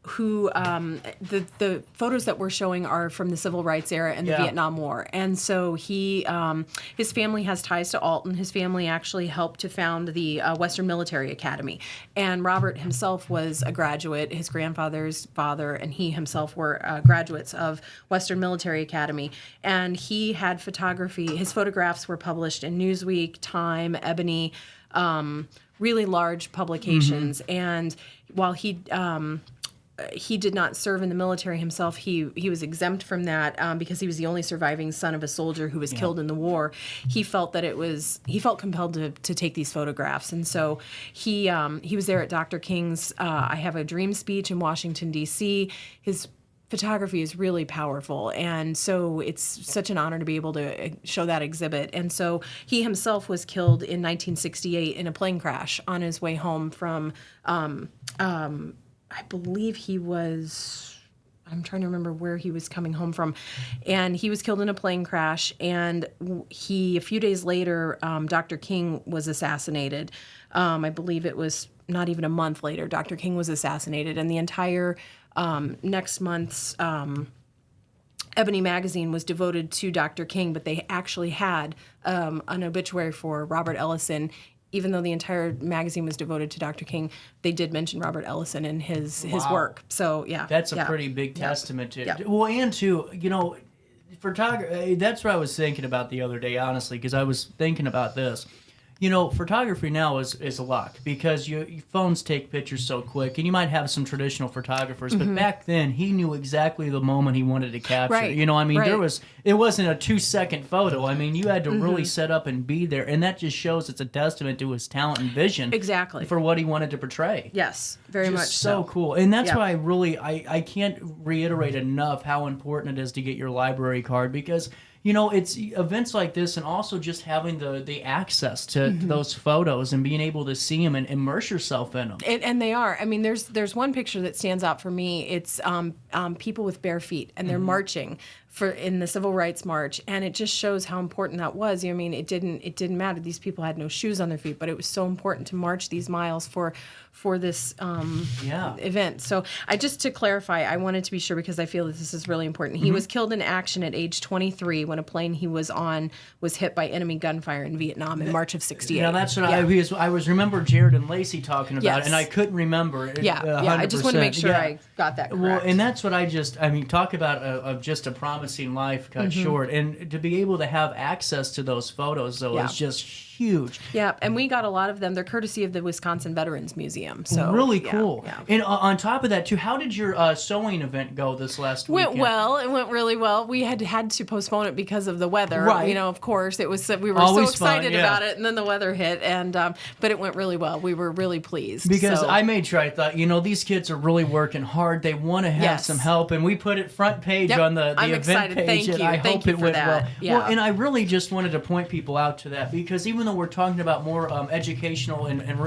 who the photos that we're showing are from the civil rights era and the Vietnam War. And so he his family has ties to Alton. His family actually helped to found the Western Military Academy. And Robert himself was a graduate. His grandfather's father and he himself were graduates of Western Military Academy. And he had photography. His photographs were published in Newsweek, Time, Ebony, really large publications. And while he did not serve in the military himself. He was exempt from that because he was the only surviving son of a soldier who was killed in the war. He felt that he felt compelled to take these photographs, and so he was there at Dr. King's I Have a Dream speech in Washington, D.C. His photography is really powerful, and so it's such an honor to be able to show that exhibit. And so he himself was killed in 1968 in a plane crash on his way home from I believe he was, I'm trying to remember where he was coming home from, and he was killed in a plane crash, and a few days later, Dr. King was assassinated. I believe it was not even a month later, Dr. King was assassinated, and the entire next month's Ebony magazine was devoted to Dr. King, but they actually had an obituary for Robert Ellison. Even though the entire magazine was devoted to Dr. King, they did mention Robert Ellison in his work. So, yeah. That's a pretty big testament to it. Well, and to, photography, that's what I was thinking about the other day, honestly, because I was thinking about this. Photography now is a luck because your phones take pictures so quick, and you might have some traditional photographers, but back then he knew exactly the moment he wanted to capture. Right. It wasn't a 2-second photo. I mean, you had to really set up and be there, and that just shows it's a testament to his talent and vision. Exactly. For what he wanted to portray. Yes, very much so. Cool, and that's why I can't reiterate enough how important it is to get your library card because. It's events like this and also just having the access to those photos and being able to see them and immerse yourself in them. And they are. I mean, there's one picture that stands out for me. It's people with bare feet, and they're marching in the Civil Rights March, and it just shows how important that was. I mean, it didn't matter. These people had no shoes on their feet, but it was so important to march these miles for this event. So just to clarify, I wanted to be sure because I feel that this is really important. He was killed in action at age 23 when a plane he was on was hit by enemy gunfire in Vietnam in March of '68. That's what I was remember Jared and Lacey talking about it, and I couldn't remember it. 100%. I just want to make sure I got that correct. Well, and that's what talk about just a promising life cut short, and to be able to have access to those photos though is just huge. Yeah, and we got a lot of them. They're courtesy of the Wisconsin Veterans Museum. So really cool. Yeah. And on top of that too, how did your sewing event go this last weekend? It went really well. We had to postpone it because of the weather. Right. Of course, it was. We were always so excited about it, and then the weather hit, and but it went really well. We were really pleased because I made sure I thought, these kids are really working hard. They want to have some help, and we put it front page on the I'm event excited. page. Thank you. I Thank hope you it for went that. well. Yeah. Well, and I really just wanted to point people out to that because even though we're talking about more educational and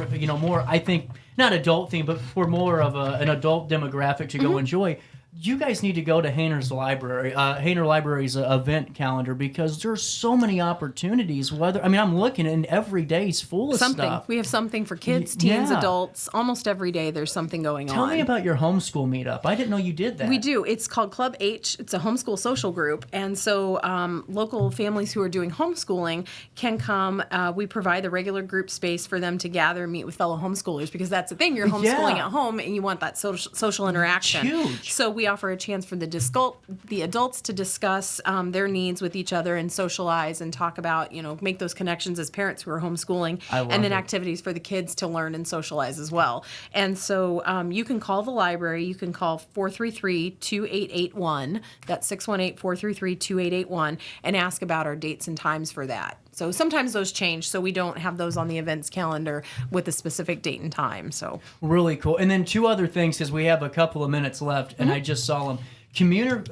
more, I think not adult theme, but for more of an adult demographic to go enjoy. You guys need to go to Hayner's library, Hayner Library's event calendar because there's so many opportunities. I'm looking and every day is full of stuff. We have something for kids, teens, adults. Almost every day there's something going on. Tell me about your homeschool meetup. I didn't know you did that. We do. It's called Club H. It's a homeschool social group, and so local families who are doing homeschooling can come. We provide the regular group space for them to gather and meet with fellow homeschoolers because that's the thing. You're homeschooling at home and you want that social interaction. Huge. So we offer a chance for the adults to discuss their needs with each other and socialize and talk about, make those connections as parents who are homeschooling, and then activities for the kids to learn and socialize as well. And so you can call the library. You can call 433-2881. That's 618-433-2881 and ask about our dates and times for that. So sometimes those change, so we don't have those on the events calendar with a specific date and time. So really cool. And then two other things, because we have a couple of minutes left, and I just saw them. Commuter.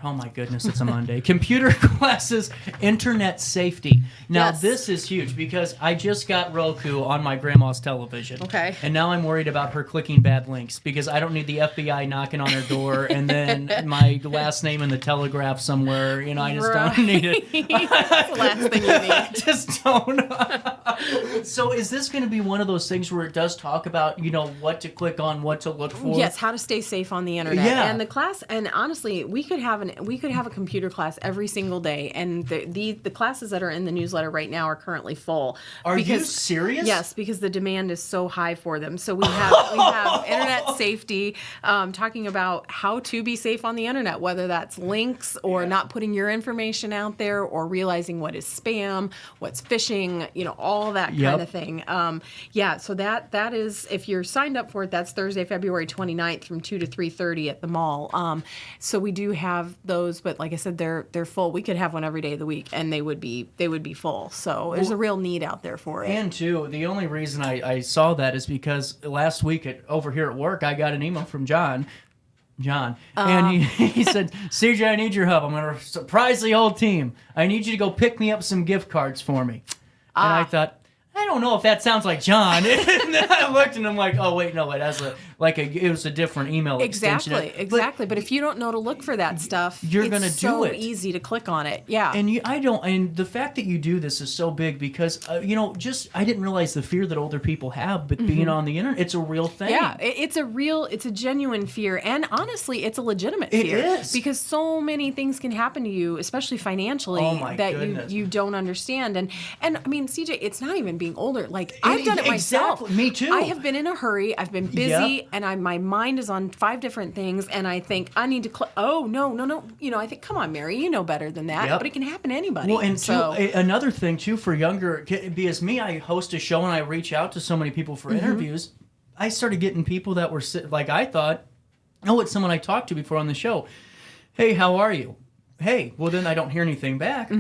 Oh my goodness, it's a Monday. Computer classes, internet safety. Now this is huge because I just got Roku on my grandma's television. Okay. And now I'm worried about her clicking bad links because I don't need the FBI knocking on her door and then my last name in the Telegraph somewhere. I just don't need it. That's the last thing you need. I just don't. So is this going to be one of those things where it does talk about, what to click on, what to look for? Yes, how to stay safe on the internet. Yeah. And the class, and honestly, we could have a computer class every single day, and the classes that are in the newsletter right now are currently full. Are you serious? Yes, because the demand is so high for them. So we have internet safety, talking about how to be safe on the internet, whether that's links or not putting your information out there, or realizing what is spam, what's phishing, all that kind of thing. So that is, if you're signed up for it, that's Thursday, February 29th from 2 to 3:30 at the mall. So we do have those, but like I said, they're full. We could have one every day of the week, and they would be full. So there's a real need out there for it. And too, the only reason I saw that is because last week over here at work, I got an email from John, and he said, CJ, I need your help. I'm going to surprise the whole team. I need you to go pick me up some gift cards for me. And I thought, I don't know if that sounds like John. And then I looked and I'm like, oh wait, no, it has it was a different email extension. Exactly. But if you don't know to look for that stuff, you're going to do it. It's so easy to click on it. Yeah. And and the fact that you do this is so big because I didn't realize the fear that older people have, but being on the internet, it's a real thing. Yeah, it's a genuine fear, and honestly, it's a legitimate fear. It is, because so many things can happen to you, especially financially, that you don't understand. And I mean, CJ, it's not even being older. Like, I've done it myself. Exactly. Me too. I have been in a hurry. I've been busy, and my mind is on 5 different things, and I think I need to oh, no. I think, come on, Mary, you know better than that. But it can happen to anybody. Well, and another thing, too, for younger, because I host a show and I reach out to so many people for interviews, I started getting people that were, I thought, it's someone I talked to before on the show. Hey, how are you? Hey, well, then I don't hear anything back.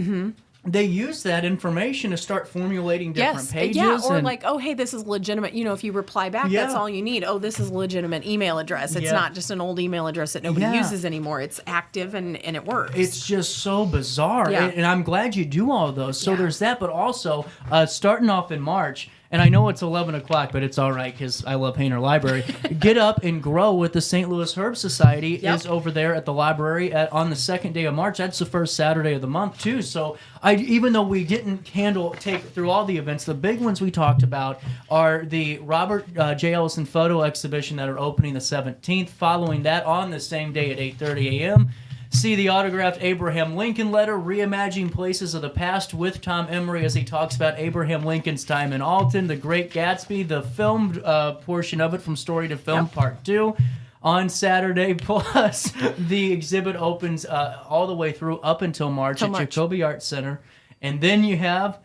They use that information to start formulating different pages. Yeah, or oh, hey, this is legitimate. If you reply back, that's all you need. Oh, this is a legitimate email address. It's not just an old email address that nobody uses anymore. It's active and it works. It's just so bizarre. Yeah. And I'm glad you do all of those. So there's that, but also starting off in March, and I know it's 11 o'clock, but it's all right because I love Hayner Library. Get Up and Grow with the St. Louis Herb Society is over there at the library on the 2nd day of March. That's the first Saturday of the month, too. So even though we didn't take through all the events, the big ones we talked about are the Robert J. Ellison photo exhibition that are opening the 17th. Following that on the same day at 8:30 a.m., see the autographed Abraham Lincoln letter, Reimagining Places of the Past with Tom Emery as he talks about Abraham Lincoln's time in Alton, The Great Gatsby, the filmed portion of it from Story to Film Part 2 on Saturday. Plus, the exhibit opens all the way through up until March at Jacoby Art Center. And then you have,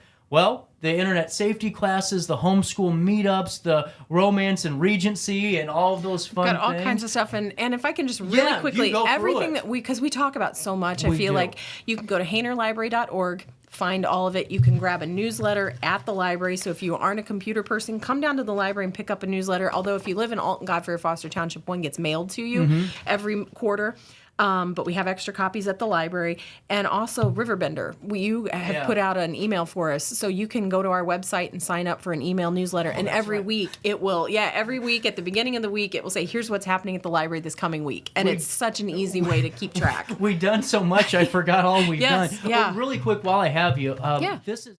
the internet safety classes, the homeschool meetups, the romance and Regency, and all of those fun things. Got all things. kinds of stuff. And if I can just really quickly, everything that because we talk about so much, I feel like you can go to haynerlibrary.org, find all of it. You can grab a newsletter at the library. So if you aren't a computer person, come down to the library and pick up a newsletter. Although if you live in Alton, Godfrey, or Foster Township, one gets mailed to you every quarter. But we have extra copies at the library. And also RiverBender. You have put out an email for us. So you can go to our website and sign up for an email newsletter. And every week it will, every week at the beginning of the week, it will say, here's what's happening at the library this coming week. And it's such an easy way to keep track. We've done so much, I forgot all we've done. Yeah. Really quick, while I have you, this is...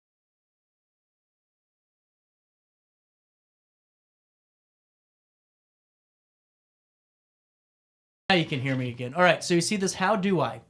Now you can hear me again. All right, so you see this, how do I?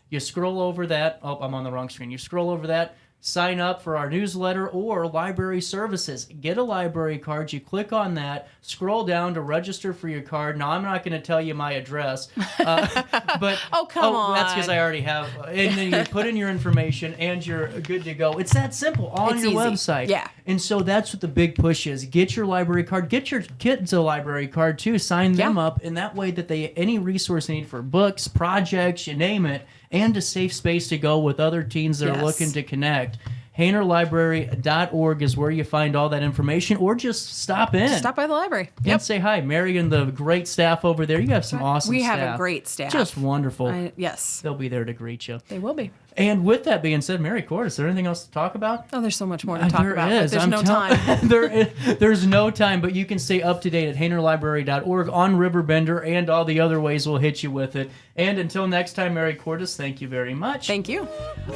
You scroll over that. Oh, I'm on the wrong screen. You scroll over that, sign up for our newsletter or library services. Get a library card. You click on that, scroll down to register for your card. Now, I'm not going to tell you my address, but come on. That's because I already have. And then you put in your information and you're good to go. It's that simple on your website. Yeah. And so that's what the big push is. Get your library card. Get your kids a library card too. Sign them up, and that way that any resource they need for books, projects, you name it, and a safe space to go with other teens that are looking to connect. HaynerLibrary.org is where you find all that information, or just stop in. Stop by the library. And say hi. Mary and the great staff over there. You have some awesome staff. We have a great staff. Just wonderful. Yes. They'll be there to greet you. They will be. And with that being said, Mary Court, is there anything else to talk about? Oh, there's so much more to talk There about. is. But there's no time. There's no time, but you can stay up to date at haynerlibrary.org, on RiverBender, and all the other ways we'll hit you with it. And until next time, Mary Cordes, thank you very much. Thank you.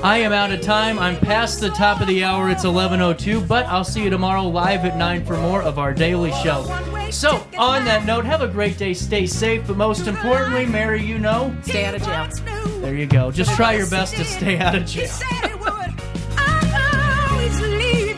I am out of time. I'm past the top of the hour. It's 11:02, but I'll see you tomorrow live at 9 for more of our daily show. So, on that note, have a great day. Stay safe, but most importantly, Mary, stay out of jail. There you go. Just try your best to stay out of jail.